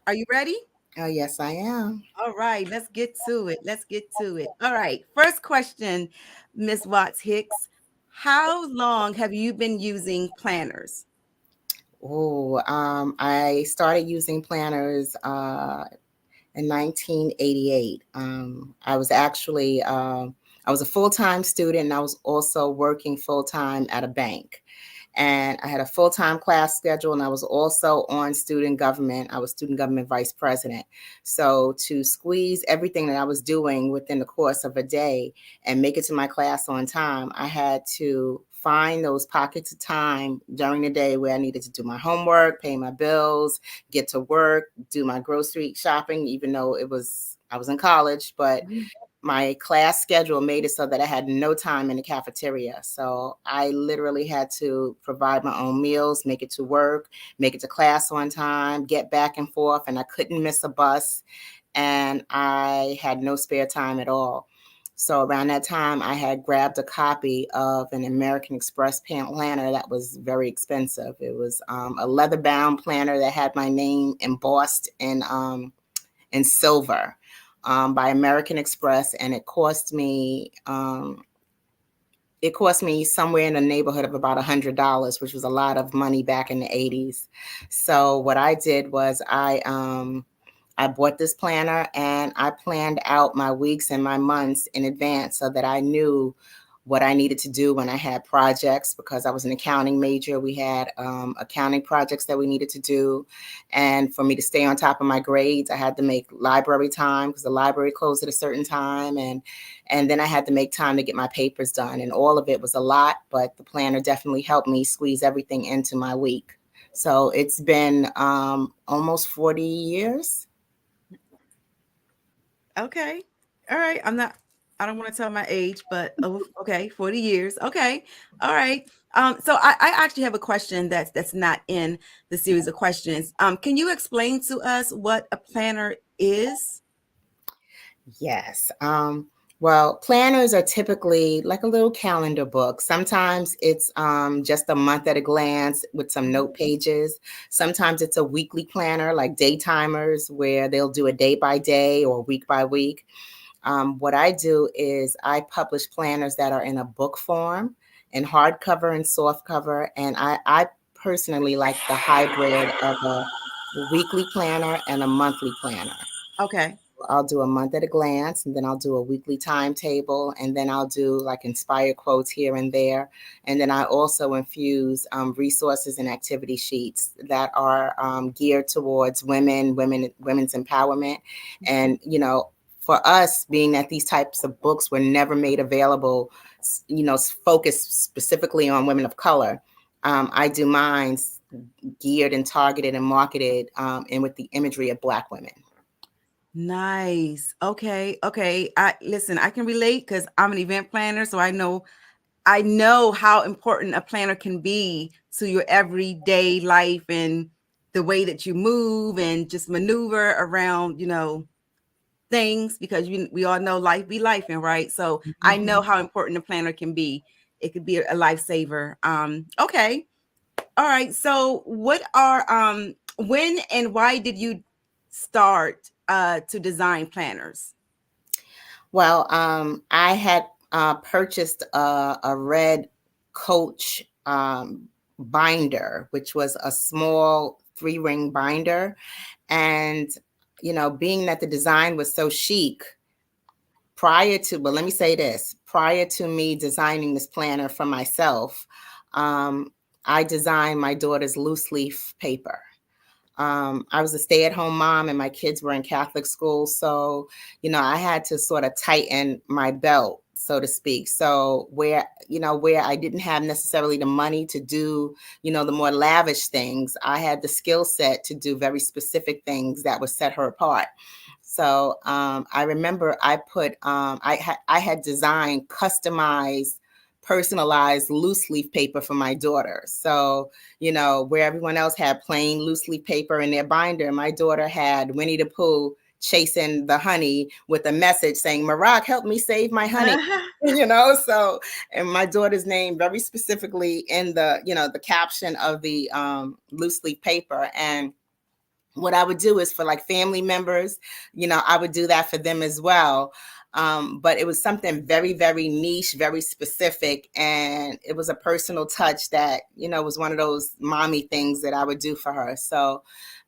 Are you ready? Oh, yes, I am. All right, let's get to it. All right. First question, Miss Watts Hicks. How long have you been using planners? Oh, I started using planners in 1988. I was actually, I was a full-time student, and I was also working full-time at a bank. And I had a full-time class schedule, and I was also on student government. I was student government vice president. So to squeeze everything that I was doing within the course of a day and make it to my class on time, I had to find those pockets of time during the day where I needed to do my homework, pay my bills, get to work, do my grocery shopping, even though I was in college, but my class schedule made it so that I had no time in the cafeteria. So I literally had to provide my own meals, make it to work, make it to class on time, get back and forth, and I couldn't miss a bus, and I had no spare time at all. So around that time, I had grabbed a copy of an American Express planner that was very expensive. It was a leather-bound planner that had my name embossed in silver by American Express, and it cost me somewhere in the neighborhood of about $100, which was a lot of money back in the 80s. So what I did was I bought this planner and I planned out my weeks and my months in advance so that I knew what I needed to do when I had projects, because I was an accounting major. We had accounting projects that we needed to do. And for me to stay on top of my grades, I had to make library time because the library closed at a certain time. And then I had to make time to get my papers done. And all of it was a lot, but the planner definitely helped me squeeze everything into my week. So it's been almost 40 years. Okay. All right. I don't want to tell my age, but okay, 40 years. Okay. All right. So I actually have a question that's not in the series of questions. Can you explain to us what a planner is? Yes. Well, planners are typically like a little calendar book. Sometimes it's just a month at a glance with some note pages. Sometimes it's a weekly planner, like day timers, where they'll do a day by day or week by week. What I do is I publish planners that are in a book form, in hardcover and softcover. And I personally like the hybrid of a weekly planner and a monthly planner. Okay. I'll do a month at a glance, and then I'll do a weekly timetable, and then I'll do like inspired quotes here and there. And then I also infuse resources and activity sheets that are geared towards women's empowerment. And, for us, being that these types of books were never made available, focused specifically on women of color, I do mine geared and targeted and marketed and with the imagery of Black women. Nice. Okay. I can relate because I'm an event planner, so I know how important a planner can be to your everyday life and the way that you move and just maneuver around, things, because we all know life be lifing, right? So I know how important a planner can be. It could be a lifesaver. Okay. All right. So what are when and why did you start to design planners? Well, I had purchased a red Coach binder, which was a small 3-ring binder. And, being that the design was so chic, prior to me designing this planner for myself, I designed my daughter's loose leaf paper. I was a stay-at-home mom and my kids were in Catholic school. So, I had to sort of tighten my belt, so to speak. So where I didn't have necessarily the money to do, the more lavish things, I had the skill set to do very specific things that would set her apart. So I remember I had designed customized, personalized loose leaf paper for my daughter. So, where everyone else had plain loose leaf paper in their binder, my daughter had Winnie the Pooh chasing the honey with a message saying, "Marak, help me save my honey." So, and my daughter's name very specifically in the caption of the loose leaf paper. And what I would do is for like family members, I would do that for them as well. But it was something very, very niche, very specific. And it was a personal touch that, was one of those mommy things that I would do for her. So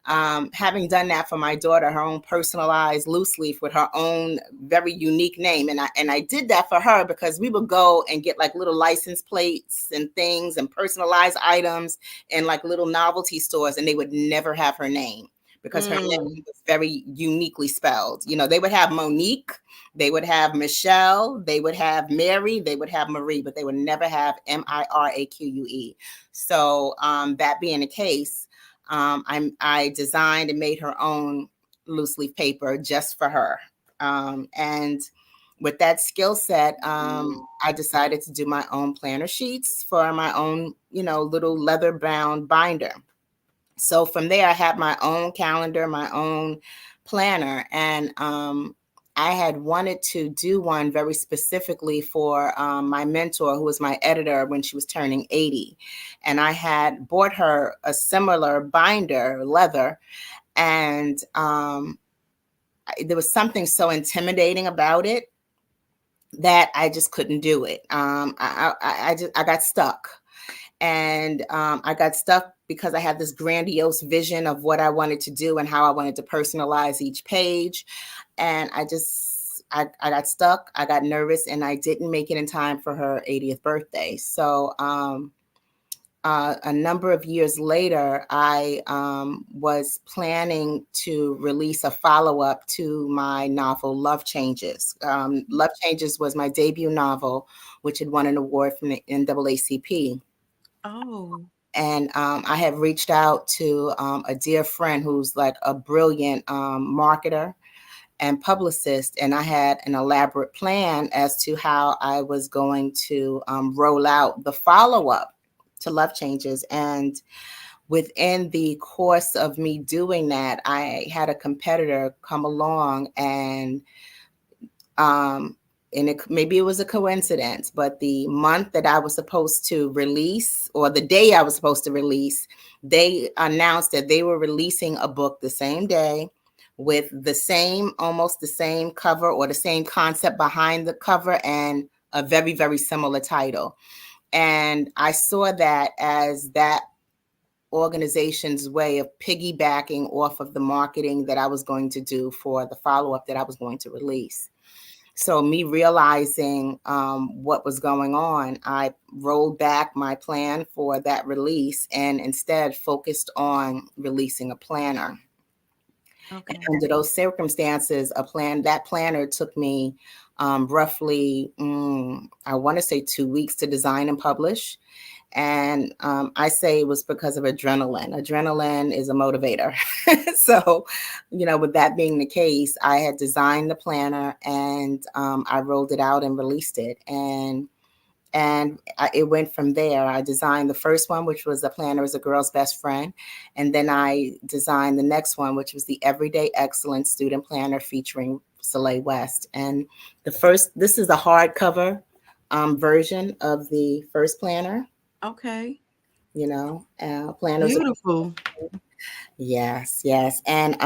having done that for my daughter, her own personalized loose leaf with her own very unique name. And I did that for her because we would go and get like little license plates and things and personalized items in like little novelty stores, and they would never have her name, because her name was very uniquely spelled. They would have Monique, they would have Michelle, they would have Mary, they would have Marie, but they would never have Miraque. So that being the case, I designed and made her own loose leaf paper just for her. And with that skill set, I decided to do my own planner sheets for my own, little leather bound binder. So from there, I had my own calendar, my own planner. And I had wanted to do one very specifically for my mentor, who was my editor when she was turning 80. And I had bought her a similar binder, leather, and there was something so intimidating about it that I just couldn't do it. I got stuck. And I got stuck because I had this grandiose vision of what I wanted to do and how I wanted to personalize each page. And I got stuck, I got nervous, and I didn't make it in time for her 80th birthday. So a number of years later, I was planning to release a follow-up to my novel, Love Changes. Love Changes was my debut novel, which had won an award from the NAACP. Oh. And I had reached out to a dear friend who's like a brilliant marketer and publicist. And I had an elaborate plan as to how I was going to roll out the follow-up to Love Changes. And within the course of me doing that, I had a competitor come along and maybe it was a coincidence, but the month that I was supposed to release, or the day I was supposed to release, they announced that they were releasing a book the same day with almost the same cover or the same concept behind the cover and a very, very similar title. And I saw that as that organization's way of piggybacking off of the marketing that I was going to do for the follow-up that I was going to release. So me realizing what was going on, I rolled back my plan for that release and instead focused on releasing a planner. Okay. And under those circumstances, that planner took me roughly, I want to say 2 weeks to design and publish. And I say it was because of adrenaline. Adrenaline is a motivator. So, with that being the case, I had designed the planner and I rolled it out and released it. And it went from there. I designed the first one, which was a planner as a girl's best friend. And then I designed the next one, which was the Everyday Excellence Student Planner featuring Soleil West. And this is a hardcover version of the first planner. Okay. Planners. Beautiful. Yes. And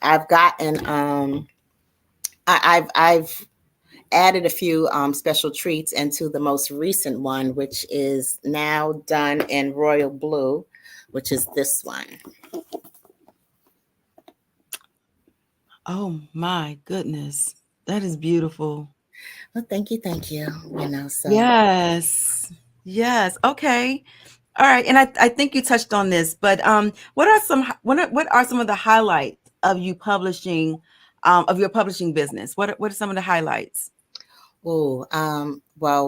I've gotten I've added a few special treats into the most recent one, which is now done in royal blue, which is this one. Oh my goodness. That is beautiful. Well, thank you. So Yes. Okay. All right. And I think you touched on this, but what are some of the highlights of you publishing, of your publishing business? What are some of the highlights? Well,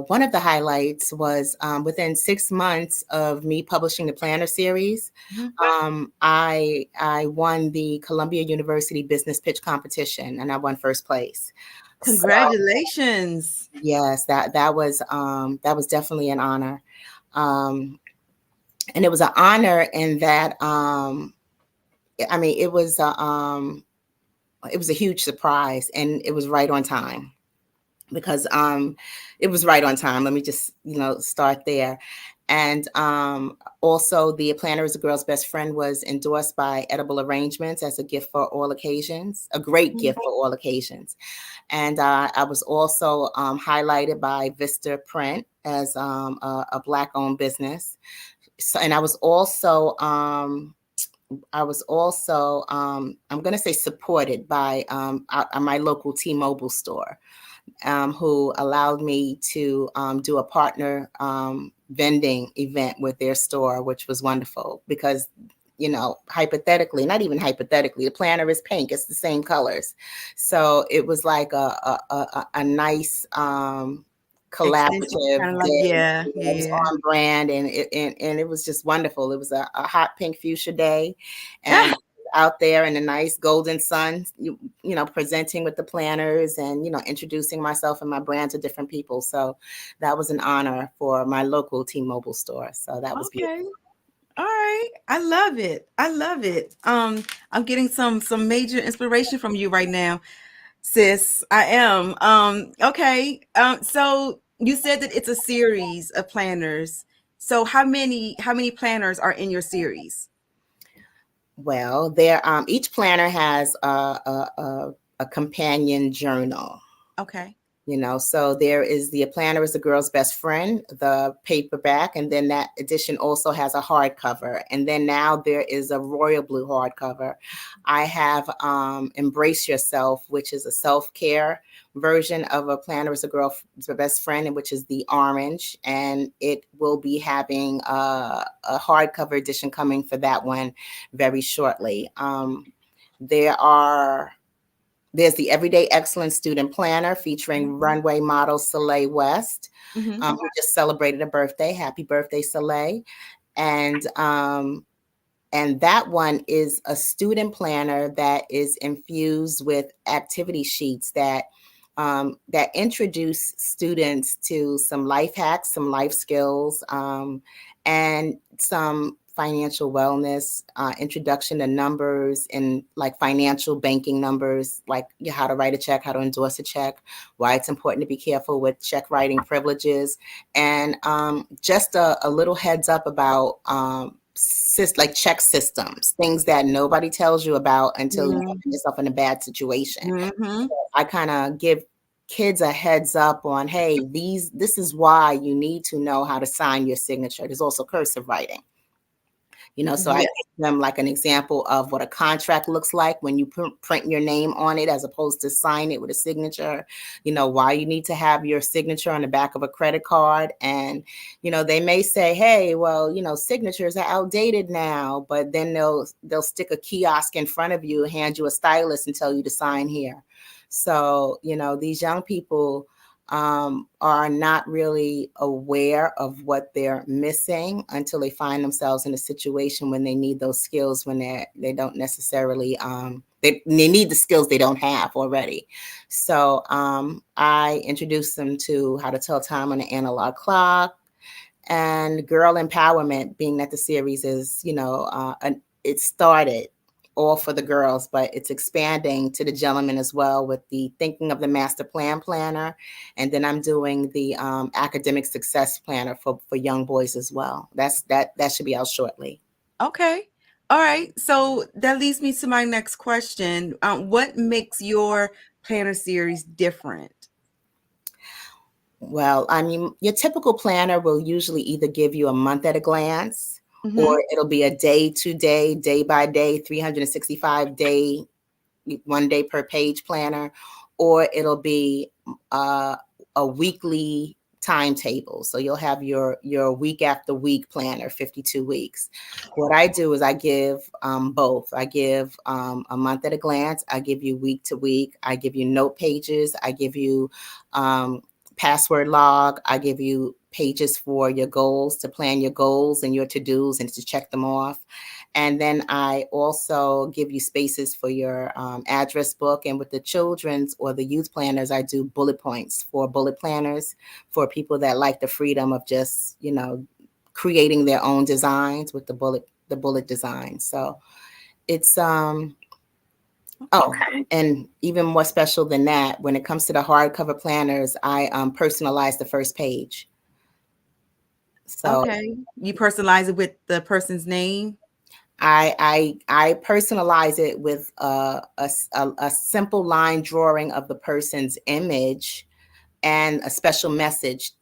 one of the highlights was within 6 months of me publishing the planner series, I won the Columbia University Business Pitch Competition, and I won first place. Congratulations! So, yes, that was definitely an honor, and it was an honor in that it was a huge surprise, and it was right on time. Because it was right on time. Let me just, start there. And also the Planner is a Girl's Best Friend was endorsed by Edible Arrangements as a gift for all occasions, a great gift for all occasions. And I was also highlighted by Vista Print as a Black-owned business. So, and I was also I'm going to say supported by my local T-Mobile store. Who allowed me to do a partner vending event with their store, which was wonderful because, hypothetically, not even hypothetically, the planner is pink. It's the same colors. So it was like a nice collaborative. Kind of like, it was on brand and it was just wonderful. It was a hot pink fuchsia day. And out there in a nice golden sun, presenting with the planners and, introducing myself and my brand to different people. So that was an honor for my local T-Mobile store. So that was beautiful. All right. I love it. I'm getting some major inspiration from you right now. sis. I am. Okay. So you said that it's a series of planners. So how many planners are in your series? Well, there each planner has a companion journal. Okay. So there is the planner is the girl's best friend, the paperback, and then that edition also has a hardcover. And then now there is a royal blue hardcover. I have Embrace Yourself, which is a self-care version of a planner is a girl's best friend, and which is the orange. And it will be having a hardcover edition coming for that one very shortly. There's the Everyday Excellence Student Planner featuring runway model Soleil West, who just celebrated a birthday. Happy birthday, Soleil. And that one is a student planner that is infused with activity sheets that introduce students to some life hacks, some life skills, and some financial wellness, introduction to numbers and like financial banking numbers, like how to write a check, how to endorse a check, why it's important to be careful with check writing privileges, and just a little heads up about like check systems, things that nobody tells you about until you find yourself in a bad situation. So I kind of give kids a heads up on, hey, this is why you need to know how to sign your signature. There's also cursive writing. So I give them like an example of what a contract looks like when you print your name on it as opposed to sign it with a signature, why you need to have your signature on the back of a credit card. And, they may say, hey, well, signatures are outdated now, but then they'll stick a kiosk in front of you, hand you a stylus and tell you to sign here. So, these young people are not really aware of what they're missing until they find themselves in a situation when they need those skills, when they don't necessarily, they need the skills they don't have already. So I introduced them to how to tell time on an analog clock, and girl empowerment, being that the series is, it started all for the girls, but it's expanding to the gentlemen as well with the Thinking of the Master Plan Planner. And then I'm doing the Academic Success Planner for young boys as well. That should be out shortly. Okay. All right. So that leads me to my next question. What makes your planner series different? Well, I mean, your typical planner will usually either give you a month at a glance, or it'll be a day to day, day by day, 365 day, 1 day per page planner, or it'll be a weekly timetable. So you'll have your week after week planner, 52 weeks. What I do is I give both. I give a month at a glance. I give you week to week. I give you note pages. I give you password log. I give you pages for your goals, to plan your goals and your to-dos and to check them off. And then I also give you spaces for your address book. And with the children's or the youth planners, I do bullet points for bullet planners for people that like the freedom of just, creating their own designs with the bullet design. So it's and even more special than that, when it comes to the hardcover planners, I personalize the first page. So okay, you personalize it with the person's name. I personalize it with a simple line drawing of the person's image and a special message,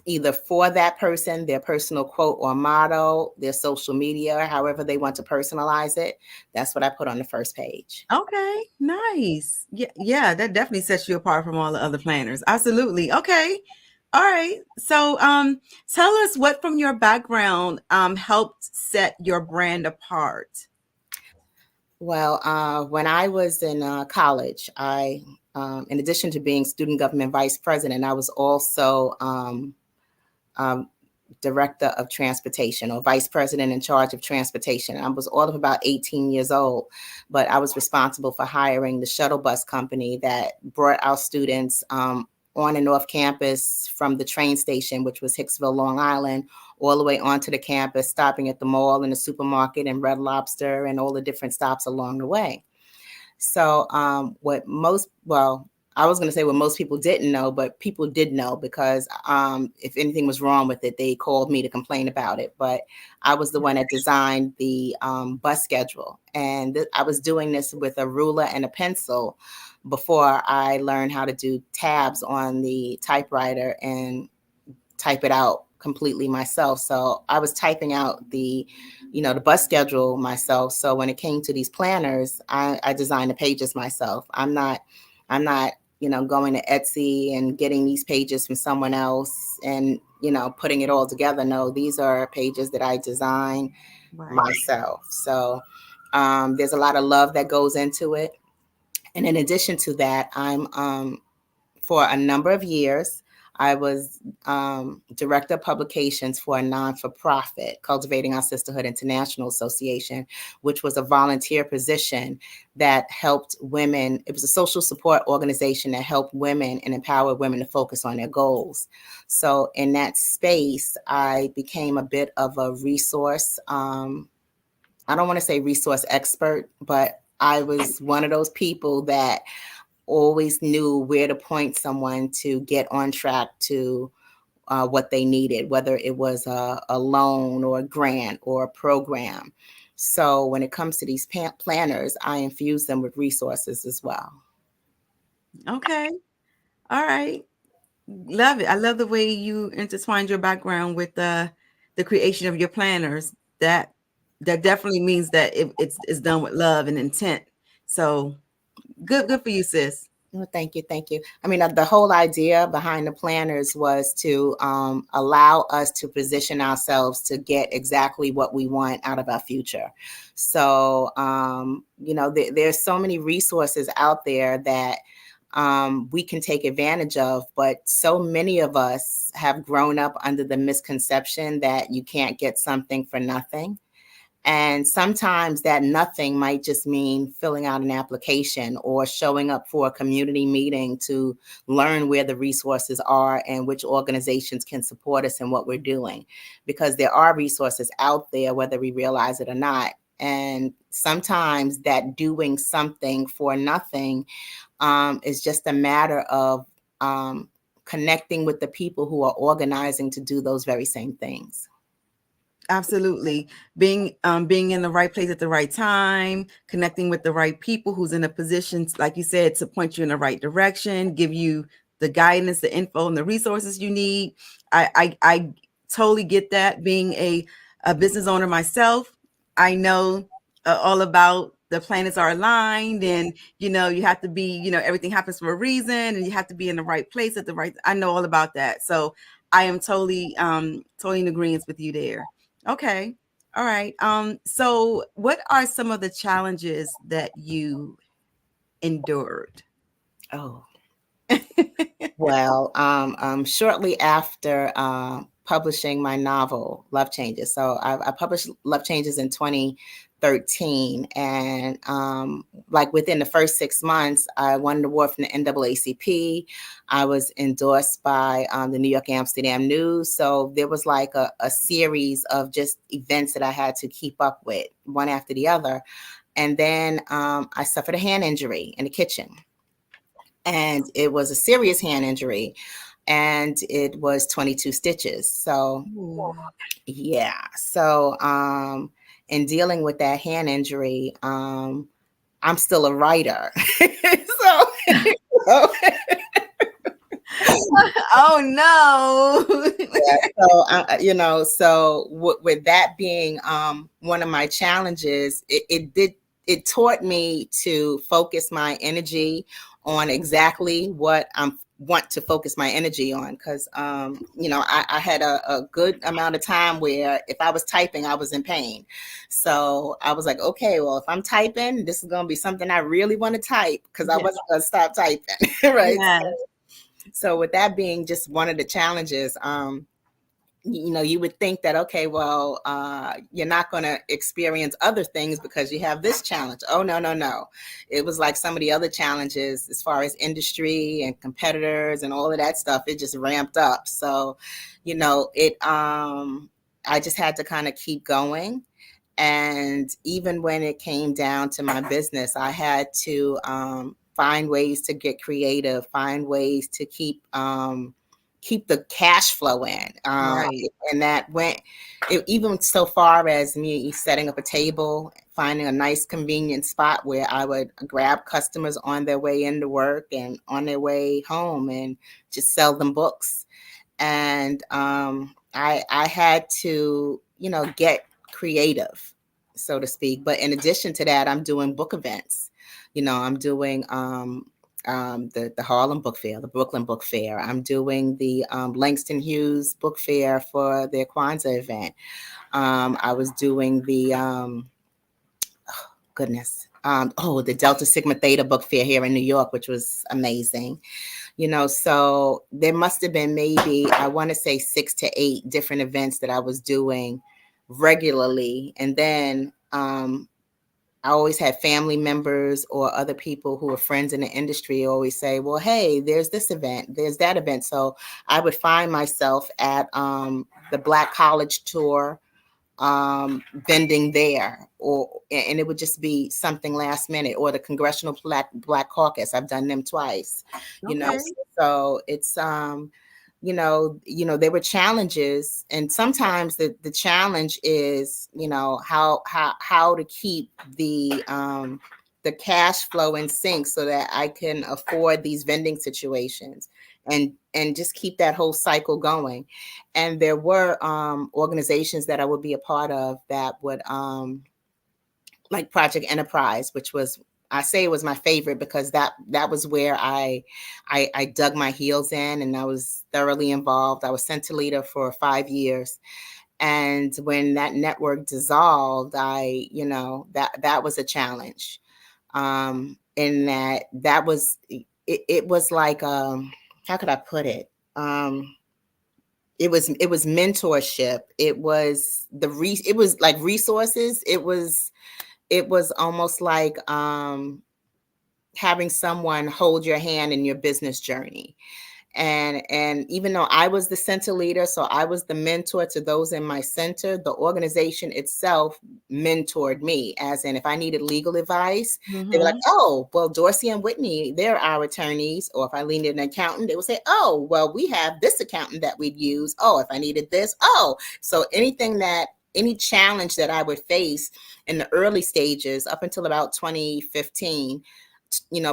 either for that person, their personal quote or motto, their social media, however they want to personalize it. That's what I put on the first page. Okay, nice. Yeah, that definitely sets you apart from all the other planners. Absolutely. Okay. All right. So tell us what from your background helped set your brand apart. Well, when I was in college, I, in addition to being student government vice president, I was also director of transportation, or vice president in charge of transportation. I was all of about 18 years old, but I was responsible for hiring the shuttle bus company that brought our students on and off campus from the train station, which was Hicksville, Long Island, all the way onto the campus, stopping at the mall and the supermarket and Red Lobster and all the different stops along the way. So I was going to say what most people didn't know, but people did know because if anything was wrong with it, they called me to complain about it. But I was the one that designed the bus schedule. And I was doing this with a ruler and a pencil before I learned how to do tabs on the typewriter and type it out completely myself. So I was typing out the bus schedule myself. So when it came to these planners, I designed the pages myself. I'm not, going to Etsy and getting these pages from someone else and, putting it all together. No, these are pages that I designed myself. So there's a lot of love that goes into it. And in addition to that, I'm for a number of years, I was director of publications for a non-for-profit, Cultivating Our Sisterhood International Association, which was a volunteer position that helped women. It was a social support organization that helped women and empowered women to focus on their goals. So in that space, I became a bit of a resource. I don't want to say resource expert, but I was one of those people that always knew where to point someone to get on track to what they needed, whether it was a loan or a grant or a program. So when it comes to these planners, I infuse them with resources as well. Okay. All right. Love it. I love the way you intertwined your background with the creation of your planners. That definitely means that it's done with love and intent. So good for you, sis. Oh, thank you. I mean, the whole idea behind the planners was to allow us to position ourselves to get exactly what we want out of our future. So, there's so many resources out there that we can take advantage of, but so many of us have grown up under the misconception that you can't get something for nothing. And sometimes that nothing might just mean filling out an application or showing up for a community meeting to learn where the resources are and which organizations can support us in what we're doing. Because there are resources out there, whether we realize it or not. And sometimes that doing something for nothing is just a matter of connecting with the people who are organizing to do those very same things. Absolutely. Being in the right place at the right time, connecting with the right people who's in a position, like you said, to point you in the right direction, give you the guidance, the info, and the resources you need. I totally get that. Being a business owner myself, I know all about the planets are aligned, and you have to be, everything happens for a reason, and you have to be in the right place at the right. I know all about that. So I am totally in agreement with you there. Okay. All right. So what are some of the challenges that you endured? Oh, well, shortly after publishing my novel, Love Changes. So I published Love Changes in 2013. And like within the first 6 months, I won an award from the NAACP. I was endorsed by the New York Amsterdam News. So there was like a series of just events that I had to keep up with, one after the other. And then I suffered a hand injury in the kitchen. And it was a serious hand injury, and it was 22 stitches. So, yeah. So, in dealing with that hand injury, I'm still a writer. Oh no. Yeah, so with that being one of my challenges, it taught me to focus my energy on exactly what I want to focus my energy on. Because, I had a good amount of time where if I was typing, I was in pain. So I was like, okay, well, if I'm typing, this is going to be something I really want to type because I wasn't going to stop typing. Right. Yes. So with that being just one of the challenges, you would think that, okay, well, you're not going to experience other things because you have this challenge. Oh, no. It was like some of the other challenges as far as industry and competitors and all of that stuff. It just ramped up. So, I just had to kind of keep going. And even when it came down to my business, I had to find ways to get creative, find ways to keep the cash flow in. Right. And that went even so far as me setting up a table, finding a nice convenient spot where I would grab customers on their way into work and on their way home and just sell them books. And I had to, get creative, so to speak. But in addition to that, I'm doing book events. I'm doing the Harlem Book Fair, the Brooklyn Book Fair. I'm doing the Langston Hughes Book Fair for their Kwanzaa event. I was doing the the Delta Sigma Theta Book Fair here in New York, which was amazing. So there must have been maybe, I want to say 6 to 8 different events that I was doing regularly. And then I always had family members or other people who were friends in the industry always say, well, hey, there's this event, there's that event. So I would find myself at the Black College Tour vending there, and it would just be something last minute, or the Congressional Black Caucus. I've done them twice, so it's there were challenges, and sometimes the challenge is how to keep the cash flow in sync so that I can afford these vending situations and just keep that whole cycle going. And there were organizations that I would be a part of that would like Project Enterprise, which was, I say it was my favorite because that was where I dug my heels in, and I was thoroughly involved. I was center leader for 5 years. And when that network dissolved, that was a challenge. In that was, it was like, how could I put it? It was mentorship. It was it was like resources. It was almost like having someone hold your hand in your business journey. And even though I was the center leader, so I was the mentor to those in my center, the organization itself mentored me, as in if I needed legal advice, they were like, oh, well, Dorsey and Whitney, they're our attorneys. Or if I needed an accountant, they would say, oh, well, we have this accountant that we'd use. Oh, if I needed this, so any challenge that I would face in the early stages up until about 2015,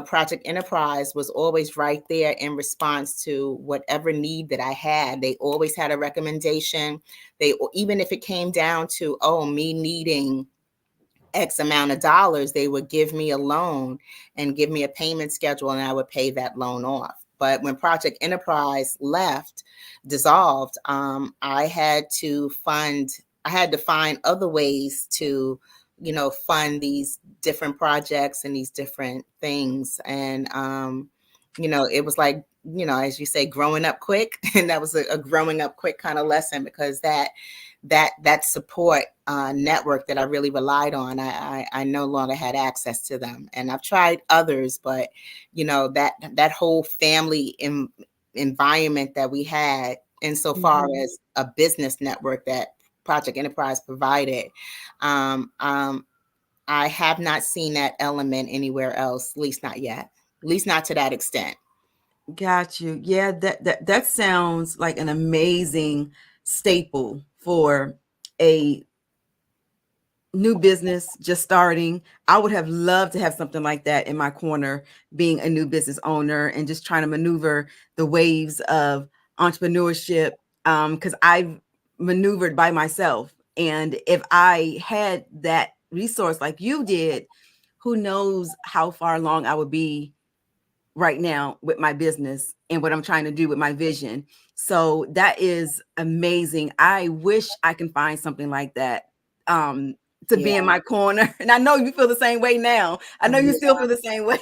Project Enterprise was always right there in response to whatever need that I had. They always had a recommendation. Even if it came down to, me needing X amount of dollars, they would give me a loan and give me a payment schedule, and I would pay that loan off. But when Project Enterprise dissolved, I had to find other ways to fund these different projects and these different things. And, it was like, as you say, growing up quick. And that was a growing up quick kind of lesson, because that support network that I really relied on, I no longer had access to them. And I've tried others, but, that whole family environment that we had, insofar as a business network that Project Enterprise provided, I have not seen that element anywhere else, at least not yet, at least not to that extent. Got you. Yeah, that sounds like an amazing staple for a new business just starting. I would have loved to have something like that in my corner, being a new business owner and just trying to maneuver the waves of entrepreneurship, because I've maneuvered by myself. And if I had that resource like you did, who knows how far along I would be right now with my business and what I'm trying to do with my vision. So that is amazing. I wish I can find something like that to be in my corner. And I know you feel the same way now. I know you still feel the same way.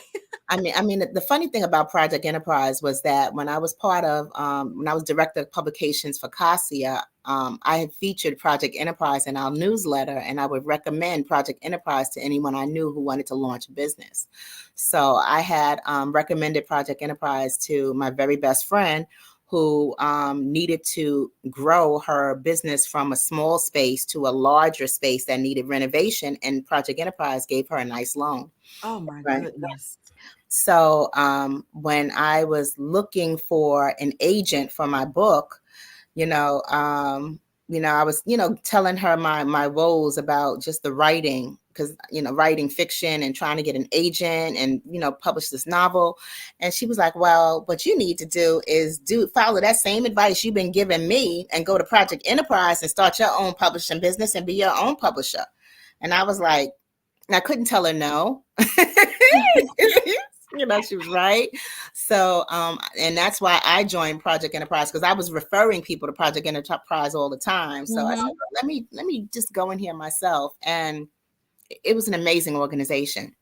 I mean, the funny thing about Project Enterprise was that when I was when I was director of publications for CASIA, I had featured Project Enterprise in our newsletter, and I would recommend Project Enterprise to anyone I knew who wanted to launch a business. So I had recommended Project Enterprise to my very best friend, who needed to grow her business from a small space to a larger space that needed renovation, and Project Enterprise gave her a nice loan. Oh my goodness. So when I was looking for an agent for my book, I was, telling her my woes about just the writing, because, writing fiction and trying to get an agent and, publish this novel. And she was like, well, what you need to do is follow that same advice you've been giving me and go to Project Enterprise and start your own publishing business and be your own publisher. And I was like, I couldn't tell her no. She was right. So, and that's why I joined Project Enterprise, because I was referring people to Project Enterprise all the time. So I said, well, let me just go in here myself. And it was an amazing organization.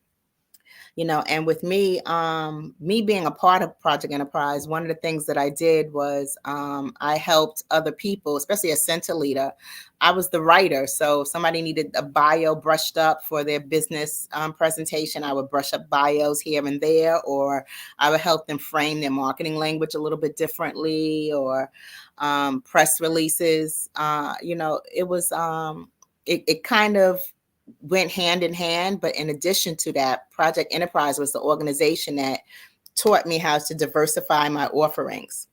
And with me being a part of Project Enterprise, one of the things that I did was I helped other people, especially a center leader. I was the writer. So if somebody needed a bio brushed up for their business presentation, I would brush up bios here and there, or I would help them frame their marketing language a little bit differently, or press releases. It was, it kind of went hand in hand. But in addition to that, Project Enterprise was the organization that taught me how to diversify my offerings.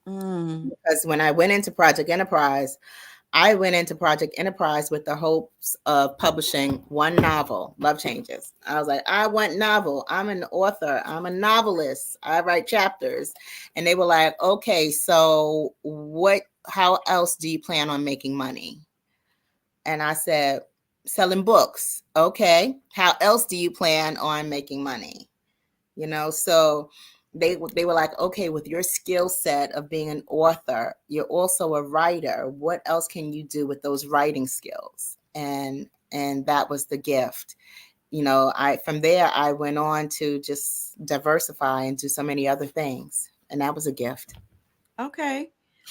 Because when I went into Project Enterprise, with the hopes of publishing one novel, Love Changes. I was like, I want novel. I'm an author. I'm a novelist. I write chapters. And they were like, okay, so how else do you plan on making money? And I said, selling books. Okay. How else do you plan on making money? So they were like, okay, with your skill set of being an author, you're also a writer. What else can you do with those writing skills? And that was the gift. From there, I went on to just diversify and do so many other things. And that was a gift. Okay.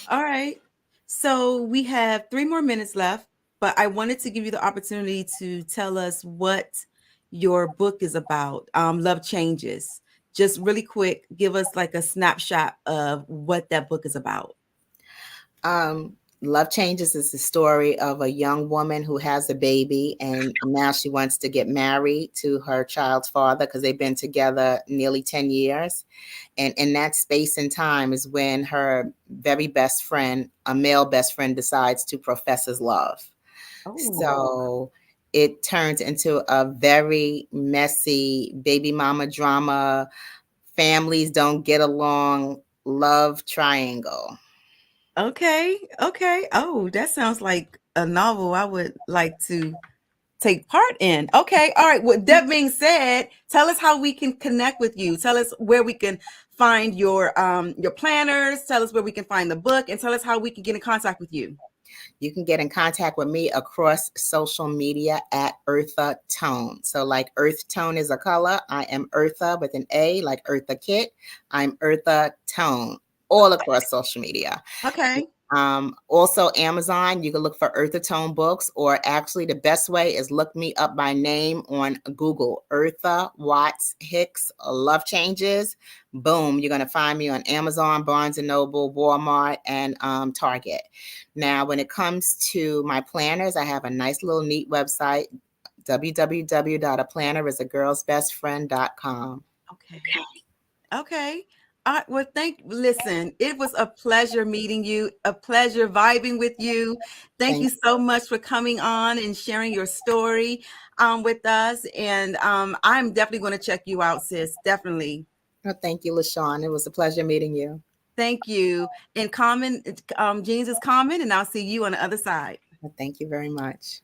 All right. So we have 3 more minutes left, but I wanted to give you the opportunity to tell us what your book is about. Love Changes. Just really quick, give us like a snapshot of what that book is about. Love Changes is the story of a young woman who has a baby, and now she wants to get married to her child's father because they've been together nearly 10 years. And in that space and time is when her very best friend, a male best friend, decides to profess his love. So it turns into a very messy baby mama drama, families don't get along, love triangle. Okay. Oh, that sounds like a novel I would like to take part in. Okay. All right. With that being said, tell us how we can connect with you. Tell us where we can find your planners. Tell us where we can find the book, and tell us how we can get in contact with you. You can get in contact with me across social media at Eartha Tone. So like Earth Tone is a color. I am Eartha with an A, like Eartha Kitt. I'm Eartha Tone, all across social media. Okay. Also Amazon, you can look for Eartha Tone books, or actually the best way is look me up by name on Google. Eartha Watts Hicks, Love Changes. Boom, you're going to find me on Amazon, Barnes & Noble, Walmart, and Target. Now, when it comes to my planners, I have a nice little neat website, www.aplannerisagirlsbestfriend.com. Okay. Well, listen, it was a pleasure meeting you, a pleasure vibing with you. Thank you so much for coming on and sharing your story with us. And I'm definitely going to check you out, sis. Definitely. Oh, thank you, LaShawn. It was a pleasure meeting you. Thank you. And Carmen, Jeans is Carmen, and I'll see you on the other side. Well, thank you very much.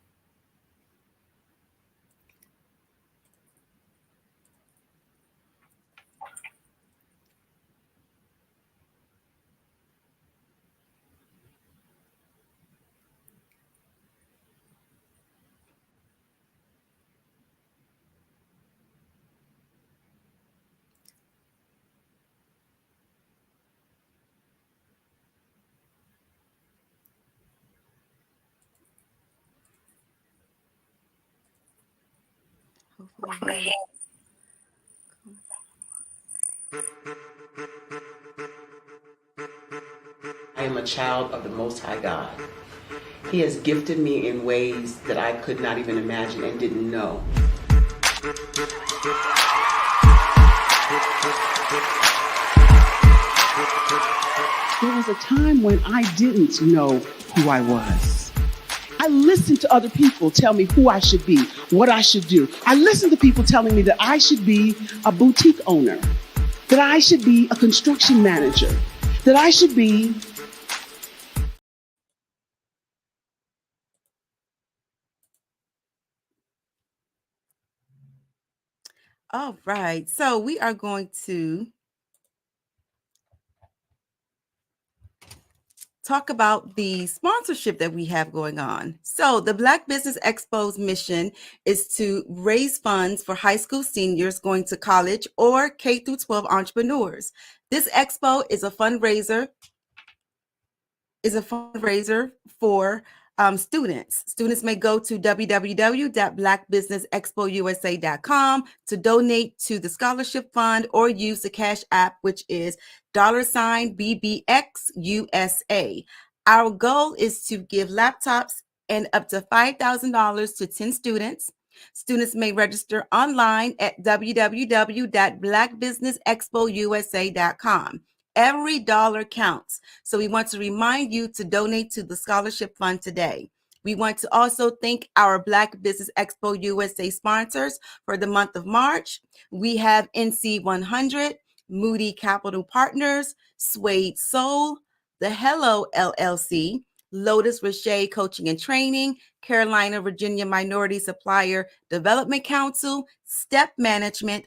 Hopefully. I am a child of the Most High God. He has gifted me in ways that I could not even imagine and didn't know. There was a time when I didn't know who I was. I listened to other people tell me who I should be, what I should do. I listened to people telling me that I should be a boutique owner, that I should be a construction manager, that I should be. All right. So we are going to talk about the sponsorship that we have going on. So the Black Business Expo's mission is to raise funds for high school seniors going to college or K through 12 entrepreneurs. This expo is a fundraiser for students. Students may go to www.blackbusinessexpousa.com to donate to the scholarship fund or use the Cash App, which is $BBXUSA. Our goal is to give laptops and up to $5,000 to 10 students. Students may register online at www.blackbusinessexpousa.com. Every dollar counts. So we want to remind you to donate to the scholarship fund today. We want to also thank our Black Business Expo USA sponsors for the month of March. We have NC 100, Moody Capital Partners, Suede Soul, The Hello LLC, Lotus Richey Coaching and Training, Carolina, Virginia Minority Supplier Development Council, Step Management,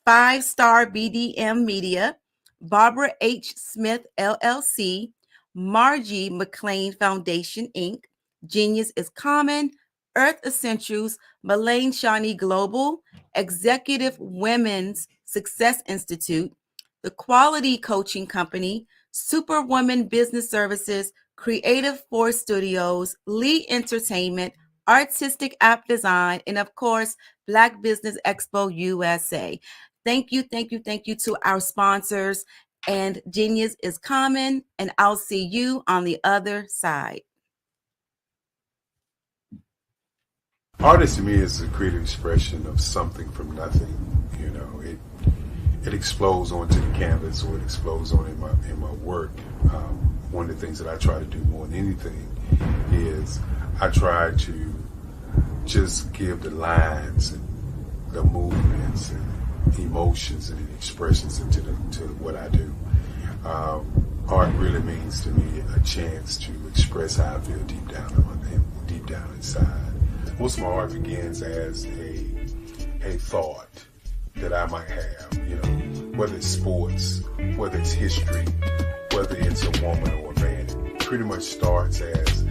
5-Star BDM Media, Barbara H. Smith, LLC, Margie McLean Foundation, Inc., Genius is Common, Earth Essentials, Malaine Shawnee Global, Executive Women's Success Institute, The Quality Coaching Company, Superwoman Business Services, Creative Force Studios, Lee Entertainment, Artistic App Design, and of course, Black Business Expo USA. Thank you to our sponsors, and Genius is Common, and I'll see you on the other side. Artist to me is a creative expression of something from nothing. You know, it explodes onto the canvas, or it explodes on in my work. One of the things that I try to do more than anything is I try to just give the lines and the movements and emotions and expressions into what I do. Art really means to me a chance to express how I feel deep down inside. Most of my art begins as a thought that I might have, you know, whether it's sports, whether it's history, whether it's a woman or a man. It pretty much starts as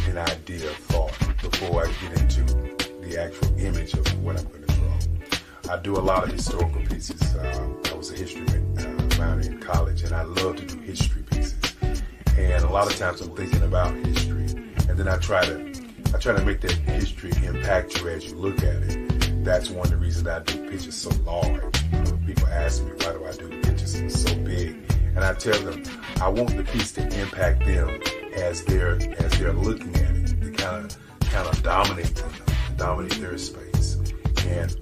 an idea of thought before I get into the actual image of what I'm going to draw. I do a lot of historical pieces. I was a history minor in college, and I love to do history pieces. And a lot of times I'm thinking about history, and then I try to make that history impact you as you look at it. That's one of the reasons I do pictures so large. People ask me, why do I do the pictures so big? And I tell them, I want the piece to impact them as they're looking at it, to kind of dominate them, dominate their space. And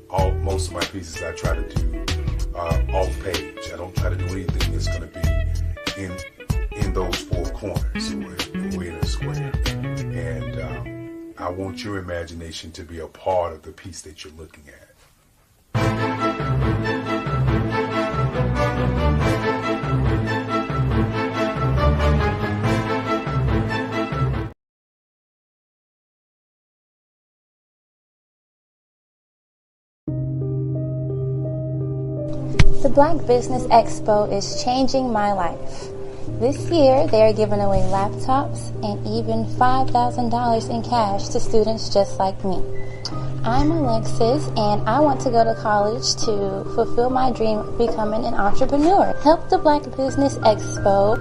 most of my pieces I try to do off page. I don't try to do anything that's going to be in those four corners or in a square. And I want your imagination to be a part of the piece that you're looking at. The Black Business Expo is changing my life. This year, they are giving away laptops and even $5,000 in cash to students just like me. I'm Alexis, and I want to go to college to fulfill my dream of becoming an entrepreneur. Help the Black Business Expo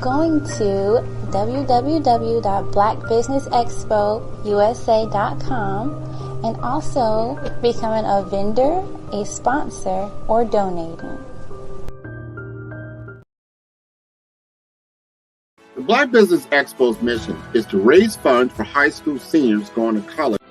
going to www.blackbusinessexpousa.com and also becoming a vendor, a sponsor, or donating. The Black Business Expo's mission is to raise funds for high school seniors going to college.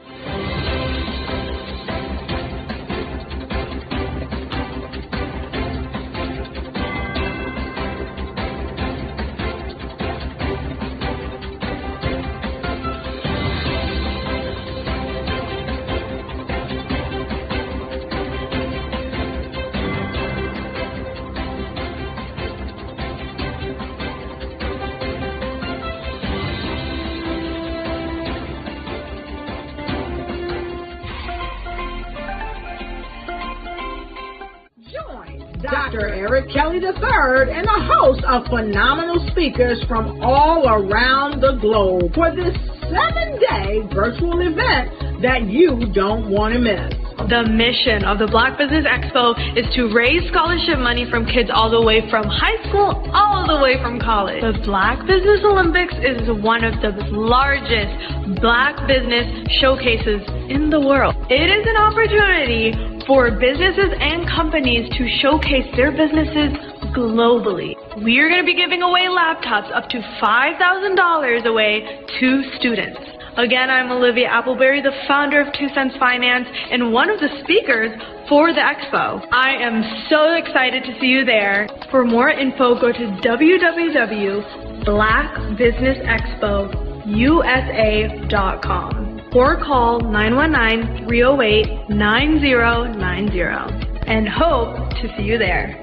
Dr. Eric Kelly III and a host of phenomenal speakers from all around the globe for this 7-day virtual event that you don't want to miss. The mission of the Black Business Expo is to raise scholarship money from kids all the way from high school, all the way from college. The Black Business Olympics is one of the largest Black business showcases in the world. It is an opportunity for businesses and companies to showcase their businesses globally. We are going to be giving away laptops up to $5,000 away to students. Again, I'm Olivia Appleberry, the founder of 2 Cents Finance and one of the speakers for the expo. I am so excited to see you there. For more info, go to www.blackbusinessexpousa.com or call 919-308-9090 and hope to see you there.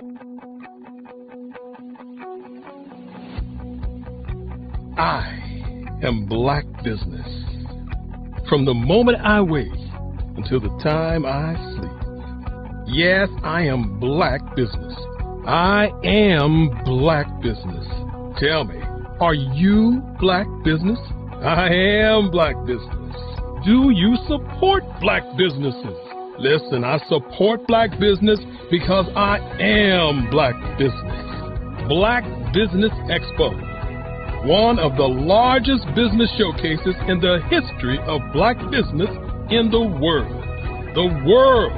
I am Black Business. From the moment I wake until the time I sleep. Yes, I am Black Business. I am Black Business. Tell me, are you Black Business? I am Black Business. Do you support Black businesses? Listen, I support Black business because I am Black Business. Black Business Expo. One of the largest business showcases in the history of Black business in the world. The world!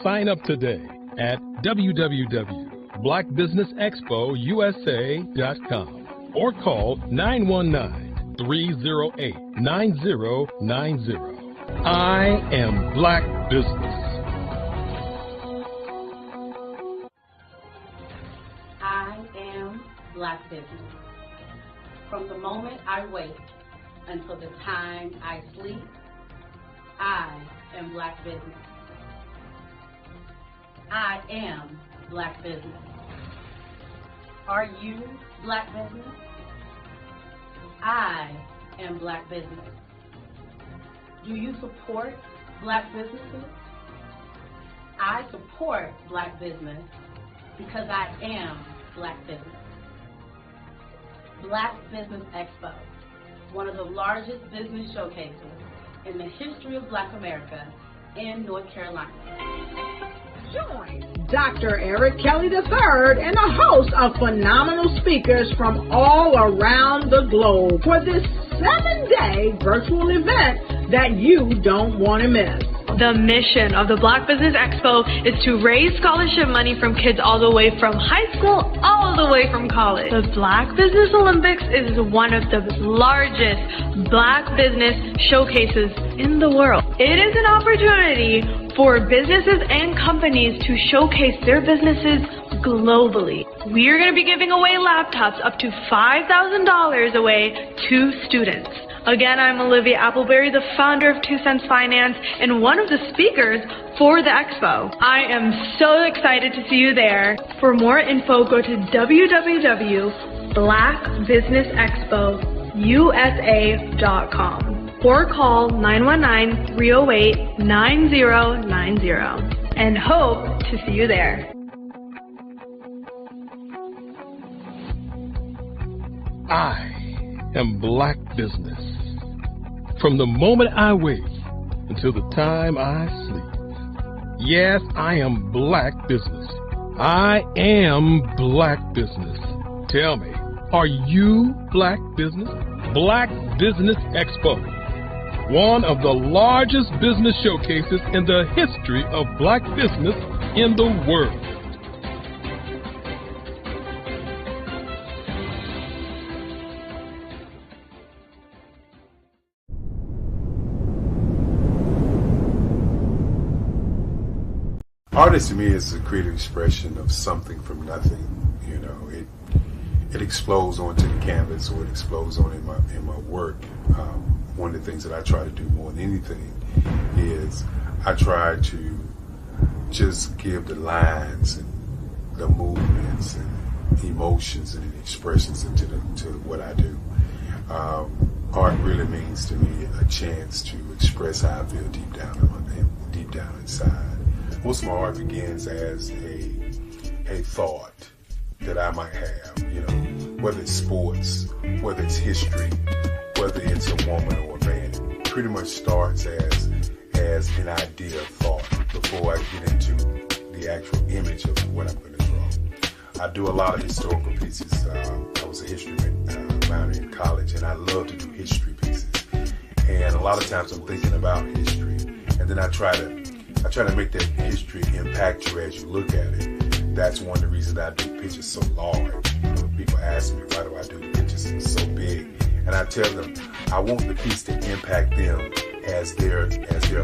Sign up today at www.blackbusinessexpousa.com or call 919-308-9090. I am Black Business. I am Black Business. From the moment I wake until the time I sleep, I am Black Business. I am Black Business. Are you Black Business? I am Black Business. Do you support Black businesses? I support Black business because I am Black Business. Black Business Expo, one of the largest business showcases in the history of Black America in North Carolina. Join Dr. Eric Kelly III and a host of phenomenal speakers from all around the globe for this 7-day virtual event that you don't want to miss. The mission of the Black Business Expo is to raise scholarship money from kids all the way from high school, all the way from college. The Black Business Olympics is one of the largest Black business showcases in the world. It is an opportunity for businesses and companies to showcase their businesses globally. We are going to be giving away laptops up to $5,000 away to students. Again, I'm Olivia Appleberry, the founder of 2 Cents Finance and one of the speakers for the expo. I am so excited to see you there. For more info, go to www.blackbusinessexpousa.com or call 919-308-9090 and hope to see you there. I am Black Business. From the moment I wake until the time I sleep. Yes, I am Black Business. I am Black Business. Tell me, are you Black Business? Black Business Expo. One of the largest business showcases in the history of Black business in the world. Artist to me is a creative expression of something from nothing. You know, it explodes onto the canvas, or it explodes on in my work. One of the things that I try to do more than anything is I try to just give the lines and the movements and emotions and expressions into what I do. Art really means to me a chance to express how I feel deep down inside. Most of my art begins as a thought that I might have, whether it's sports, whether it's history, whether it's a woman or a man, it pretty much starts as an idea of thought before I get into the actual image of what I'm going to draw. I do a lot of historical pieces. I was a history minor in college, and I love to do history pieces. And a lot of times I'm thinking about history, and then I try to make that history impact you as you look at it. That's one of the reasons I do pictures so large. People ask me, why do I do the pictures so big? And I tell them, I want the piece to impact them as they're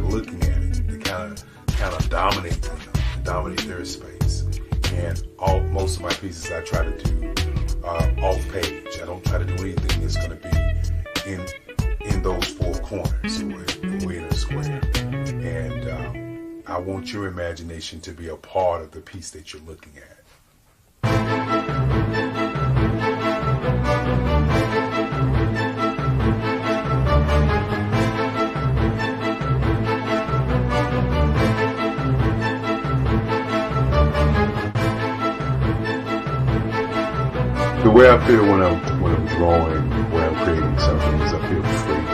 looking at it, to kind of dominate them, dominate their space. And most of my pieces I try to do off page. I don't try to do anything that's going to be in those four corners or in a square. And I want your imagination to be a part of the piece that you're looking at. The way I feel when I'm drawing, when I'm creating something, is I feel free.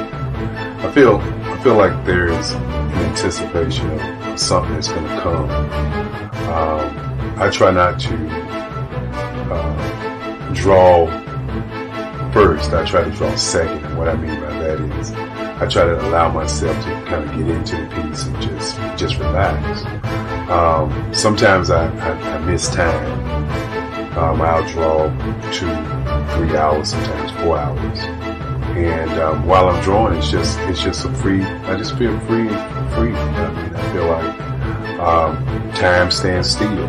I feel like there's an anticipation of something that's going to come. I try not to draw first. I try to draw second. And what I mean by that is I try to allow myself to kind of get into the piece and just relax. Sometimes I miss time. I'll draw 2-3 hours, sometimes 4 hours. And while I'm drawing, it's just a free. I just feel free. I mean, I feel like time stands still.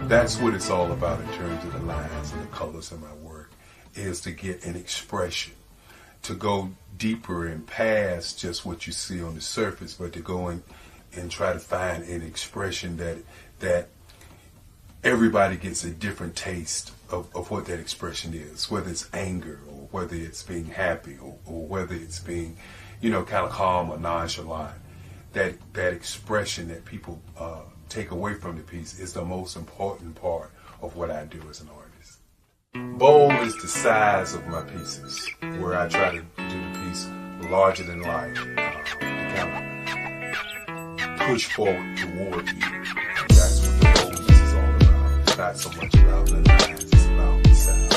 That's what it's all about in terms of the lines and the colors of my work, is to get an expression, to go deeper and past just what you see on the surface, but to go in and try to find an expression that everybody gets a different taste of what that expression is, whether it's anger or whether it's being happy or whether it's being, kind of calm or nonchalant. That expression that people take away from the piece is the most important part of what I do as an artist. Bold is the size of my pieces, where I try to do the piece larger than life, to kind of push forward toward you. That's what the boldness is all about. It's not so much about the lines, it's about the size.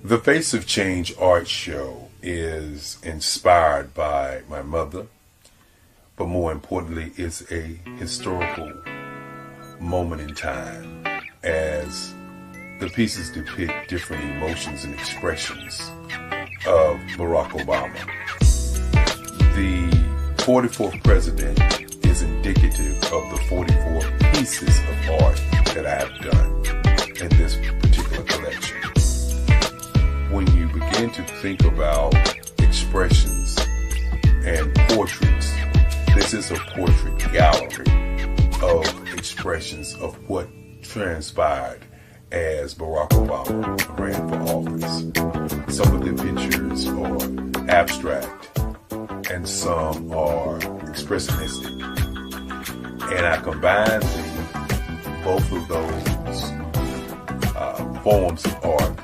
The Face of Change art show is inspired by my mother, but more importantly, it's a historical moment in time as the pieces depict different emotions and expressions of Barack Obama. The 44th president is indicative of the 44 pieces of art that I have done in this particular collection. When you begin to think about expressions and portraits, this is a portrait gallery of expressions of what transpired as Barack Obama ran for office. Some of the pictures are abstract and some are expressionistic. And I combined both of those forms of art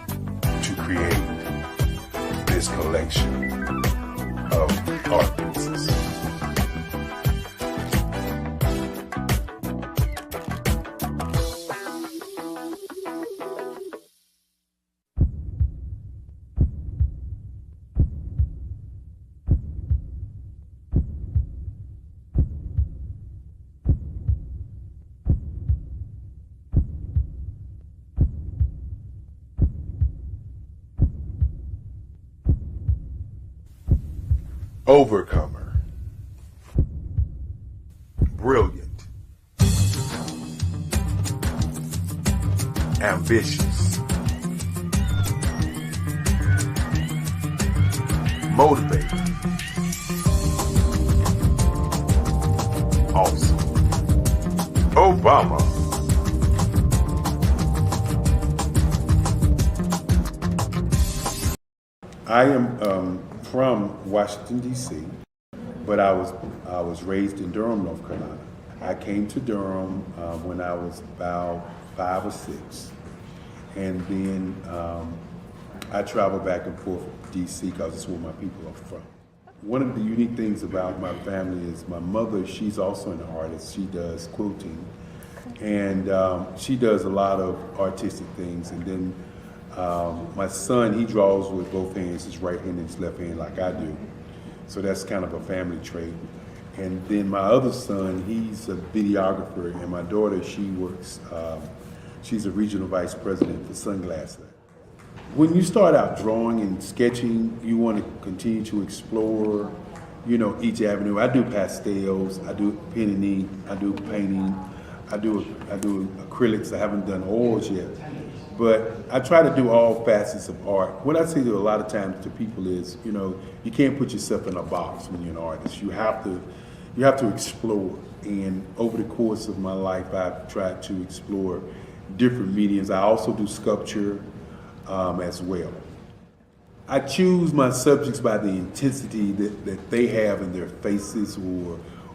to create this collection of art pieces. overcomer, brilliant, ambitious, motivated, awesome, Obama. I am from Washington, D.C., but I was raised in Durham, North Carolina. I came to Durham when I was about 5 or 6, and then I traveled back and forth to D.C. because it's where my people are from. One of the unique things about my family is my mother, she's also an artist. She does quilting, and she does a lot of artistic things. And then my son, he draws with both hands, his right hand and his left hand like I do. So that's kind of a family trait. And then my other son, he's a videographer, and my daughter, she works, she's a regional vice president for Sunglasses. When you start out drawing and sketching, you want to continue to explore, you know, each avenue. I do pastels, I do pen and ink, I do painting, I do acrylics. I haven't done oils yet, but I try to do all facets of art. What I say to a lot of times to people is, you know, you can't put yourself in a box when you're an artist. You have to explore. And over the course of my life, I've tried to explore different mediums. I also do sculpture as well. I choose my subjects by the intensity that they have in their faces,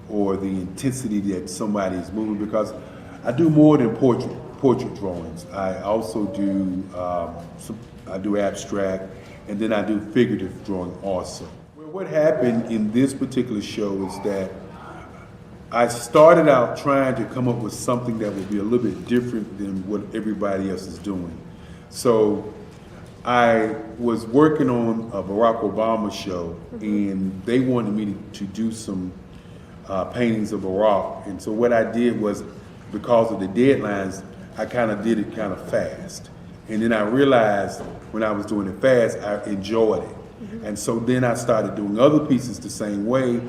or the intensity that somebody is moving, because I do more than portrait drawings. I also do I do abstract, and then I do figurative drawing also. Well, what happened in this particular show is that I started out trying to come up with something that would be a little bit different than what everybody else is doing. So I was working on a Barack Obama show, and they wanted me to do some paintings of Barack. And so what I did was, because of the deadlines, I kind of did it kind of fast. And then I realized when I was doing it fast, I enjoyed it. And so then I started doing other pieces the same way,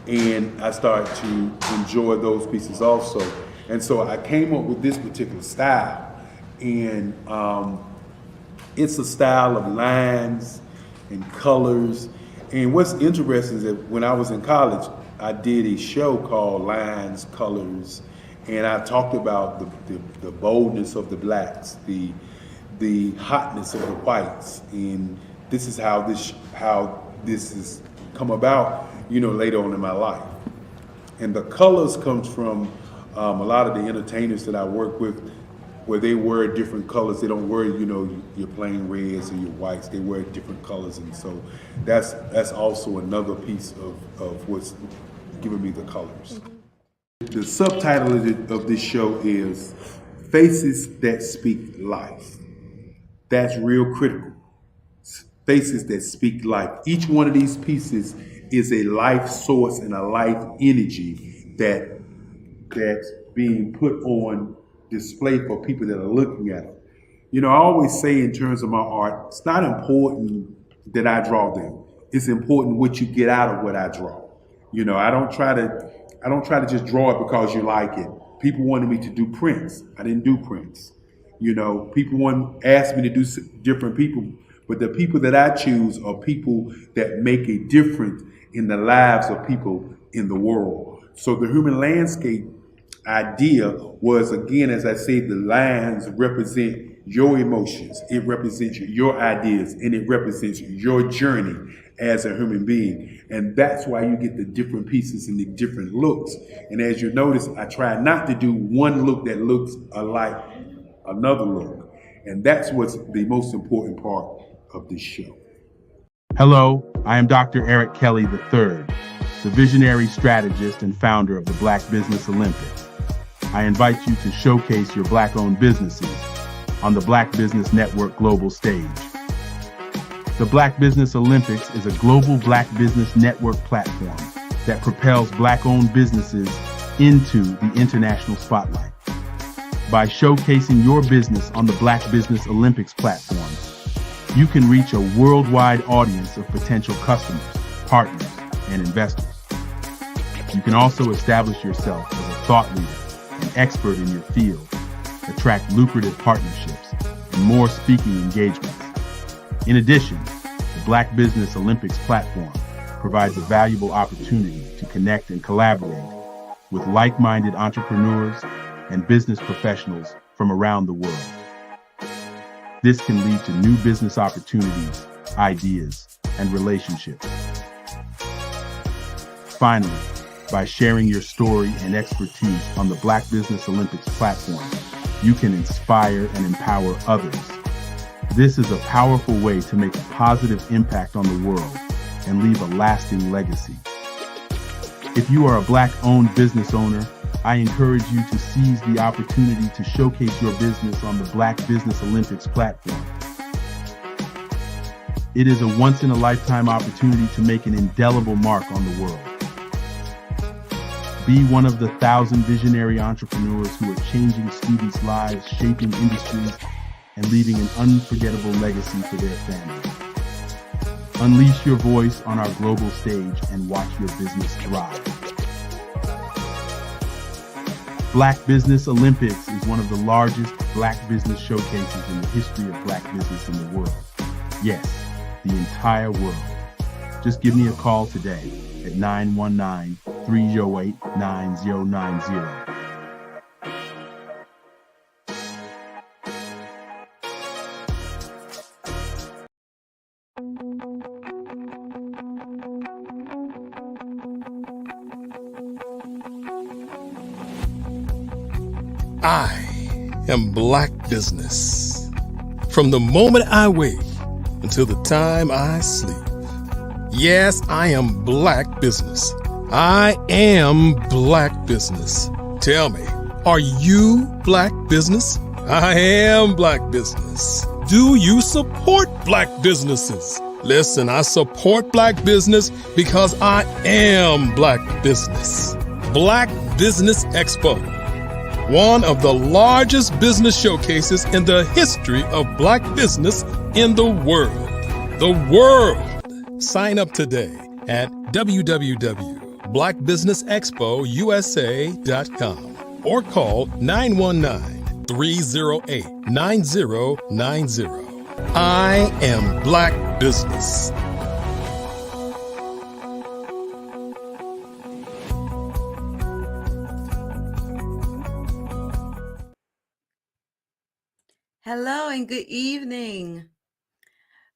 and I started to enjoy those pieces also. And so I came up with this particular style, and it's a style of lines and colors. And what's interesting is that when I was in college, I did a show called Lines, Colors, and I talked about the boldness of the blacks, the hotness of the whites, and this is how this has come about, you know, later on in my life. And the colors comes from a lot of the entertainers that I work with, where they wear different colors. They don't wear, you know, your plain reds or your whites. They wear different colors, and so that's also another piece of what's giving me the colors. The subtitle of this show is Faces That Speak Life. That's real critical. Faces that speak life. Each one of these pieces is a life source and a life energy that's being put on display for people that are looking at them. You know, I always say in terms of my art, it's not important that I draw them. It's important what you get out of what I draw. You know, I don't try to just draw it because you like it. People wanted me to do prints. I didn't do prints. You know, people asked me to do different people, but the people that I choose are people that make a difference in the lives of people in the world. So the human landscape idea was, again, as I say, the lines represent your emotions, it represents your ideas, and it represents your journey as a human being. And that's why you get the different pieces and the different looks. And as you notice, I try not to do one look that looks alike another look. And that's what's the most important part of this show. Hello, I am Dr. Eric Kelly III, the visionary strategist and founder of the Black Business Olympics. I invite you to showcase your Black-owned businesses on the Black Business Network global stage. The Black Business Olympics is a global Black Business Network platform that propels Black-owned businesses into the international spotlight. By showcasing your business on the Black Business Olympics platform, you can reach a worldwide audience of potential customers, partners, and investors. You can also establish yourself as a thought leader, an expert in your field, attract lucrative partnerships, and more speaking engagements. In addition, the Black Business Olympics platform provides a valuable opportunity to connect and collaborate with like-minded entrepreneurs and business professionals from around the world. This can lead to new business opportunities, ideas, and relationships. Finally, by sharing your story and expertise on the Black Business Olympics platform, you can inspire and empower others. This is a powerful way to make a positive impact on the world and leave a lasting legacy. If you are a Black-owned business owner, I encourage you to seize the opportunity to showcase your business on the Black Business Olympics platform. It is a once-in-a-lifetime opportunity to make an indelible mark on the world. Be one of the 1,000 visionary entrepreneurs who are changing students' lives, shaping industries, and leaving an unforgettable legacy for their families. Unleash your voice on our global stage and watch your business thrive. Black Business Olympics is one of the largest Black business showcases in the history of Black business in the world. Yes, the entire world. Just give me a call today at 919-308-9090. I am Black Business. From the moment I wake until the time I sleep. Yes, I am Black Business. I am Black Business. Tell me, are you Black Business? I am Black Business. Do you support Black businesses? Listen, I support Black business because I am Black Business. Black Business Expo, one of the largest business showcases in the history of Black business in the world. The world! Sign up today at www.blackbusinessexpousa.com or call 919-308-9090. I am Black Business. Hello and good evening.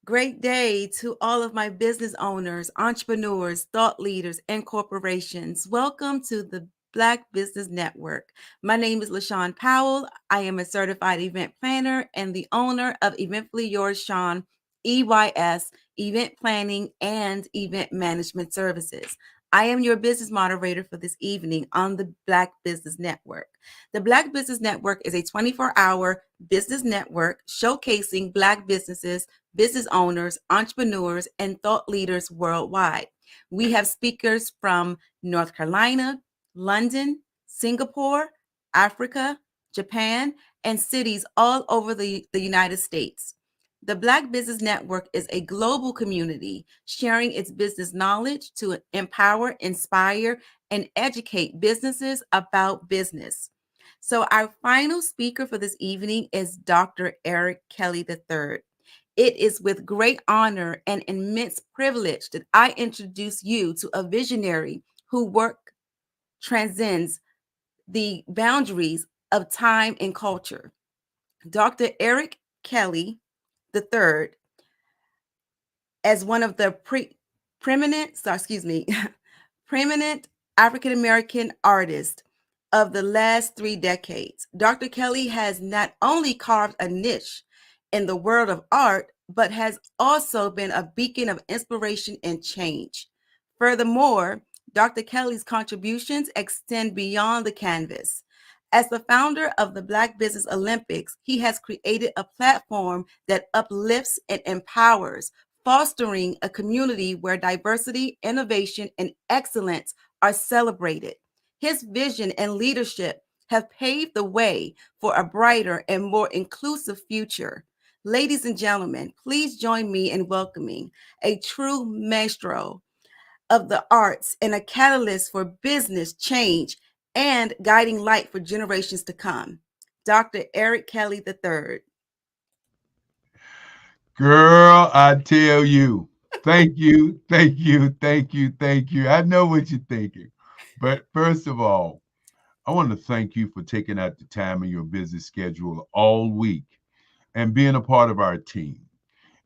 Great day to all of my business owners, entrepreneurs, thought leaders, and corporations. Welcome to the Black Business Network. My name is LaShawn Powell. I am a certified event planner and the owner of Eventfully Yours, Sean, EYS, event planning and event management services. I am your business moderator for this evening on the Black Business Network. The Black Business Network is a 24-hour business network showcasing Black businesses, business owners, entrepreneurs, and thought leaders worldwide. We have speakers from North Carolina, London, Singapore, Africa, Japan, and cities all over the United States. The Black Business Network is a global community sharing its business knowledge to empower, inspire, and educate businesses about business. So our final speaker for this evening is Dr. Eric Kelly III. It is with great honor and immense privilege that I introduce you to a visionary whose work transcends the boundaries of time and culture. Dr. Eric Kelly III, as one of the preeminent African-American artists of the last 3 decades, Dr. Kelly has not only carved a niche in the world of art, but has also been a beacon of inspiration and change. Furthermore, Dr. Kelly's contributions extend beyond the canvas. As the founder of the Black Business Olympics, he has created a platform that uplifts and empowers, fostering a community where diversity, innovation, and excellence are celebrated. His vision and leadership have paved the way for a brighter and more inclusive future. Ladies and gentlemen, please join me in welcoming a true maestro of the arts and a catalyst for business change and guiding light for generations to come. Dr. Eric Kelly III. Girl, I tell you, thank you, thank you, thank you, thank you. I know what you're thinking. But first of all, I want to thank you for taking out the time in your busy schedule all week and being a part of our team.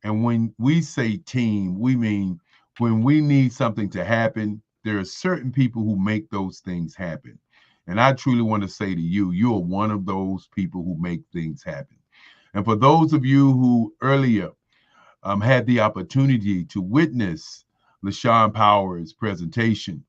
And when we say team, we mean when we need something to happen, there are certain people who make those things happen. And I truly want to say to you, you are one of those people who make things happen. And for those of you who earlier had the opportunity to witness LaShawn Powers' presentation,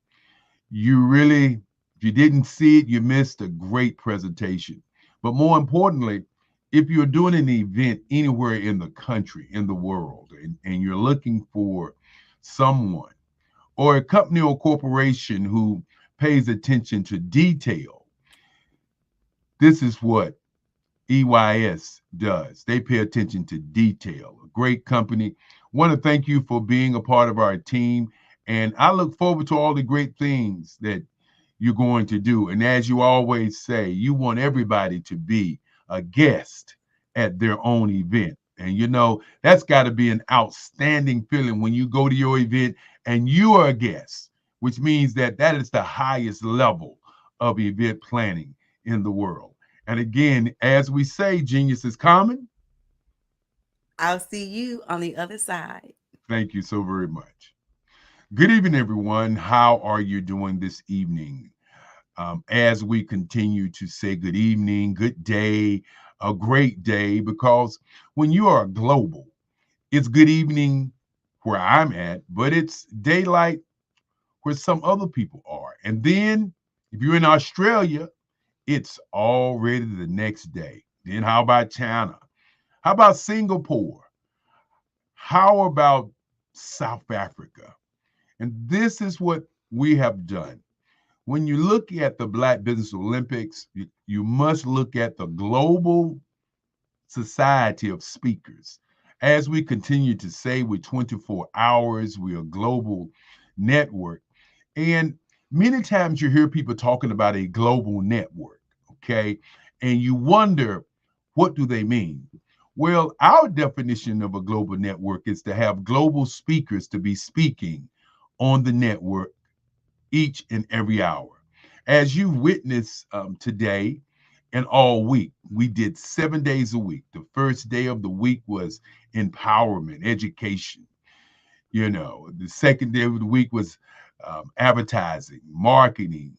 you really, if you didn't see it, you missed a great presentation. But more importantly, if you're doing an event anywhere in the country, in the world, and you're looking for someone or a company or corporation who pays attention to detail, this is what EYS does. They pay attention to detail. A great company. Want to thank you for being a part of our team. And I look forward to all the great things that you're going to do. And as you always say, you want everybody to be a guest at their own event. And you know, that's got to be an outstanding feeling when you go to your event and you are a guest, which means that that is the highest level of event planning in the world. And again, as we say, genius is common. I'll see you on the other side. Thank you so very much. Good evening, everyone. How are you doing this evening? As we continue to say good evening, good day, a great day, because when you are global, it's good evening where I'm at, but it's daylight where some other people are. And then if you're in Australia, it's already the next day. Then how about China? How about Singapore? How about South Africa? And this is what we have done. When you look at the Black Business Olympics, you must look at the global society of speakers. As we continue to say, we're 24 hours, we're a global network. And many times you hear people talking about a global network, okay? And you wonder, what do they mean? Well, our definition of a global network is to have global speakers to be speaking on the network each and every hour. As you witnessed today and all week, we did 7 days a week. The first day of the week was empowerment, education. You know, the second day of the week was advertising, marketing,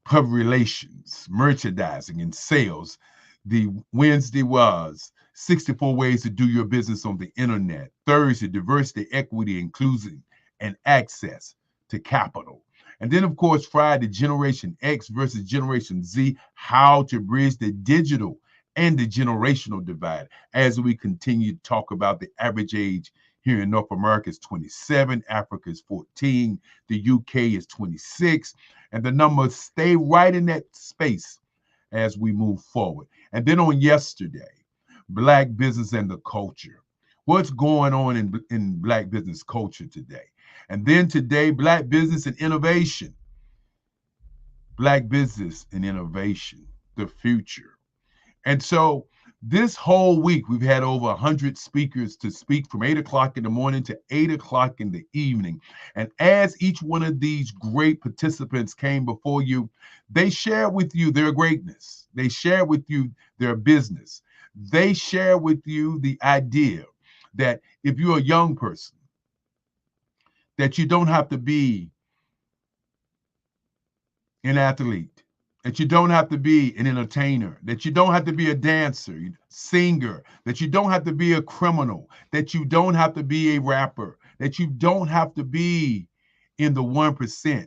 public relations, merchandising, and sales. The Wednesday was 64 ways to do your business on the internet. Thursday, diversity, equity, inclusion, and access to capital. And then, of course, Friday, Generation X versus Generation Z, how to bridge the digital and the generational divide. As we continue to talk about the average age here in North America is 27, Africa is 14, the UK is 26, and the numbers stay right in that space as we move forward. And then on yesterday, Black business and the culture. What's going on in Black business culture today? And then today, Black business and innovation. Black business and innovation, the future. And so this whole week, we've had over 100 speakers to speak from 8 o'clock in the morning to 8 o'clock in the evening. And as each one of these great participants came before you, they share with you their greatness. They share with you their business. They share with you the idea that if you're a young person, that you don't have to be an athlete, that you don't have to be an entertainer, that you don't have to be a dancer, singer, that you don't have to be a criminal, that you don't have to be a rapper, that you don't have to be in the 1%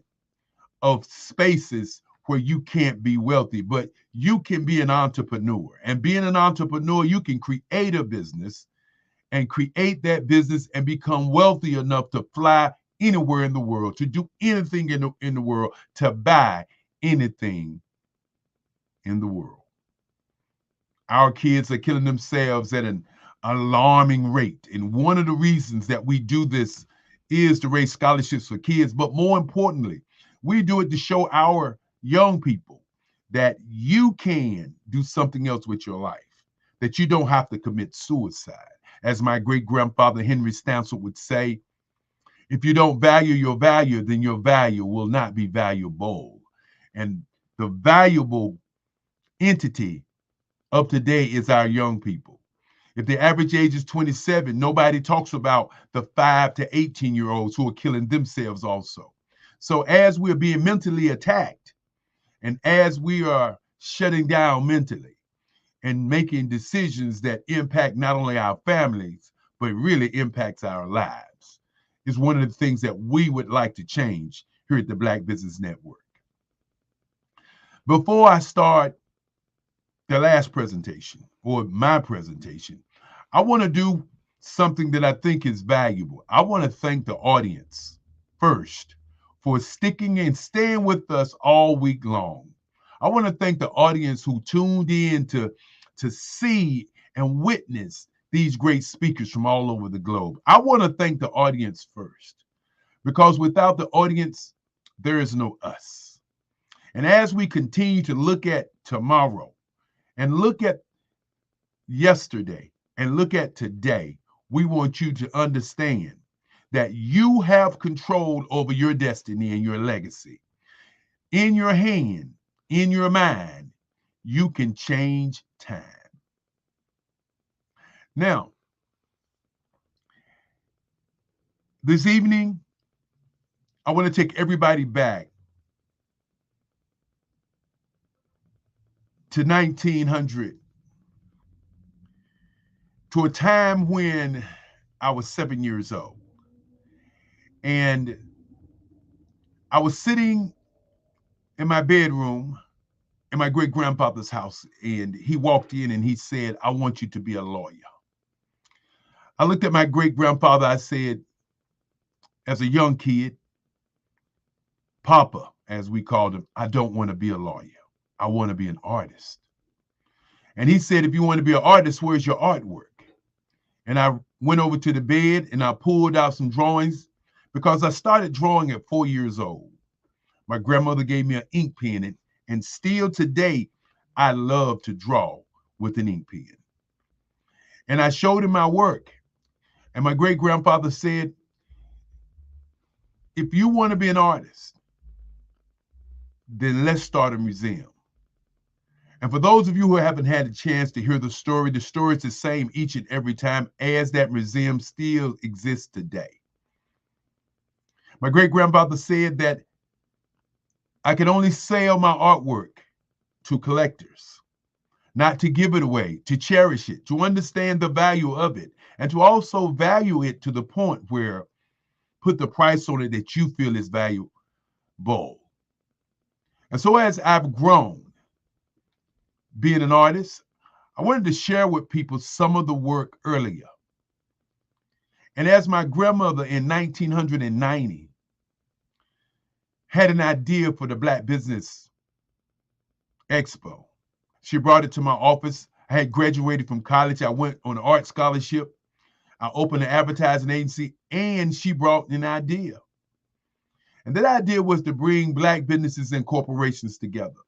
of spaces where you can't be wealthy, but you can be an entrepreneur. And being an entrepreneur, you can create a business and create that business and become wealthy enough to fly anywhere in the world, to do anything in the world, to buy anything in the world. Our kids are killing themselves at an alarming rate. And one of the reasons that we do this is to raise scholarships for kids, but more importantly, we do it to show our young people that you can do something else with your life, that you don't have to commit suicide. As my great-grandfather Henry Stansel would say, if you don't value your value, then your value will not be valuable. And the valuable entity of today is our young people. If the average age is 27, nobody talks about the 5 to 18-year-olds who are killing themselves also. So as we're being mentally attacked, and as we are shutting down mentally and making decisions that impact not only our families, but really impacts our lives, is one of the things that we would like to change here at the Black Business Network. Before I start the last presentation, or my presentation, I want to do something that I think is valuable. I want to thank the audience first for sticking and staying with us all week long. I want to thank the audience who tuned in to see and witness these great speakers from all over the globe. I want to thank the audience first, because without the audience, there is no us. And as we continue to look at tomorrow and look at yesterday and look at today, we want you to understand that you have control over your destiny and your legacy. In your hand, in your mind, you can change time. Now, this evening, I want to take everybody back to 1900, to a time when I was 7 years old. And I was sitting in my bedroom in my great-grandfather's house, and he walked in and he said, "I want you to be a lawyer." I looked at my great-grandfather. I said, as a young kid, Papa, as we called him, "I don't want to be a lawyer. I want to be an artist." And he said, "If you want to be an artist, where's your artwork?" And I went over to the bed and I pulled out some drawings, because I started drawing at 4 years old. My grandmother gave me an ink pen, and still today, I love to draw with an ink pen. And I showed him my work. And my great-grandfather said, "If you want to be an artist, then let's start a museum." And for those of you who haven't had a chance to hear the story is the same each and every time, as that museum still exists today. My great-grandfather said that I could only sell my artwork to collectors, not to give it away, to cherish it, to understand the value of it, and to also value it to the point where put the price on it that you feel is valuable. And so as I've grown, being an artist, I wanted to share with people some of the work earlier. And as my grandmother in 1990 had an idea for the Black Business Expo, she brought it to my office. I had graduated from college. I went on an art scholarship. I opened an advertising agency, and she brought an idea. And that idea was to bring Black businesses and corporations together.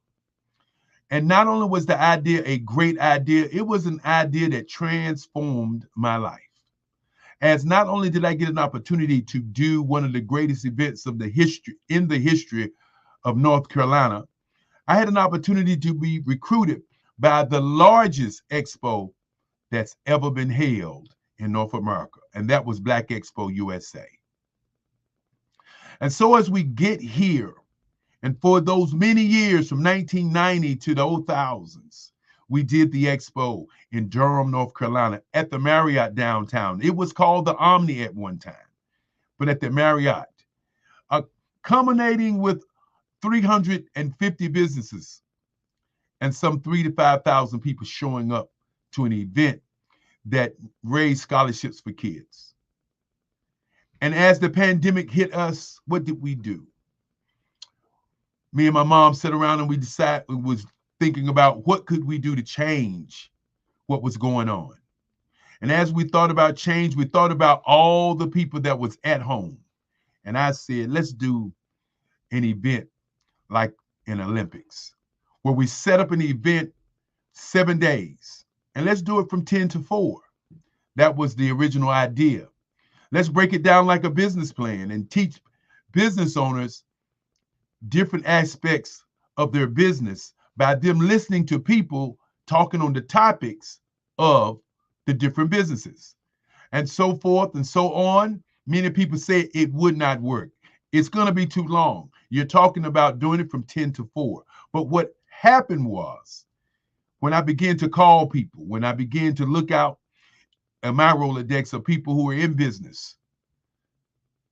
And not only was the idea a great idea, it was an idea that transformed my life. As not only did I get an opportunity to do one of the greatest events of the history of North Carolina, I had an opportunity to be recruited by the largest expo that's ever been held in North America, and that was Black Expo USA. And so as we get here, and for those many years from 1990 to the 2000s, we did the expo in Durham, North Carolina, at the Marriott downtown. It was called the Omni at one time, but at the Marriott, culminating with 350 businesses and some 3,000 to 5,000 people showing up to an event that raised scholarships for kids. And as the pandemic hit us, what did we do? Me and my mom sat around and we was thinking about what could we do to change what was going on. And as we thought about change, we thought about all the people that was at home. and I said, let's do an event like an Olympics, where we set up an event 7 days, and let's do it from 10 to 4. That was the original idea. Let's break it down like a business plan and teach business owners different aspects of their business by them listening to people talking on the topics of the different businesses, and so forth and so on. Many people say it would not work. It's going to be too long. You're talking about doing it from 10 to 4. But what happened was, when I began to call people, when I began to look out at my Rolodex of people who are in business,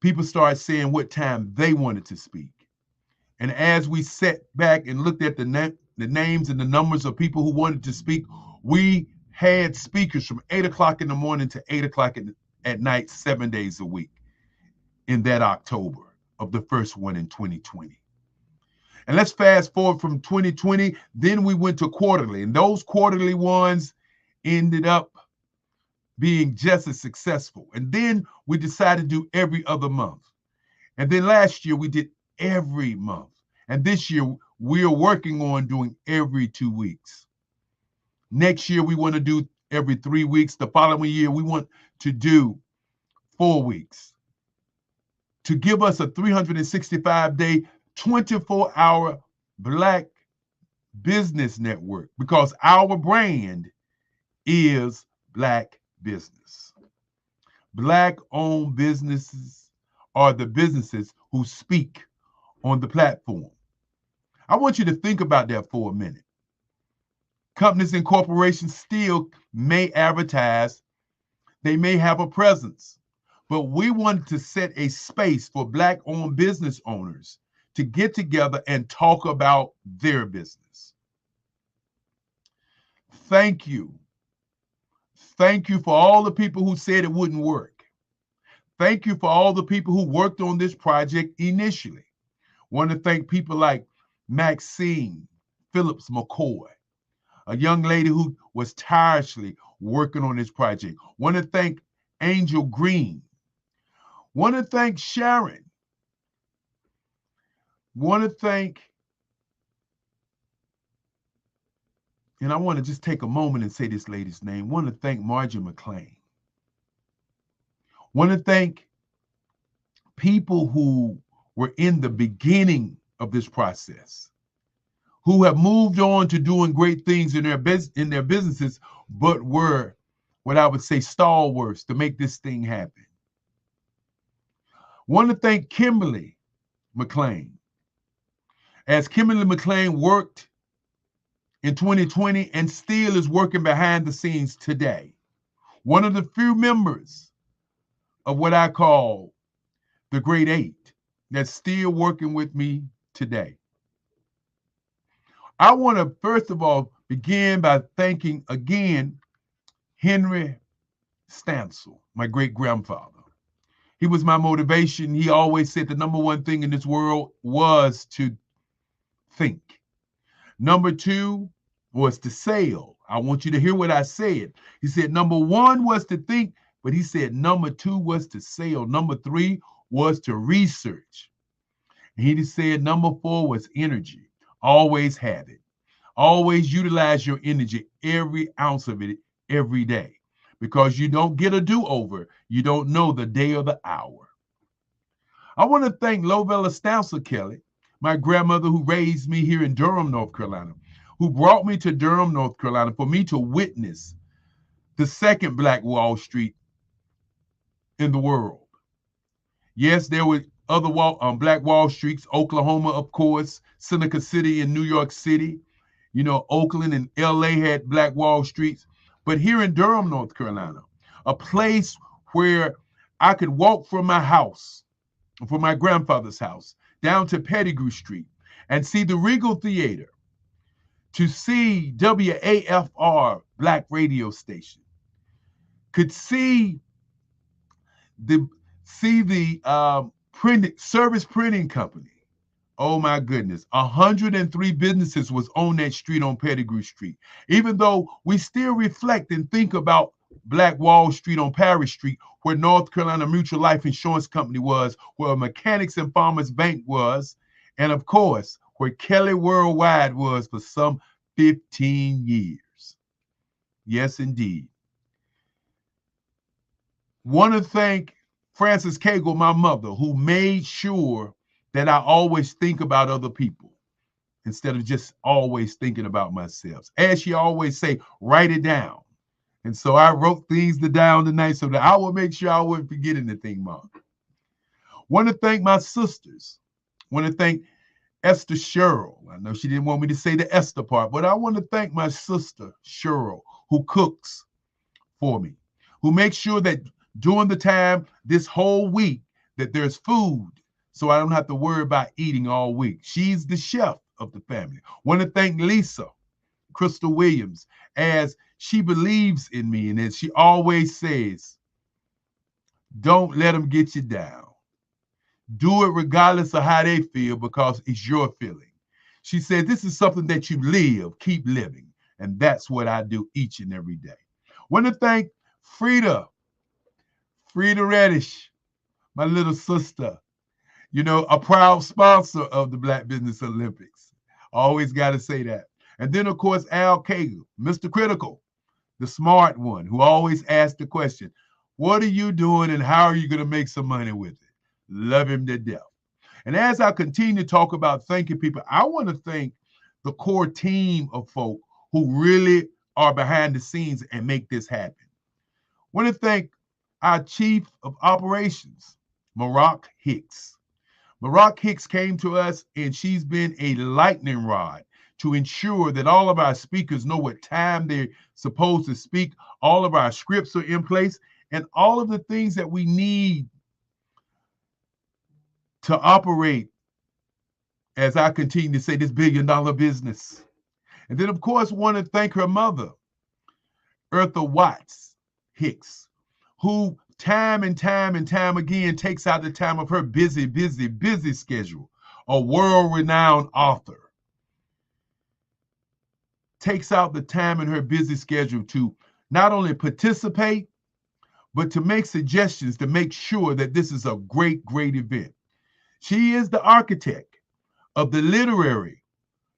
people started saying what time they wanted to speak. And as we sat back and looked at the names and the numbers of people who wanted to speak, we had speakers from 8 o'clock in the morning to 8 o'clock at night, 7 days a week in that October of the first one in 2020. And let's fast forward from 2020, then we went to quarterly, and those quarterly ones ended up being just as successful. And then we decided to do every other month. And then last year we did every month. And this year we are working on doing every 2 weeks. Next year we want to do every 3 weeks. The following year we want to do 4 weeks, to give us a 365-day, 24-hour Black business network, because our brand is Black business. Black-owned businesses are the businesses who speak on the platform. I want you to think about that for a minute. Companies and corporations still may advertise, they may have a presence, but we wanted to set a space for Black-owned business owners to get together and talk about their business. Thank you. Thank you for all the people who said it wouldn't work. Thank you for all the people who worked on this project initially. Want to thank people like Maxine Phillips McCoy, a young lady who was tirelessly working on this project. Want to thank Angel Green. Want to thank Sharon. Want to thank, and I want to just take a moment and say this lady's name. Want to thank Margie McLean. Want to thank people who were in the beginning of this process, who have moved on to doing great things in their businesses, but were what I would say stalwarts to make this thing happen. Want to thank Kimberly McLean. As Kimberly McLean worked in 2020 and still is working behind the scenes today. One of the few members of what I call the Great Eight that's still working with me today. I want to first of all begin by thanking again Henry Stansel, my great-grandfather. He was my motivation. He always said the number one thing in this world was to think. Number two was to sail. I want you to hear what I said. He said number one was to think, but he said number two was to sail. Number three was to research. And he said number four was energy. Always have it. Always utilize your energy, every ounce of it, every day. Because you don't get a do-over. You don't know the day or the hour. I want to thank Lovella Stansel Kelly, my grandmother who raised me here in Durham, North Carolina, who brought me to Durham, North Carolina, for me to witness the second Black Wall Street in the world. Yes, there were other Black Wall Streets, Oklahoma, of course, Seneca City in New York City. You know, Oakland and LA had Black Wall Streets. But here in Durham, North Carolina, a place where I could walk from my house, from my grandfather's house, down to Pettigrew Street and see the Regal Theater, to see WAFR Black radio station, could see the service printing company. Oh my goodness, 103 businesses was on that street on Pettigrew Street. Even though we still reflect and think about Black Wall Street on Paris Street, where North Carolina Mutual Life Insurance Company was, where Mechanics and Farmers Bank was, and of course, where Kelly Worldwide was for some 15 years. Yes, indeed. Want to thank Frances Cagle, my mother, who made sure that I always think about other people instead of just always thinking about myself. As she always say, write it down. And so I wrote things down tonight so that I will make sure I wouldn't forget anything, Mom. Want to thank my sisters. Want to thank Esther Cheryl. I know she didn't want me to say the Esther part, but I want to thank my sister, Cheryl, who cooks for me, who makes sure that during the time this whole week that there's food so I don't have to worry about eating all week. She's the chef of the family. Want to thank Lisa, Crystal Williams, as she believes in me and as she always says, don't let them get you down. Do it regardless of how they feel because it's your feeling. She said, this is something that you live, keep living. And that's what I do each and every day. Want to thank Frida Reddish, my little sister, you know, a proud sponsor of the Black Business Olympics. Always got to say that. And then, of course, Al Cagle, Mr. Critical, the smart one who always asks the question, what are you doing and how are you going to make some money with it? Love him to death. And as I continue to talk about thanking people, I want to thank the core team of folk who really are behind the scenes and make this happen. I want to thank our Chief of Operations, Maroc Hicks. Maroc Hicks came to us and she's been a lightning rod to ensure that all of our speakers know what time they're supposed to speak, all of our scripts are in place, and all of the things that we need to operate, as I continue to say, this billion-dollar business. And then, of course, want to thank her mother, Eartha Watts Hicks, who time and time again takes out the time of her busy schedule, a world-renowned author, takes out the time in her busy schedule to not only participate, but to make suggestions to make sure that this is a great event. She is the architect of the literary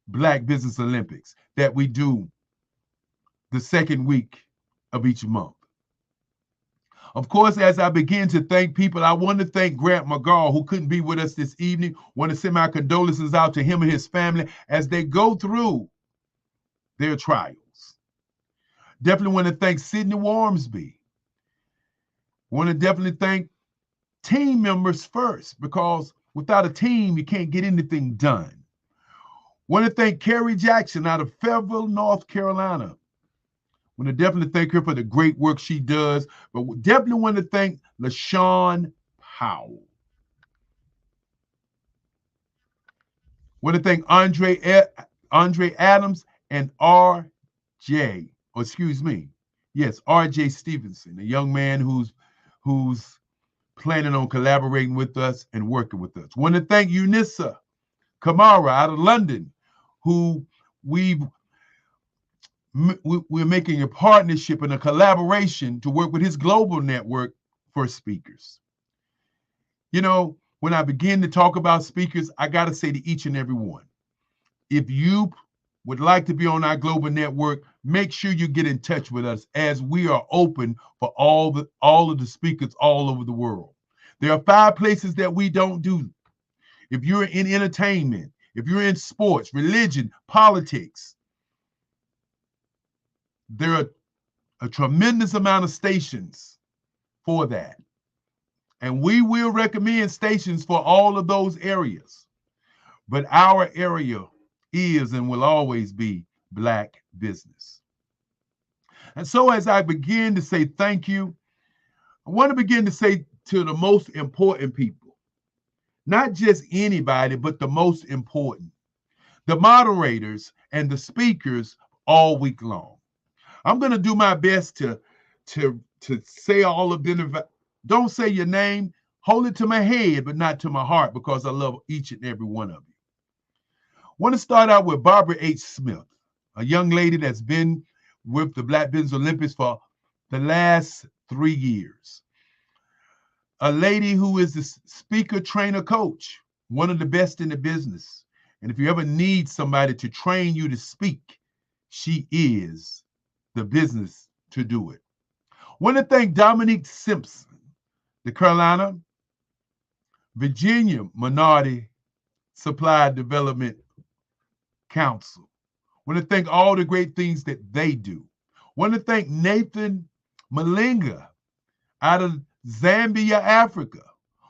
Black Business Olympics that we do the second week of each month. Of course, as I begin to thank people, I want to thank Grant McGaw, who couldn't be with us this evening. Want to send my condolences out to him and his family as they go through their trials. Definitely want to thank Sidney Wormsby. Want to definitely thank team members first, because without a team, you can't get anything done. Want to thank Carrie Jackson out of Fayetteville, North Carolina. Want to definitely thank her for the great work she does, but definitely want to thank LaShawn Powell. Want to thank Andre Adams and RJ Stevenson, a young man who's planning on collaborating with us and working with us. Want to thank Unissa Kamara out of London, who we're making a partnership and a collaboration to work with his global network for speakers. You know, when I begin to talk about speakers, I got to say to each and every one, if you would like to be on our global network, make sure you get in touch with us, as we are open for all of the speakers all over the world. There are 5 places that we don't do. If you're in entertainment, if you're in sports, religion, politics, there are a tremendous amount of stations for that. And we will recommend stations for all of those areas. But our area is and will always be Black business. And so as I begin to say thank you, I want to begin to say to the most important people, not just anybody, but the most important, the moderators and the speakers all week long. I'm going to do my best to say all of them. Don't say your name, hold it to my head, but not to my heart, because I love each and every one of you. I want to start out with Barbara H. Smith, a young lady that's been with the Black Business Olympics for the last 3 years. A lady who is a speaker, trainer, coach, one of the best in the business. And if you ever need somebody to train you to speak, she is the business to do it. Want to thank Dominique Simpson, the Carolina, Virginia Minority Supply Development Council. Want to thank all the great things that they do. Want to thank Nathan Malinga out of Zambia, Africa.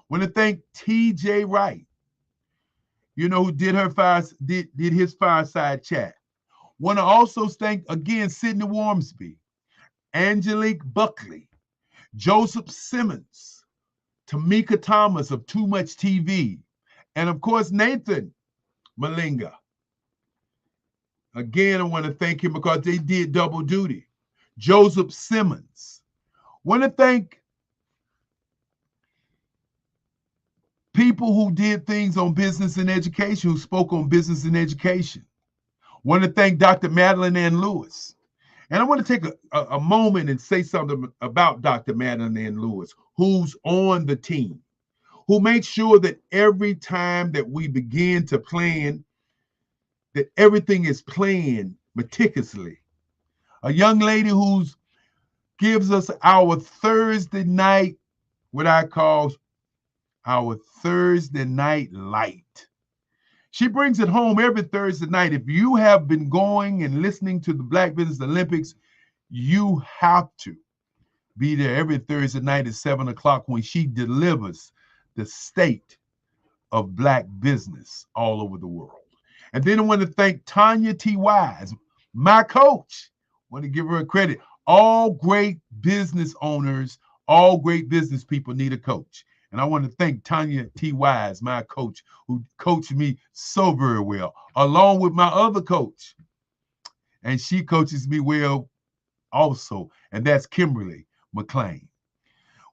Want to thank TJ Wright, who did his fireside chat. Want to also thank again Sydney Wormsby, Angelique Buckley, Joseph Simmons, Tamika Thomas of Too Much TV, and of course Nathan Malinga. Again, I want to thank him because they did double duty. Joseph Simmons. Want to thank people who did things on business and education, who spoke on business and education. Want to thank Dr. Madeline Ann Lewis. And I want to take a moment and say something about Dr. Madeline Ann Lewis, who's on the team, who makes sure that every time that we begin to plan, that everything is planned meticulously. A young lady who gives us our Thursday night, what I call our Thursday night light. She brings it home every Thursday night. If you have been going and listening to the Black Business Olympics, you have to be there every Thursday night at 7 o'clock when she delivers the state of Black business all over the world. And then I want to thank Tanya T. Wise, my coach. I want to give her a credit. All great business owners, all great business people need a coach. And I want to thank Tanya T. Wise, my coach, who coached me so very well, along with my other coach. And she coaches me well also, and that's Kimberly McLean.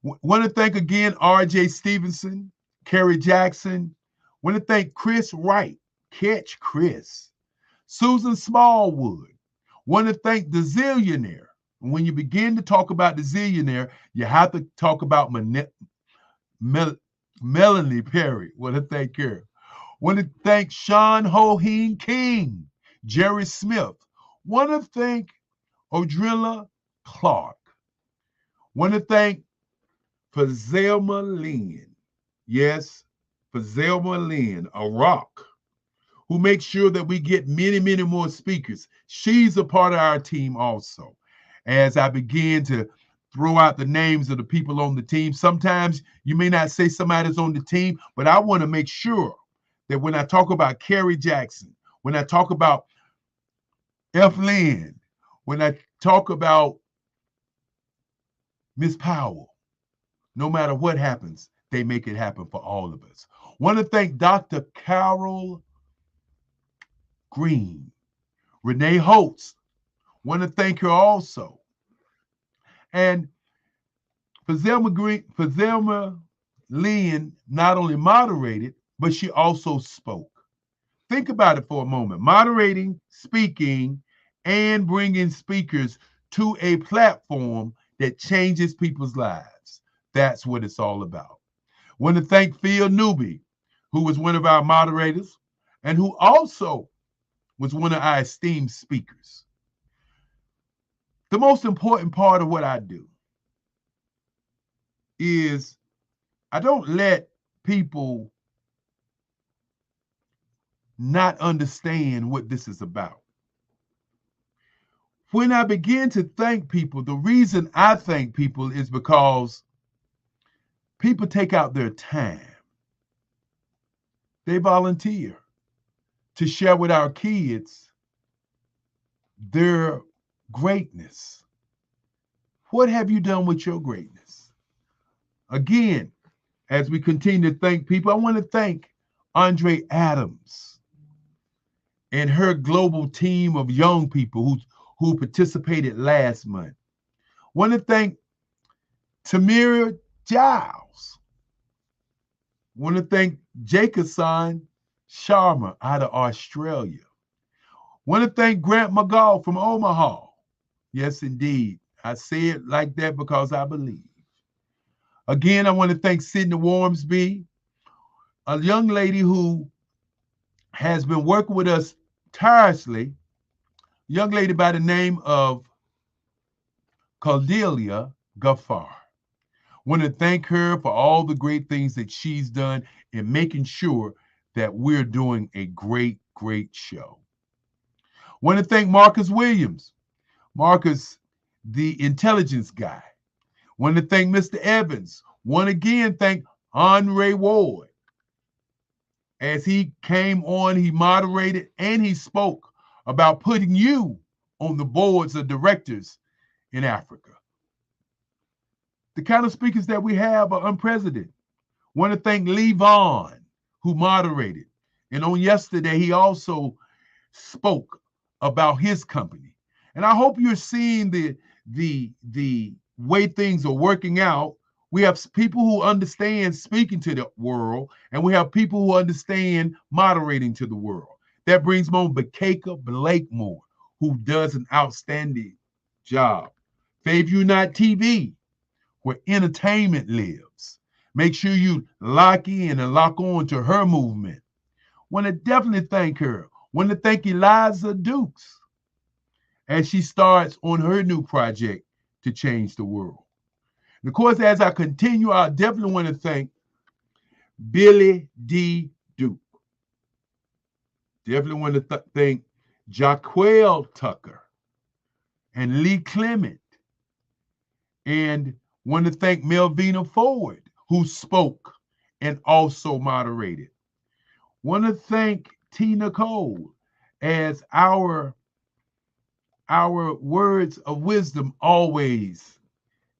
Want to thank again R.J. Stevenson, Kerry Jackson. Want to thank Chris Wright, Catch Chris, Susan Smallwood. Want to thank the Zillionaire. When you begin to talk about the Zillionaire, you have to talk about Melanie Perry. Want to thank her. Want to thank Sean Ho-Heen King, Jerry Smith. Want to thank Odrilla Clark. Want to thank Fazelma Lynn. Yes, Fazelma Lynn, a rock, who makes sure that we get many, many more speakers. She's a part of our team also. As I begin to throw out the names of the people on the team, sometimes you may not say somebody's on the team, but I want to make sure that when I talk about Kerry Jackson, when I talk about F. Lynn, when I talk about Miss Powell, no matter what happens, they make it happen for all of us. Want to thank Dr. Carol Green, Renee Holtz. Want to thank her also. And Fazelma Lynn not only moderated, but she also spoke. Think about it for a moment. Moderating, speaking, and bringing speakers to a platform that changes people's lives. That's what it's all about. Want to thank Phil Newby, who was one of our moderators and who also was one of our esteemed speakers. The most important part of what I do is I don't let people not understand what this is about. When I begin to thank people, the reason I thank people is because people take out their time. They volunteer to share with our kids their greatness. What have you done with your greatness? Again, as we continue to thank people, I want to thank Andre Adams and her global team of young people who participated last month. I want to thank Tamira Giles. I want to thank Jacobson Sharma out of Australia. I want to thank Grant McGall from Omaha. Yes, indeed. I say it like that because I believe. Again, I want to thank Sydney Wormsby, a young lady who has been working with us tirelessly, young lady by the name of Cordelia Gaffar. Want to thank her for all the great things that she's done in making sure that we're doing a great, great show. Want to thank Marcus Williams, Marcus, the intelligence guy. Want to thank Mr. Evans. Want to again thank Andre Ward. As he came on, he moderated and he spoke about putting you on the boards of directors in Africa. The kind of speakers that we have are unprecedented. Want to thank Lee Vaughn, who moderated. And on yesterday, he also spoke about his company. And I hope you're seeing the way things are working out. We have people who understand speaking to the world, and we have people who understand moderating to the world. That brings me on Bakeka Blakemore, who does an outstanding job. Favorite Unite TV, where entertainment lives. Make sure you lock in and lock on to her movement. Want to definitely thank her. Want to thank Eliza Dukes as she starts on her new project to change the world. And of course, as I continue, I definitely want to thank Billy D. Duke. Definitely want to thank Jaquel Tucker and Lee Clement. And want to thank Melvina Ford, who spoke and also moderated. Want to thank T. Nicole as our words of wisdom always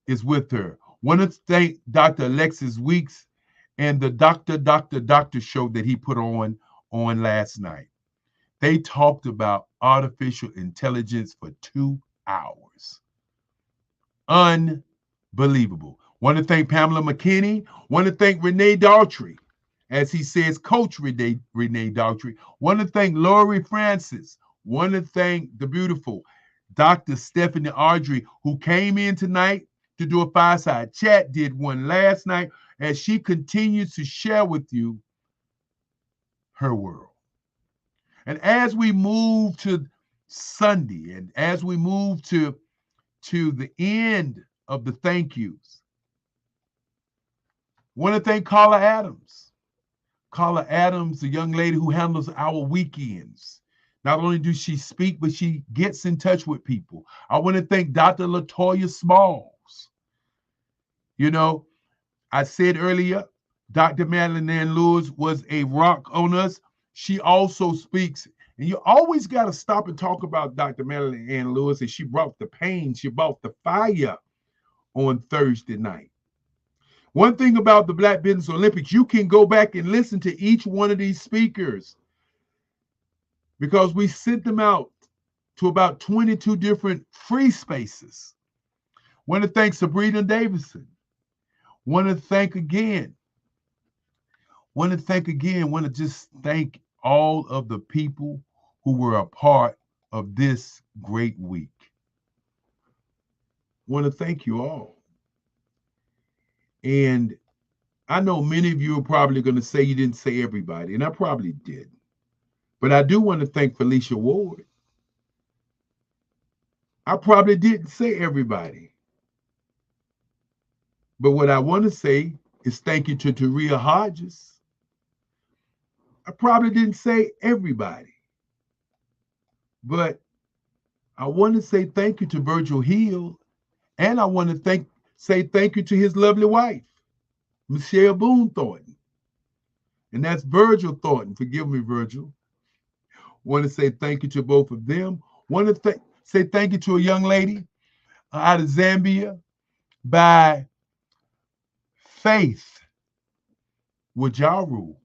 is with her. Want to thank Dr. Alexis Weeks and the Doctor show that he put on last night. They talked about artificial intelligence for 2 hours. Unbelievable. Want to thank Pamela McKinney. Want to thank Renee Daughtry, as he says, Coach Renee Daughtry. Want to thank Lori Francis. Want to thank the beautiful Dr. Stephanie Audrey, who came in tonight to do a fireside chat, did one last night, as she continues to share with you her world. And as we move to Sunday, and as we move to the end of the thank yous, want to thank Carla Adams. Carla Adams, the young lady who handles our weekends. Not only does she speak, but she gets in touch with people. I want to thank Dr. LaToya Smalls. You know, I said earlier, Dr. Madeline Ann Lewis was a rock on us. She also speaks, and you always got to stop and talk about Dr. Madeline Ann Lewis, and she brought the pain, she brought the fire on Thursday night. One thing about the Black Business Olympics, you can go back and listen to each one of these speakers, because we sent them out to about 22 different free spaces. Want to thank Sabrina Davidson. Want to thank again. Want to just thank all of the people who were a part of this great week. Want to thank you all. And I know many of you are probably going to say you didn't say everybody, and I probably did. But I do want to thank Felicia Ward. I probably didn't say everybody. But what I want to say is thank you to Taria Hodges. I probably didn't say everybody. But I want to say thank you to Virgil Hill. And I want to say thank you to his lovely wife, Michelle Boone Thornton. And that's Virgil Thornton. Forgive me, Virgil. Want to say thank you to both of them. Want to say thank you to a young lady out of Zambia by Faith Wajaru.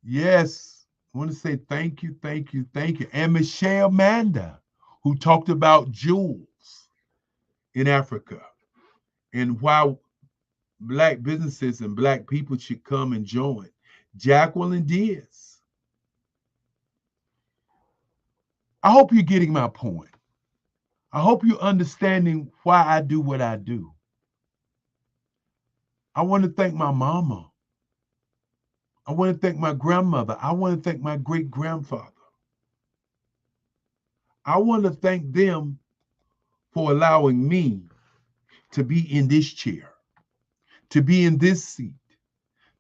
Yes, I want to say thank you. And Michelle Manda, who talked about jewels in Africa and why Black businesses and Black people should come and join. Jacqueline Diaz. I hope you're getting my point. I hope you're understanding why I do what I do. I want to thank my mama. I want to thank my grandmother. I want to thank my great-grandfather. I want to thank them for allowing me to be in this chair, to be in this seat,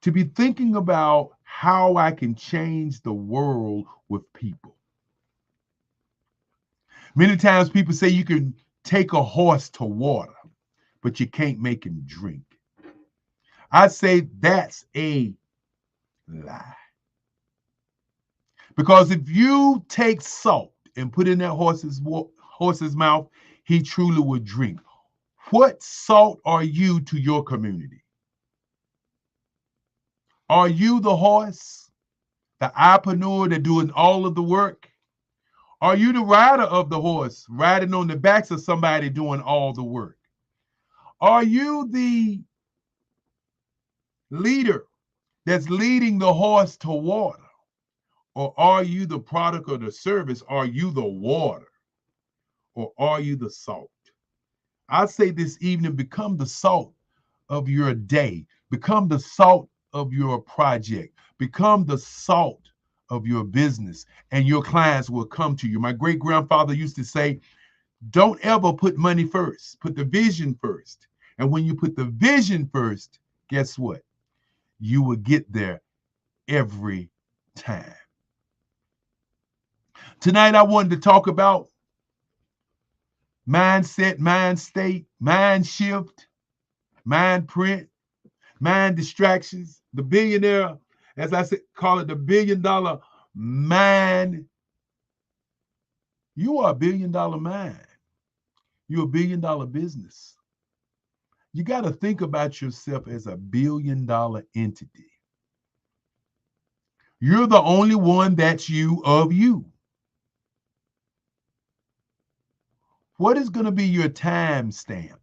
to be thinking about how I can change the world with people. Many times people say you can take a horse to water, but you can't make him drink. I say that's a lie. Because if you take salt and put in that horse's mouth, he truly will drink. What salt are you to your community? Are you the horse, the entrepreneur that doing all of the work? Are you the rider of the horse, riding on the backs of somebody doing all the work? Are you the leader that's leading the horse to water? Or are you the product of the service? Are you the water? Or are you the salt? I say this evening, become the salt of your day. Become the salt of your project. Become the salt of your business, and your clients will come to you. My great-grandfather used to say, don't ever put money first. Put the vision first. And when you put the vision first, guess what? You will get there every time. Tonight, I wanted to talk about mindset, mind state, mind shift, mind print, mind distractions, the billionaire, as I said, call it the $1 billion mind. You are a $1 billion mind. You're a $1 billion business. You got to think about yourself as a $1 billion entity. You're the only one that's you of you. What is going to be your time stamp?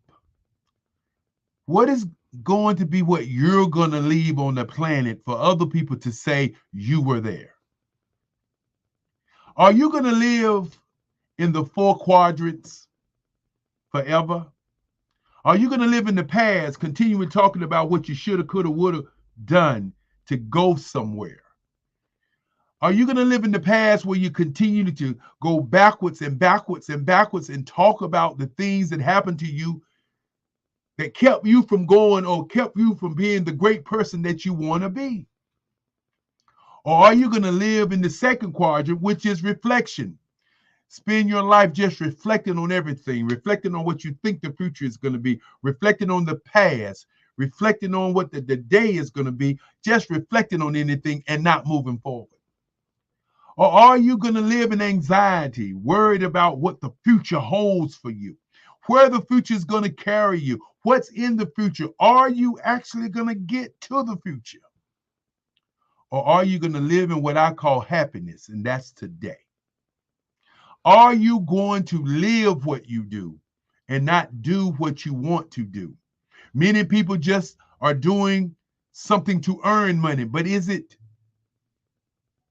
What is going to be what you're going to leave on the planet for other people to say you were there? Are you going to live in the 4 quadrants forever? Are you going to live in the past, continuing talking about what you shoulda, coulda, woulda done to go somewhere? Are you going to live in the past where you continue to go backwards and backwards and backwards and talk about the things that happened to you that kept you from going or kept you from being the great person that you want to be? Or are you going to live in the 2nd quadrant, which is reflection? Spend your life just reflecting on everything, reflecting on what you think the future is going to be, reflecting on the past, reflecting on what the day is going to be, just reflecting on anything and not moving forward. Or are you going to live in anxiety, worried about what the future holds for you, where the future is going to carry you, what's in the future? Are you actually going to get to the future? Or are you going to live in what I call happiness, and that's today? Are you going to live what you do and not do what you want to do? Many people just are doing something to earn money, but is it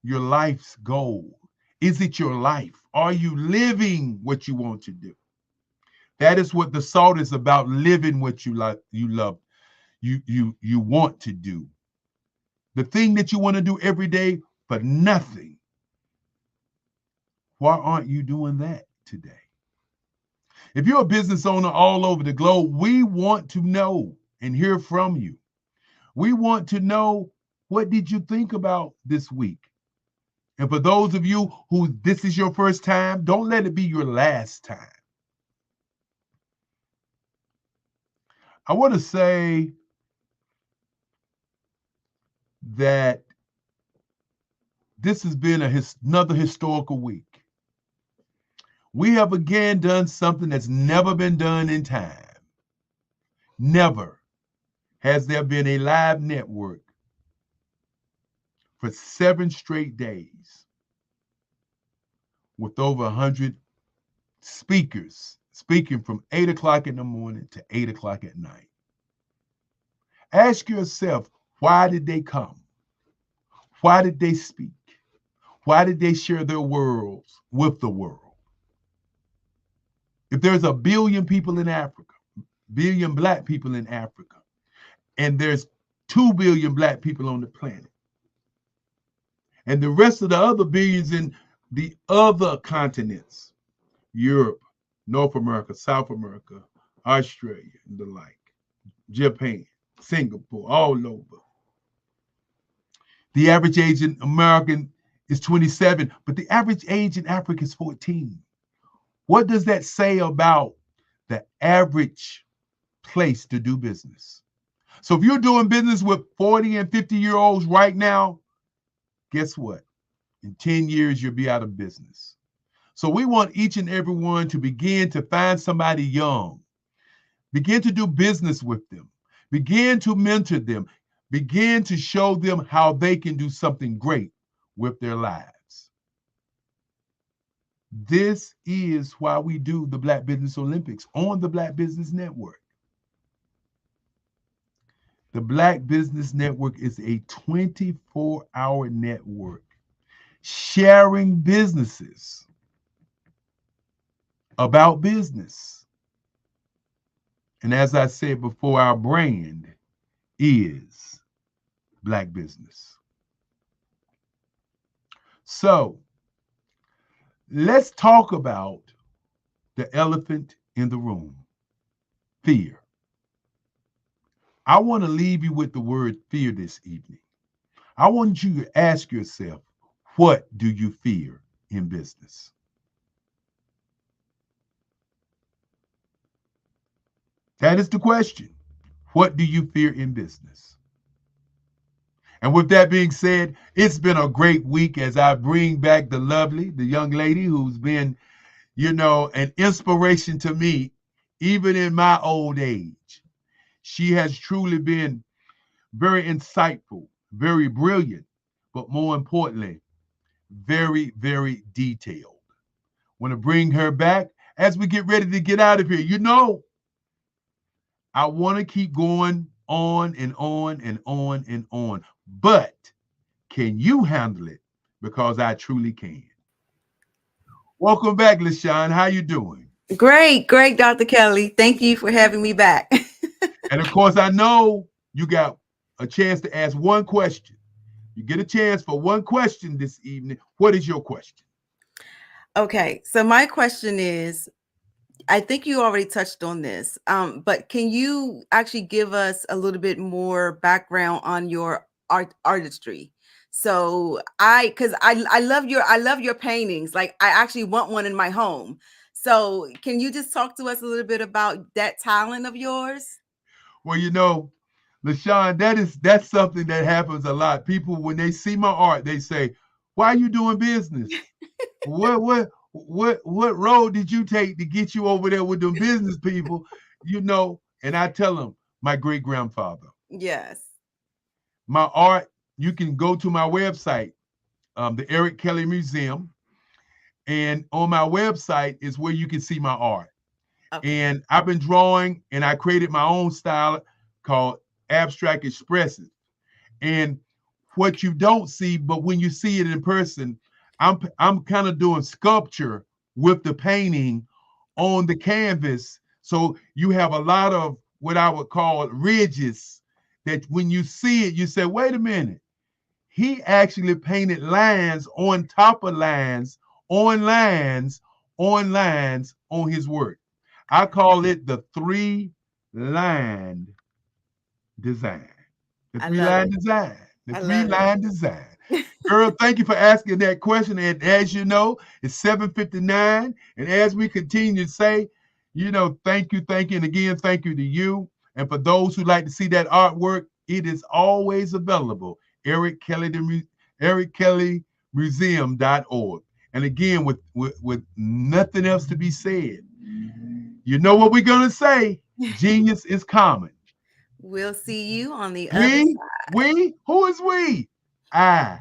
your life's goal? Is it your life? Are you living what you want to do? That is what the salt is about, living what you like, you love, you want to do. The thing that you want to do every day for nothing. Why aren't you doing that today? If you're a business owner all over the globe, we want to know and hear from you. We want to know, what did you think about this week? And for those of you who this is your first time, don't let it be your last time. I want to say that this has been another historical week. We have again done something that's never been done in time. Never has there been a live network for 7 straight days with over 100 speakers speaking from 8 o'clock in the morning to 8 o'clock at night. Ask yourself, why did they come? Why did they speak? Why did they share their worlds with the world? If there's a billion people in Africa, billion black people in Africa, and there's 2 billion black people on the planet, and the rest of the other billions in the other continents, Europe, North America, South America, Australia, and the like, Japan, Singapore, all over. The average age in American is 27, but the average age in Africa is 14. What does that say about the average place to do business? So if you're doing business with 40 and 50-year-olds right now, guess what? In 10 years, you'll be out of business. So we want each and every one to begin to find somebody young, begin to do business with them, begin to mentor them, begin to show them how they can do something great with their lives. This is why we do the Black Business Olympics on the Black Business Network. The Black Business Network is a 24-hour network sharing businesses about business. And as I said before, our brand is Black Business. So let's talk about the elephant in the room, fear. I want to leave you with the word fear this evening. I want you to ask yourself, what do you fear in business? That is the question. What do you fear in business? And with that being said, it's been a great week as I bring back the young lady who's been, an inspiration to me, even in my old age. She has truly been very insightful, very brilliant, but more importantly, very, very detailed. Want to bring her back as we get ready to get out of here. I want to keep going on and on and on and on, but can you handle it? Because I truly can. Welcome back, LaShawn. How you doing? Great, Dr. Kelly. Thank you for having me back. And of course, I know you got a chance to ask one question. You get a chance for one question this evening. What is your question? Okay, so my question is, I think you already touched on this, but can you actually give us a little bit more background on your artistry? So because I love your paintings. Like I actually want one in my home. So can you just talk to us a little bit about that talent of yours? Well, LaShawn, that's something that happens a lot. People, when they see my art, they say, "Why are you doing business? What road did you take to get you over there with them business people?" And I tell them, my great grandfather. Yes. My art, you can go to my website, the Eric Kelly Museum, and on my website is where you can see my art. Okay. And I've been drawing, and I created my own style called Abstract Expressive. And what you don't see, but when you see it in person, I'm kind of doing sculpture with the painting on the canvas. So you have a lot of what I would call ridges that when you see it, you say, wait a minute. He actually painted lines on top of lines, on lines, on lines on his work. I call it the 3-line design. The 3-line design. The 3-line design. Girl, thank you for asking that question. And as you know, it's 7:59. And as we continue to say, thank you. And again, thank you to you. And for those who like to see that artwork, it is always available. EricKellyMuseum.org. And again, with nothing else to be said, you know what we're going to say? Genius is common. We'll see you on the other side. We? Who is we? I.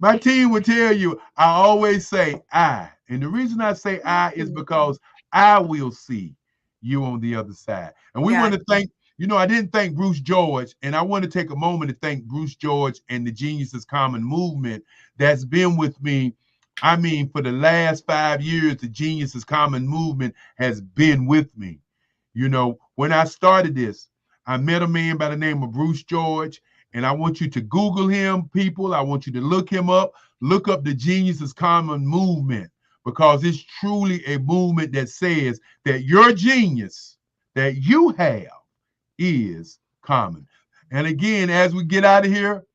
My team would tell you, I always say I. And the reason I say I is because I will see you on the other side. And we want to thank, I didn't thank Bruce George, and I want to take a moment to thank Bruce George and the Genius is Common movement that's been with me I mean, for the last 5 years, the Genius is Common movement has been with me. You know, when I started this, I met a man by the name of Bruce George, and I want you to Google him, people. I want you to look him up. Look up the Genius is Common movement, because it's truly a movement that says that your genius that you have is common. And again, as we get out of here,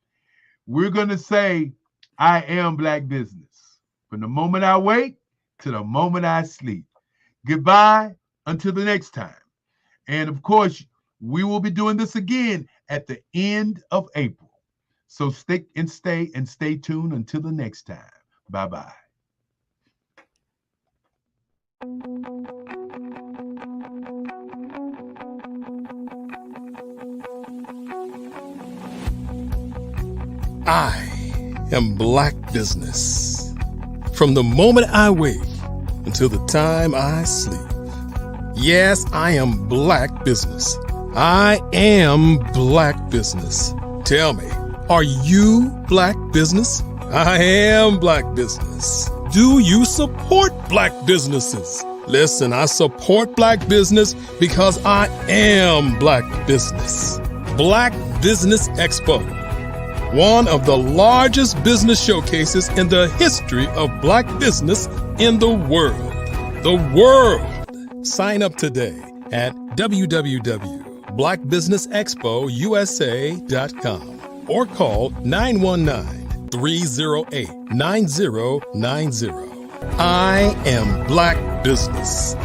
we're going to say, I am Black business. From the moment I wake to the moment I sleep. Goodbye until the next time. And of course, we will be doing this again at the end of April. So stay tuned until the next time. Bye-bye. I am Black business. From the moment I wake until the time I sleep. Yes, I am Black business. I am Black business. Tell me, are you Black business? I am Black business. Do you support Black businesses? Listen, I support Black business because I am Black business. Black Business Expo. One of the largest business showcases in the history of Black business in the world. The world! Sign up today at www.blackbusinessexpousa.com or call 919-308-9090. I am Black business.